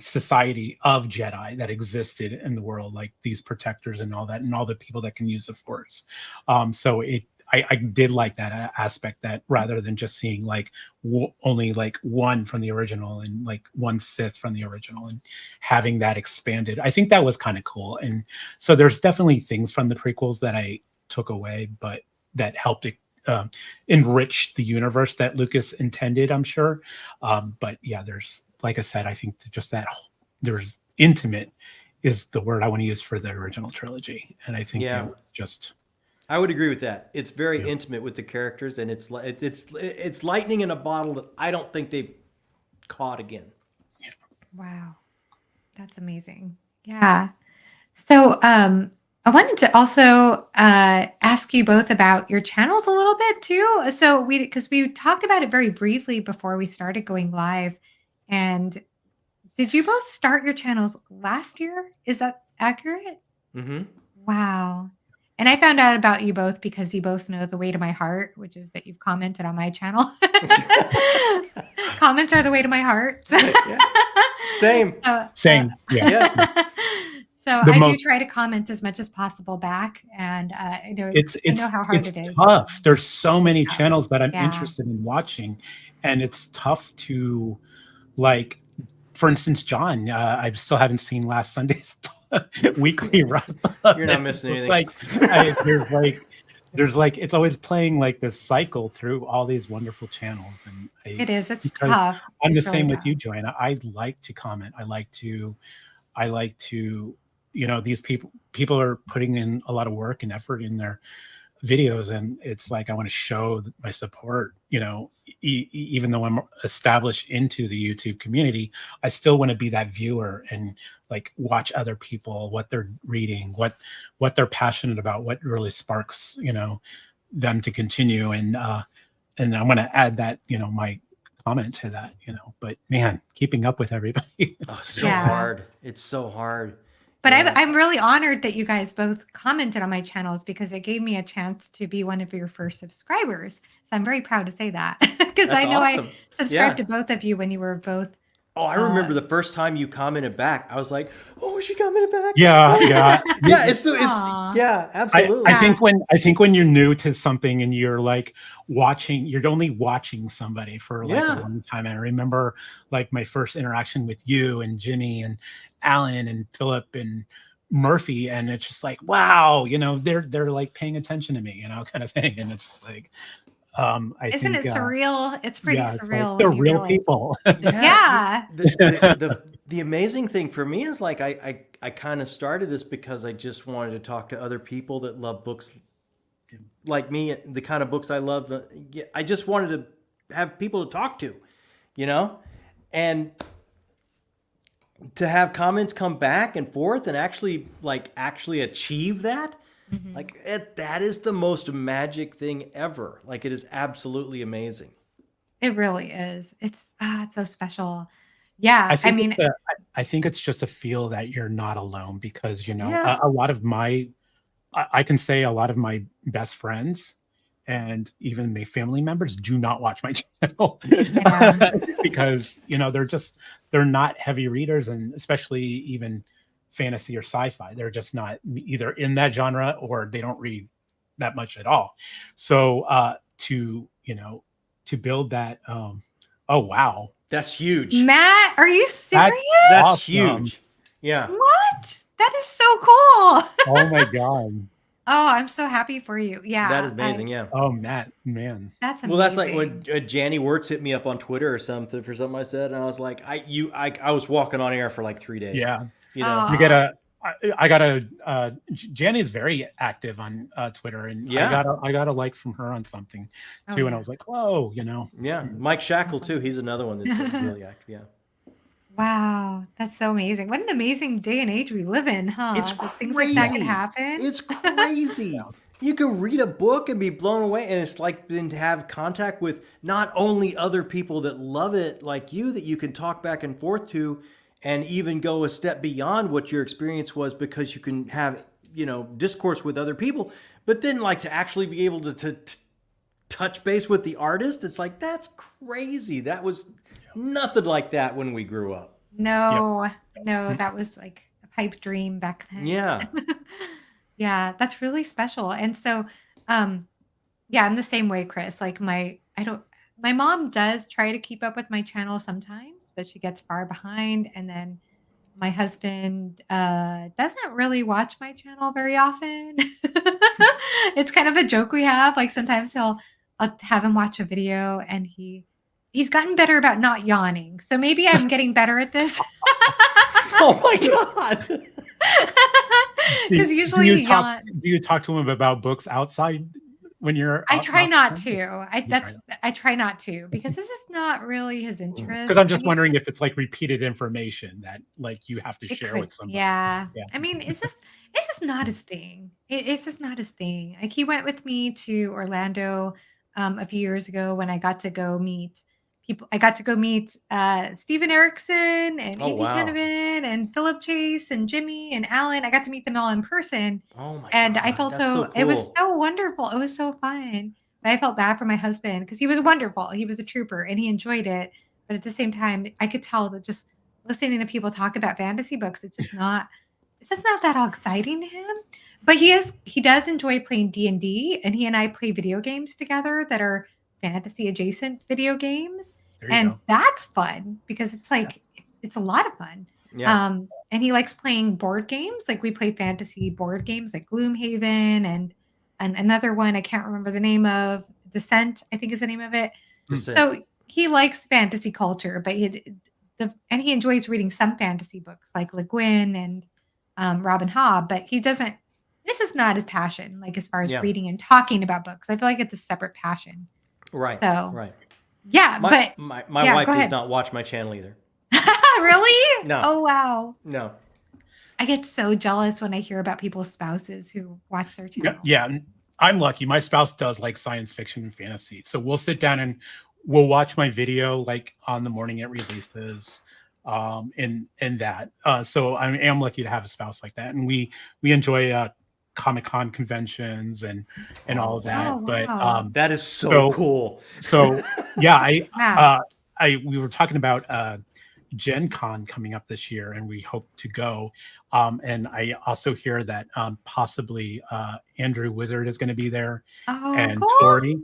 society of Jedi that existed in the world, like these protectors and all that, and all the people that can use the Force. So I did like that aspect, that rather than just seeing like only like one from the original and like one Sith from the original, and having that expanded, I think that was kind of cool. And so there's definitely things from the prequels that I took away, but that helped it enrich the universe that Lucas intended, I'm sure. But yeah, there's, like I said, I think just that there's intimate is the word I want to use for the original trilogy, and I think it Yeah. was just I would agree with that. It's very yeah. intimate with the characters, and it's lightning in a bottle that I don't think they've caught again. Wow. That's amazing. Yeah. So, I wanted to also ask you both about your channels a little bit too. So because we talked about it very briefly before we started going live, and did you both start your channels last year? Is that accurate? Mm-hmm. Wow. And I found out about you both because you both know the way to my heart, which is that you've commented on my channel. Comments are the way to my heart. Yeah. Same. Same. Yeah. Yeah. So The I do most try to comment as much as possible back, and it's I know how hard it's it is. tough. There's so It is many tough. channels that I'm Yeah. interested in watching, and it's tough to like. For instance, John, I still haven't seen last Sunday's weekly wrap up. You're not missing anything. Like, there's like it's always playing like this cycle through all these wonderful channels, and It is. It's because tough. I'm the It's really same with tough. you, Joanna. I like to comment. I like to, these people are putting in a lot of work and effort in their videos, and it's like I want to show my support. Even though I'm established into the YouTube community, I still want to be that viewer and like watch other people, what they're reading, what they're passionate about, what really sparks them to continue. And I'm going to add that my comment to that. But man, keeping up with everybody. Oh, so Yeah. hard. It's so hard. But Yeah. I'm really honored that you guys both commented on my channels because it gave me a chance to be one of your first subscribers. So I'm very proud to say that because That's I know awesome. I subscribed Yeah. to both of you when you were both. Oh, I remember the first time you commented back. I was like, "Oh, she commented back." Yeah. Yeah. It's Aw. yeah, absolutely. I think when you're new to something and you're like you're only watching somebody for like Yeah. a long time. And I remember like my first interaction with you and Jimmy and Alan and Philip and Murphy, and it's just like, wow, they're like paying attention to me, kind of thing. And it's just like, I Isn't think, it surreal? It's pretty yeah, it's like surreal they're when you real realize. people. Yeah. The amazing thing for me is like I kind of started this because I just wanted to talk to other people that love books like me, the kind of books I love. I just wanted to have people to talk to, and to have comments come back and forth and actually achieve that. Mhm. Like that is the most magic thing ever. Like it is absolutely amazing. It really is. It's so special. Yeah. I mean, I think it's just a feel that you're not alone, because Yeah. a lot of I can say a lot of my best friends and even my family members do not watch my channel because they're not heavy readers, and especially even fantasy or sci-fi. They're just not either in that genre, or they don't read that much at all. So to build that, oh wow, That's huge. Matt, are you serious? That's awesome. huge. Yeah. What? That is so cool. Oh my god. Oh, I'm so happy for you. Yeah. That is amazing. Yeah. Oh Matt, man. That's amazing. Well, that's like when Janny Wirtz hit me up on Twitter or something for something I said, and I was like, I was walking on air for like 3 days. Yeah. Oh. You gotta Janny is very active on Twitter, and Yeah. I got a like from her on something too, and I was like, whoa, Yeah. Mike Shackle too. He's another one that's really active. Yeah. Wow, that's so amazing. What an amazing day and age we live in, huh? It's That things like that can crazy. happen. It's crazy. You can read a book and be blown away, and it's like then to have contact with not only other people that love it like you, that you can talk back and forth to, and even go a step beyond what your experience was, because you can have discourse with other people, but then like to actually be able to touch base with the artist. It's like, that's crazy. That was nothing like that when we grew up. No, that was like a pipe dream back then. Yeah. Yeah, that's really special. And so, Yeah, I'm the same way, Chris. Like my mom does try to keep up with my channel sometimes, but she gets far behind. And then my husband doesn't really watch my channel very often. It's kind of a joke we have. Like sometimes I'll have him watch a video and he's gotten better about not yawning. So maybe I'm getting better at this. Oh my God. Because usually he yawns. Do you talk to him about books outside when you're I out? try not to. You try not. I try not to because this is not really his Because interest. I'm I just mean, wondering if it's like repeated information that like you have to it share could, with somebody. yeah. Yeah. I mean, it's just not his thing. It's just not his thing. Like he went with me to Orlando a few years ago when I got to go meet people. I got to go meet Steven Erickson and Oh Amy wow. Henneman and Philip Chase and Jimmy and Alan. I got to meet them all in person, Oh my and I God. felt That's so so. It was cool. so wonderful. It was so fun. But I felt bad for my husband because he was wonderful. He was a trooper and he enjoyed it. But at the same time, I could tell that just listening to people talk about fantasy books, it's just not that all exciting to him. But he does enjoy playing D&D, and he and I play video games together that are fantasy adjacent video games. There you And go. that's fun because it's like it's a lot of fun. Yeah. And he likes playing board games. Like we play fantasy board games like Gloomhaven and another one I can't remember the name of. Descent, I think is the name of it. Descent. So he likes fantasy culture, but and he enjoys reading some fantasy books like Le Guin and Robin Hobb, but he doesn't. This is not his passion, like as far as Yeah. reading and talking about books. I feel like it's a separate passion. Right. So Right. yeah, My but my yeah, wife go does ahead. not watch my channel either. Really? No. Oh wow. No. I get so jealous when I hear about people's spouses who watch their Yeah, channel. yeah. I'm lucky. My spouse does like science fiction and fantasy, so we'll sit down and we'll watch my video like on the morning it releases, and that. So I am lucky to have a spouse like that, and we enjoy Comic-Con conventions and all of that. Oh But wow. That is so cool. so yeah, Yeah. we were talking about Gen Con coming up this year, and we hope to go. And I also hear that possibly Andrew Wizard is going to be there, Oh, and cool. Tori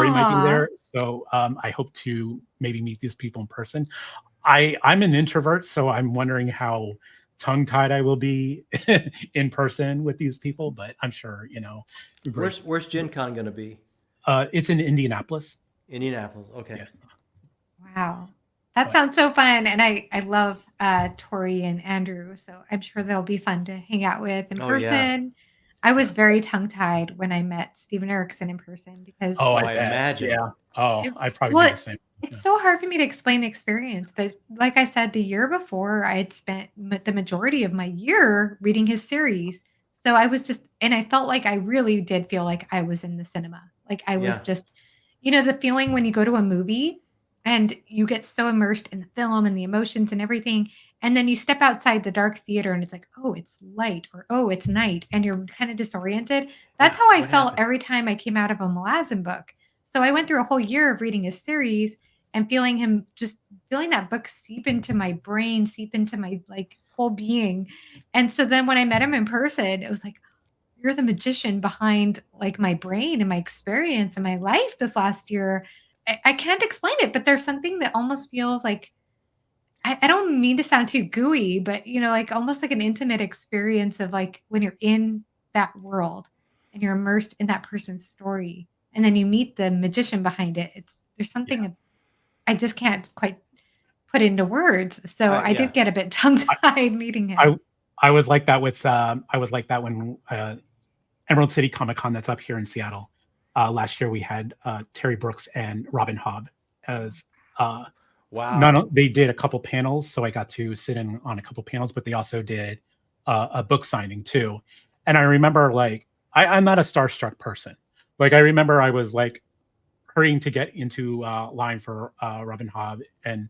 might be Aw. there. So I hope to maybe meet these people in person. I'm an introvert, so I'm wondering how tongue-tied I will be in person with these people, but I'm sure, great. Where's Gen Con gonna be? It's in Indianapolis. Indianapolis. Okay. Yeah. Wow. That But sounds so fun. And I love Tori and Andrew. So I'm sure they'll be fun to hang out with in Oh yeah. person. I was very tongue tied when I met Steven Erickson in person because oh, Oh, I I bet. imagine. Yeah. Oh, it, I'd probably be well, the same. it's Yeah. so hard for me to explain the experience. But like I said, the year before, I had spent the majority of my year reading his series. So I was just, and I felt like I really did feel like I was in the cinema. Like I was Yeah. just, the feeling when you go to a movie and you get so immersed in the film and the emotions and everything. And then you step outside the dark theater and it's like, oh, it's light or oh, it's night. And you're kind of disoriented. That's Yeah. how I What felt happened? every time I came out of a Malazan book. So I went through a whole year of reading his series and feeling that book seep into my brain, seep into my like whole being. And so then when I met him in person, it was like, you're the magician behind like my brain and my experience and my life this last year. I can't explain it, but there's something that almost feels like I don't mean to sound too gooey, but like almost like an intimate experience of like when you're in that world and you're immersed in that person's story, and then you meet the magician behind it. There's Yeah. something I just can't quite put into words. So I Yeah. did get a bit tongue I, tied meeting I him. I was like that with I was like that when Emerald City Comic Con that's up here in Seattle. Last year we had Terry Brooks and Robin Hobb as Wow. they did a couple panels, so I got to sit in on a couple panels, but they also did a book signing too. And I remember like I'm not a starstruck person. Like I remember I was like hurrying to get into line for Robin Hobb and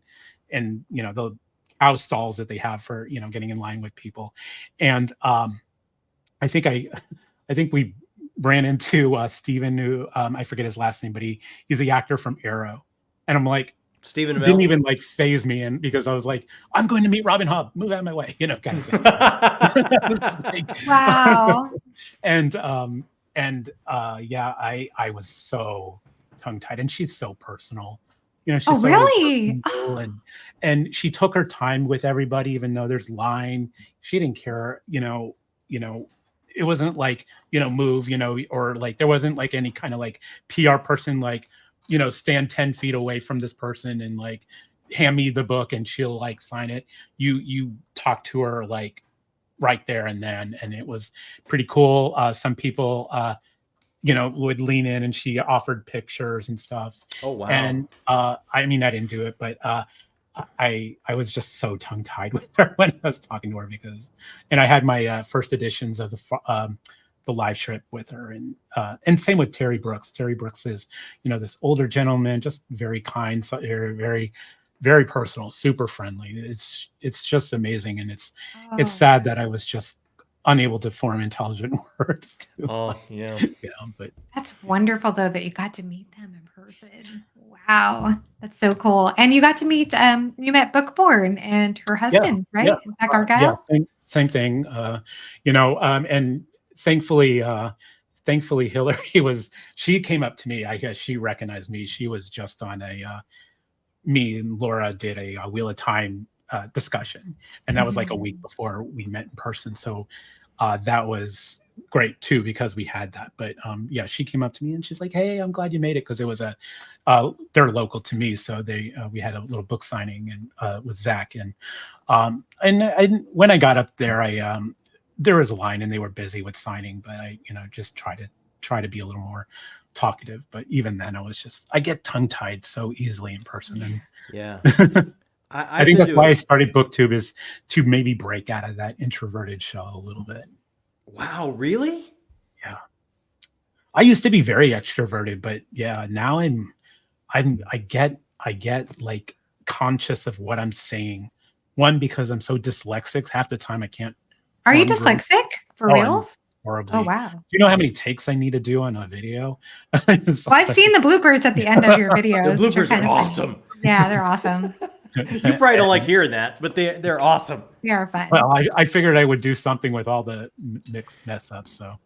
the cow stalls that they have for getting in line with people. And I think I think we ran into Steven, who I forget his last name, but he's the actor from Arrow. And I'm like, Stephen didn't Amell. even like phase me in because I was like, I'm going to meet Robin Hobb, move out of my way, kind of thing. It's like- Wow. and and yeah, I was so tongue tied, and she's so personal. Oh, She's so really? personable, and she took her time with everybody, even though there's line. She didn't care. It wasn't like move, or like there wasn't like any kind of like PR person like stand 10 feet away from this person and like hand me the book and she'll like sign it. You talk to her like right there and then, and it was pretty cool. Some people would lean in and she offered pictures and stuff. Oh, wow. And I mean, I didn't do it, but I was just so tongue tied with her when I was talking to her and I had my first editions of the live strip with her, and same with Terry Brooks. Terry Brooks is this older gentleman, just very kind, so very very personal, super friendly. It's just amazing, and it's Oh, sad that I was just unable to form intelligent words. Oh, yeah. But that's wonderful though that you got to meet them in person. Wow, that's so cool. And you got to meet you met Bookborn and her husband, right? yeah, Is that Argyle? same thing. And thankfully Hillary she came up to me. I guess she recognized me. She was just on me and Laura did a Wheel of Time discussion, and that was like a week before we met in person. So that was great too because we had that. But yeah, she came up to me and she's like, "Hey, I'm glad you made it," because it was they're local to me, so we had a little book signing and with Zach and when I got up there, there was a line and they were busy with signing, but I just try to be a little more talkative. But even then, I get tongue tied so easily in person, and Yeah. I think that's why I started BookTube, is to maybe break out of that introverted shell a little bit. Wow, really? Yeah. I used to be very extroverted, but yeah, now I get like conscious of what I'm saying. One, because I'm so dyslexic, half the time I can't. Are you dyslexic for reals? Horribly. Oh, wow. Do you know how many takes I need to do on a video? Well, I've seen the bloopers at the end of your videos. The bloopers which are awesome. Funny. Yeah, they're awesome. You probably don't like hearing that, but they're awesome. They are fun. Well, I figured I would do something with all the mess ups. So,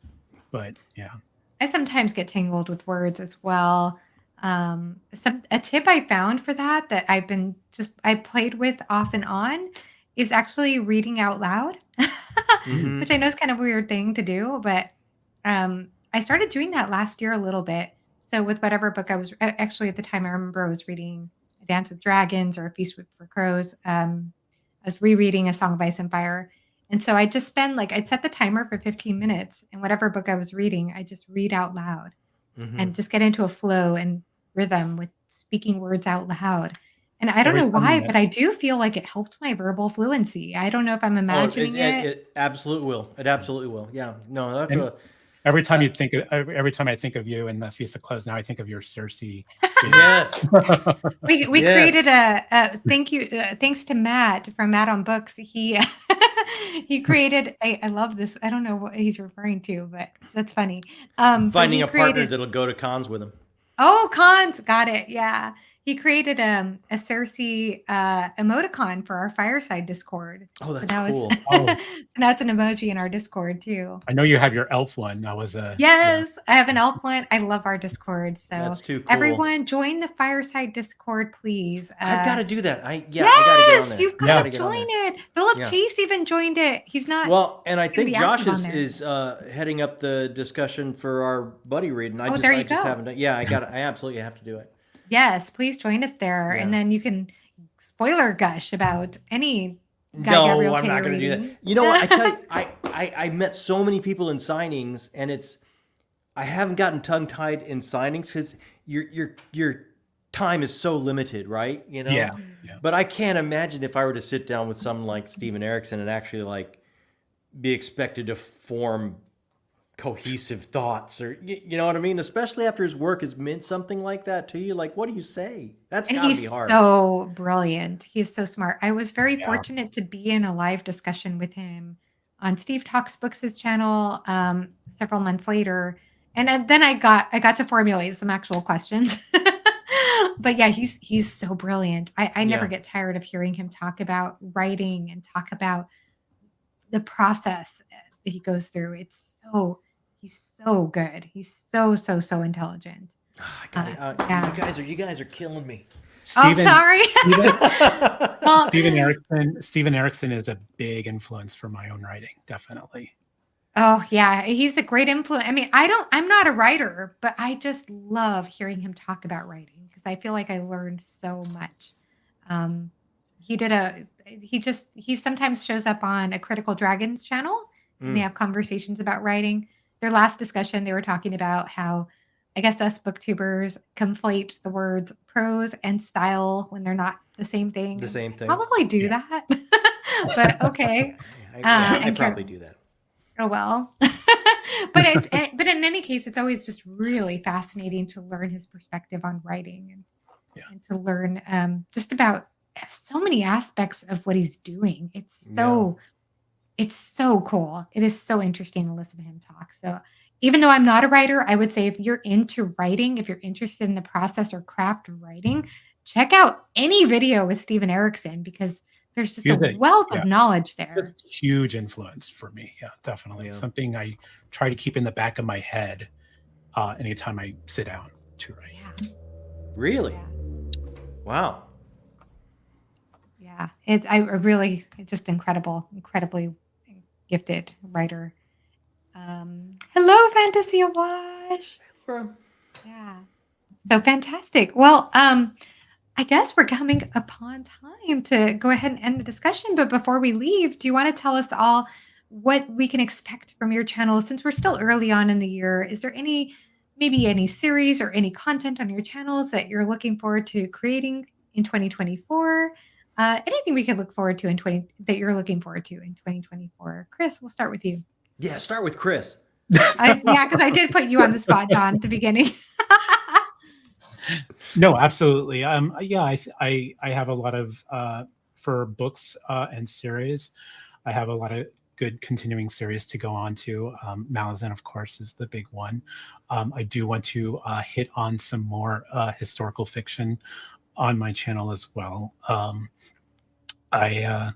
but yeah. I sometimes get tangled with words as well. A tip I found for that I played with off and on is actually reading out loud, which I know is kind of a weird thing to do, but I started doing that last year a little bit. So with whatever book I was actually at the time, I remember I was reading A Dance with Dragons or A Feast for Crows. I was rereading A Song of Ice and Fire. And so I just I'd set the timer for 15 minutes, and whatever book I was reading, I just read out loud and just get into a flow and rhythm with speaking words out loud. And I don't know why, but I do feel like it helped my verbal fluency. I don't know if I'm imagining it. It absolutely will. It absolutely will. Yeah. No, that's every time every time I think of you in the Feast of Crows, now I think of your Cersei. Yes. We created a thank you thanks to Matt from Matt on Books. He created I love this. I don't know what he's referring to, but that's funny. Finding a partner that'll go to cons with him. Oh, cons. Got it. Yeah. He created a Cersei emoticon for our Fireside Discord. Oh, that's cool. Oh. So now it's an emoji in our Discord too. I know you have your elf one. That was yes, I have an elf one. I love our Discord. So that's too cool. Everyone join the Fireside Discord, please. I've got to do that. I yes, gotta get on there. You've got to join it. Philip Chase even joined it. He's not well, and I think Josh is heading up the discussion for our buddy read, and I just haven't done. Yeah, I absolutely have to do it. Yes, please join us there, and then you can spoiler gush about any. No, I'm not going to do that. You know what? I tell you, I met so many people in signings, and I haven't gotten tongue tied in signings because your time is so limited, right? You know. Yeah. But I can't imagine if I were to sit down with someone like Steven Erikson and actually like be expected to form cohesive thoughts, or you know what I mean, especially after his work has meant something like that to you. Like, what do you say? That's gotta be hard. He's so brilliant. He's so smart. I was very fortunate to be in a live discussion with him on Steve Talks Books' channel several months later, and then I got to formulate some actual questions. But yeah, he's so brilliant. I never get tired of hearing him talk about writing and talk about the process that he goes through. He's so good. He's so intelligent. I got it. Yeah. You guys are killing me. Oh, Steven sorry. Well, Steven Erickson is a big influence for my own writing, definitely. oh yeah, he's a great influence. I mean, I'm not a writer, but I just love hearing him talk about writing because I feel like I learned so much. Um, he did a he sometimes shows up on a Critical Dragons channel and they Mm, have conversations about writing. Their last discussion, they were talking about how I guess us booktubers conflate the words prose and style when they're not the same thing, the and same I thing. probably do Yeah. that. But okay. I And probably do that. Oh, well. But in any case, it's always just really fascinating to learn his perspective on writing Yeah. and to learn, just about so many aspects of what he's doing. Yeah. It's so cool. It is so interesting to listen to him talk. So, even though I'm not a writer, I would say if you're into writing, if you're interested in the process or craft of writing, check out any video with Steven Erickson because there's just a He's a wealth yeah, of knowledge there. just huge influence for me. Yeah, definitely. Yeah. Something I try to keep in the back of my head anytime I sit down to write. Yeah. Really? Yeah. Wow. Yeah, it's I really just incredibly gifted writer. Hello, Fantasy Wash. Laura. Yeah, so fantastic. Well, I guess we're coming upon time to go ahead and end the discussion. But before we leave, do you want to tell us all what we can expect from your channel since we're still early on in the year? Is there maybe any series or any content on your channels that you're looking forward to creating in 2024? Anything we could look forward to in 20 that you're looking forward to in 2024? Chris, we'll start with you. Yeah, start with Chris. Yeah, because I did put you on the spot, John, at the beginning. No, absolutely. Yeah, I have a lot of for books and series. I have a lot of good continuing series to go on to. Malazan, of course, is the big one. I do want to hit on some more historical fiction on my channel as well. I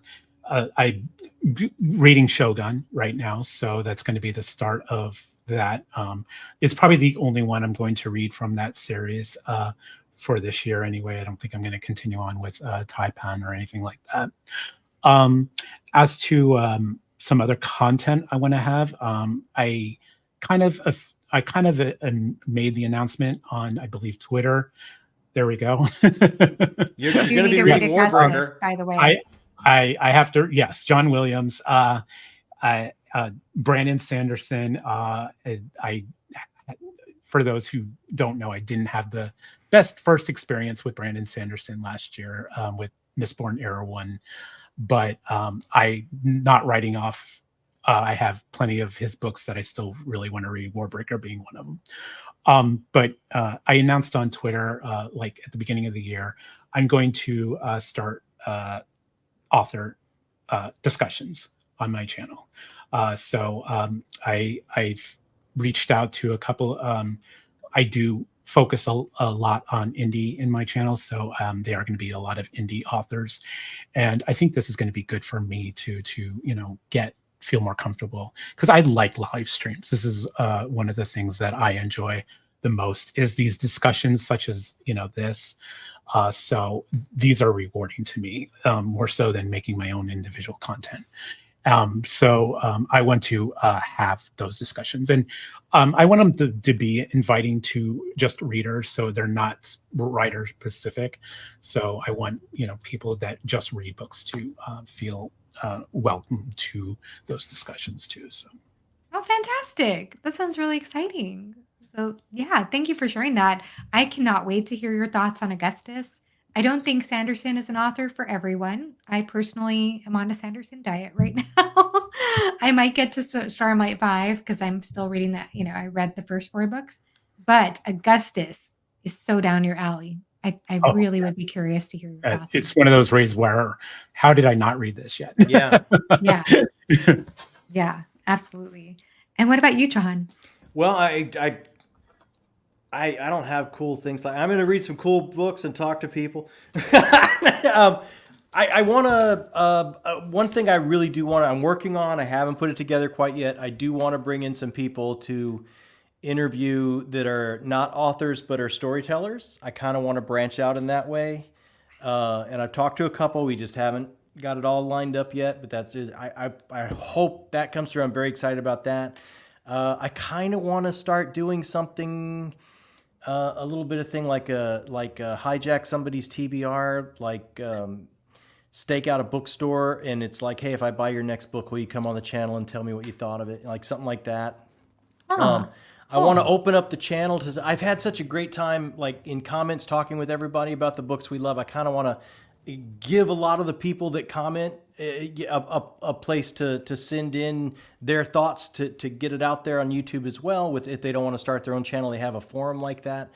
reading Shogun right now, so that's going to be the start of that. It's probably the only one I'm going to read from that series for this year anyway. I don't think I'm going to continue on with Taipan or anything like that. As to some other content I want to have, I kind of made the announcement on, I believe, Twitter. There we go. You're You do going to need be to read reading Augustus, Warbreaker. by the way. I have to, yes, John Williams, Brandon Sanderson. I for those who don't know, I didn't have the best first experience with Brandon Sanderson last year with Mistborn Era 1, but I not writing off. I have plenty of his books that I still really want to read, Warbreaker being one of them. But I announced on Twitter, like at the beginning of the year, I'm going to start author discussions on my channel. I've reached out to a couple. I do focus a lot on indie in my channel, so they are going to be a lot of indie authors, and I think this is going to be good for me to feel more comfortable because I like live streams. This is one of the things that I enjoy the most is these discussions such as this. So these are rewarding to me more so than making my own individual content. I want to have those discussions, and I want them to be inviting to just readers, so they're not writer specific. So I want people that just read books to feel welcome to those discussions too. So. Oh, fantastic. That sounds really exciting. So, yeah, thank you for sharing that. I cannot wait to hear your thoughts on Augustus. I don't think Sanderson is an author for everyone. I personally am on a Sanderson diet right now. I might get to Starlight 5 because I'm still reading that. I read the first 4 books, but Augustus is so down your alley. I Oh, really would be curious to hear your thoughts. It's one of those reads where, how did I not read this yet? Yeah. Yeah. Yeah, absolutely. And what about you, John? Well, I don't have cool things like I'm going to read some cool books and talk to people. I want to. One thing I really do want. I'm working on. I haven't put it together quite yet. I do want to bring in some people to interview that are not authors but are storytellers. I kind of want to branch out in that way. And I've talked to a couple. We just haven't got it all lined up yet. But that's it. I hope that comes through. I'm very excited about that. I kind of want to start doing something. A little bit of thing like hijack somebody's TBR, like stake out a bookstore, and it's like, hey, if I buy your next book, will you come on the channel and tell me what you thought of it? Like something like that. Huh. I want to open up the channel to. I've had such a great time, like in comments, talking with everybody about the books we love. I kind of want to give a lot of the people that comment a place to send in their thoughts to get it out there on YouTube as well. With if they don't want to start their own channel, they have a forum like that.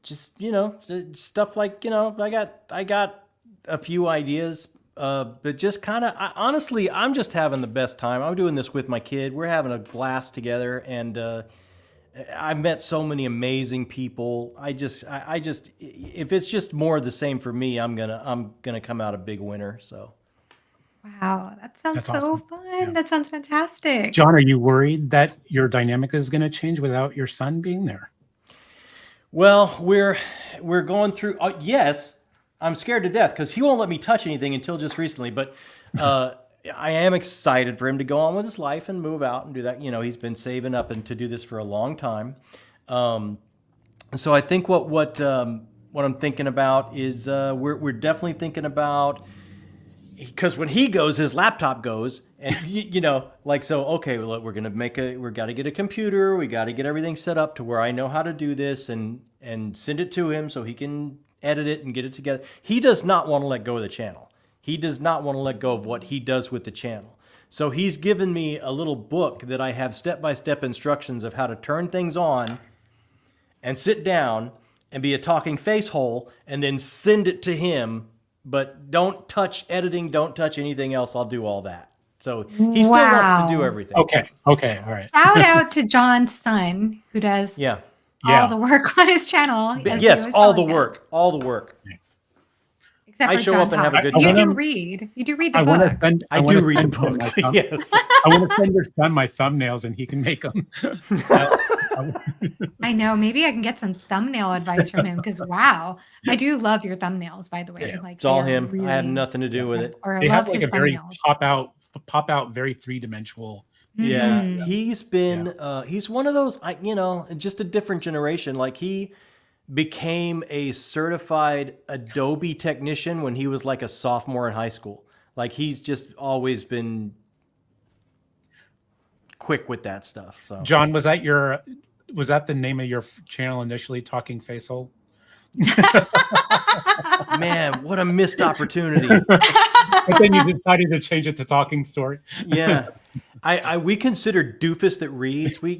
Just stuff like I got a few ideas. But just kind of, honestly, I'm just having the best time. I'm doing this with my kid. We're having a blast together, and I've met so many amazing people. I just, if it's just more of the same for me, I'm gonna come out a big winner. So, Wow, that sounds That's so awesome. fun. Yeah. That sounds fantastic. John, are you worried that your dynamic is going to change without your son being there? well, we're going through. Yes, I'm scared to death because he won't let me touch anything until just recently. But I am excited for him to go on with his life and move out and do that. He's been saving up and to do this for a long time. So I think what I'm thinking about is we're definitely thinking about, because when he goes, his laptop goes, and like, so okay, well, we're gonna we got to get a computer, we got to get everything set up to where I know how to do this and send it to him so he can edit it and get it together. He does not want to let go of the channel. He does not want to let go of what he does with the channel. So he's given me a little book that I have step-by-step instructions of how to turn things on and sit down and be a talking face hole and then send it to him. But don't touch editing, don't touch anything else. I'll do all that. So he still wants to do everything. Okay, all right. Shout out to John's son, who does Yeah. all the work on his channel. Yes, all the work. All the work. Except I for show John up and have a Talks. good You time. do read. You do read the I want to book. send. I do read the books. Yes. I want to send your son my thumbnails, and he can make them. I know. Maybe I can get some thumbnail advice from him because wow, I do love your thumbnails. By the way, Yeah, like It's all they are him. really I have nothing to do with it. Or I They love have like his a very thumbnails. pop out, very three-dimensional. Yeah, Mhm. he's been he's one of those, just a different generation. Like he became a certified Adobe technician when he was like a sophomore in high school. Like he's just always been quick with that stuff. So John, was that the name of your channel initially, Talking Facehole? man, what a missed opportunity. But then you decided to change it to Talking Story. Yeah. We consider Doofus That Reads. We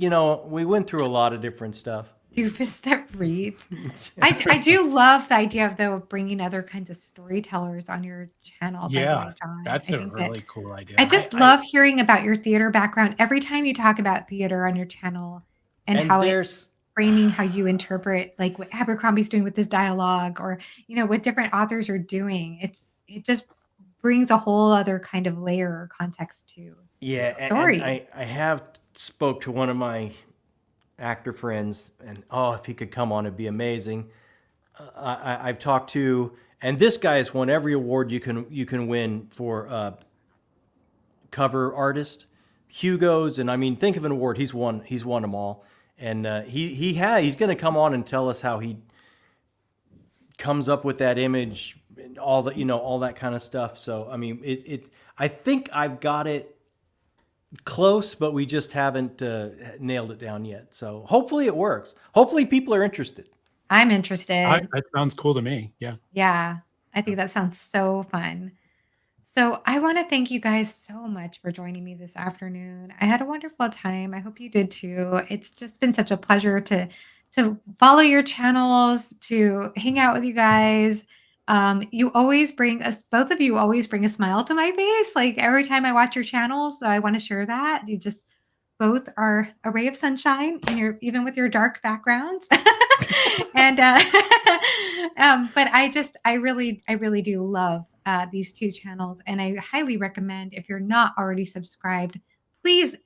went through a lot of different stuff. Doofus that reads. I do love the idea of though bringing other kinds of storytellers on your channel. By the Yeah, way, John, that's I a think really cool idea. I just love hearing about your theater background. Every time you talk about theater on your channel and how it's framing how you interpret like what Abercrombie's doing with this dialogue, or what different authors are doing. It just brings a whole other kind of layer or context to the story. And I have spoke to one of my actor friends, and if he could come on, it'd be amazing. I've talked to, and this guy has won every award you can win for cover artist, Hugo's, and I mean, think of an award he's won them all, and he's going to come on and tell us how he comes up with that image and all that kind of stuff. So I mean, I think I've got it close, but we just haven't nailed it down yet. So hopefully it works. Hopefully people are interested. I'm interested. That sounds cool to me. Yeah. Yeah, I think that sounds so fun. So I want to thank you guys so much for joining me this afternoon. I had a wonderful time. I hope you did too. It's just been such a pleasure to follow your channels, to hang out with you guys. You always bring us, both of you always bring a smile to my face. Like every time I watch your channels, so I want to share that. You just both are a ray of sunshine, and even with your dark backgrounds. And but I really do love these two channels, and I highly recommend, if you're not already subscribed, please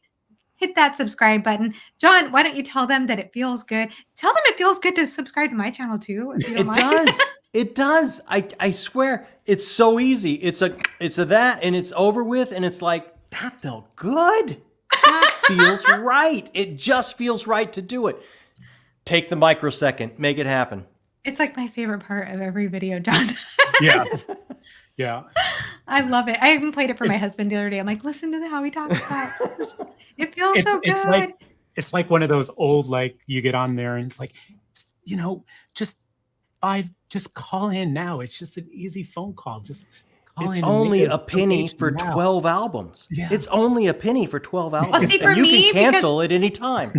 hit that subscribe button. John, why don't you tell them that it feels good? Tell them it feels good to subscribe to my channel too, if you don't It mind. does. It does. I swear, it's so easy. It's a that, and it's over with, and it's like, that felt good. That feels right. It just feels right to do it. Take the microsecond, make it happen. It's like my favorite part of every video, John. Yeah. Yeah. I love it. I even played it for my husband the other day. I'm like, listen to how he talks about it. It feels so good. It's like one of those old, like, you get on there and it's like, just call in now. It's just an easy phone call. Just call It's in. only a penny for 12 albums. Yeah. It's only a penny for 12 albums. Well, see, for and you me, can cancel at any time.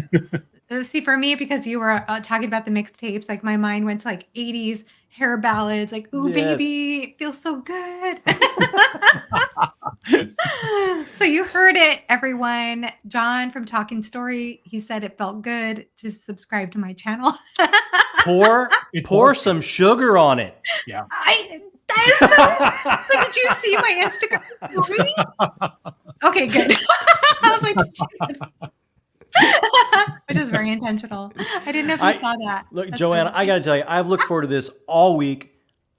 See, for me, because you were talking about the mixtapes, like my mind went to like 80s hair ballads, like, ooh, Yes. baby, it feels so good. So you heard it, everyone. John from Talking Story, he said it felt good to subscribe to my channel. Pour some sugar on it. Yeah. That is so. Like, did you see my Instagram story? Okay, good. I was like, which is very intentional. I didn't know if you saw that. Look, That's Joanna, really I got to tell you, I've looked forward to this all week.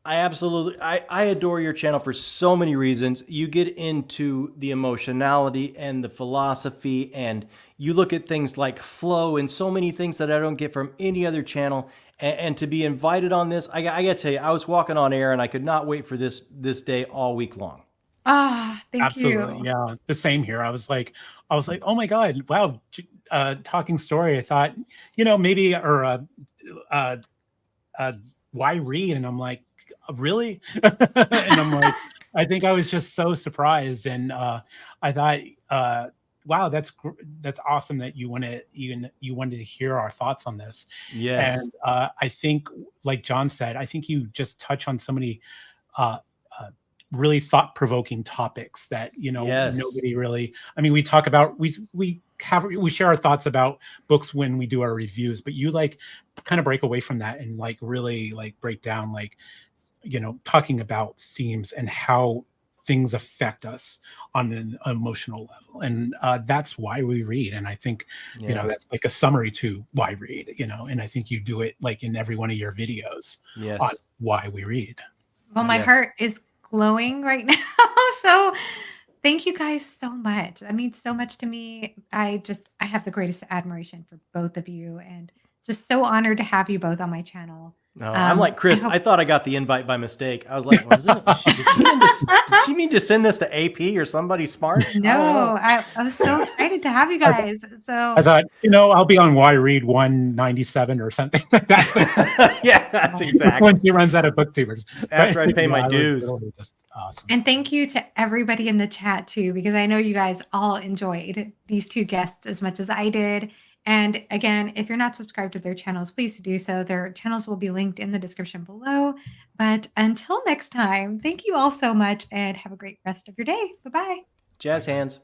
I adore your channel for so many reasons. You get into the emotionality and the philosophy, and you look at things like flow and so many things that I don't get from any other channel. And to be invited on this, I got to tell you, I was walking on air and I could not wait for this day all week long. Ah, thank Absolutely. you. Yeah. The same here. I was like, oh my God, wow. Talking Story. I thought, maybe, or why read? And I'm like, really? And I'm like, I think I was just so surprised. And I thought, wow, that's awesome that you wanted to hear our thoughts on this. Yes. And I think, like John said, I think you just touch on so many really thought-provoking topics that Yes. nobody really. I mean, we talk about we share our thoughts about books when we do our reviews, but you like kind of break away from that and like really like break down, like, talking about themes and how things affect us on an emotional level. And that's why we read. And I think, that's like a summary to why read, and I think you do it like in every one of your videos on why we read. Well, my heart is glowing right now. So thank you guys so much. That means so much to me. I have the greatest admiration for both of you, and just so honored to have you both on my channel. No, I'm like Chris. I thought I got the invite by mistake. I was like, did she mean to send this to AP or somebody smart? No, I was so excited to have you guys. So I thought, I'll be on Why Read 197 or something like that. Yeah, that's exactly. When she runs out of booktubers. After I pay my dues. Really just awesome. And thank you to everybody in the chat too, because I know you guys all enjoyed these two guests as much as I did. And again, if you're not subscribed to their channels, please do so. Their channels will be linked in the description below. But until next time, thank you all so much and have a great rest of your day. Bye-bye. Jazz hands.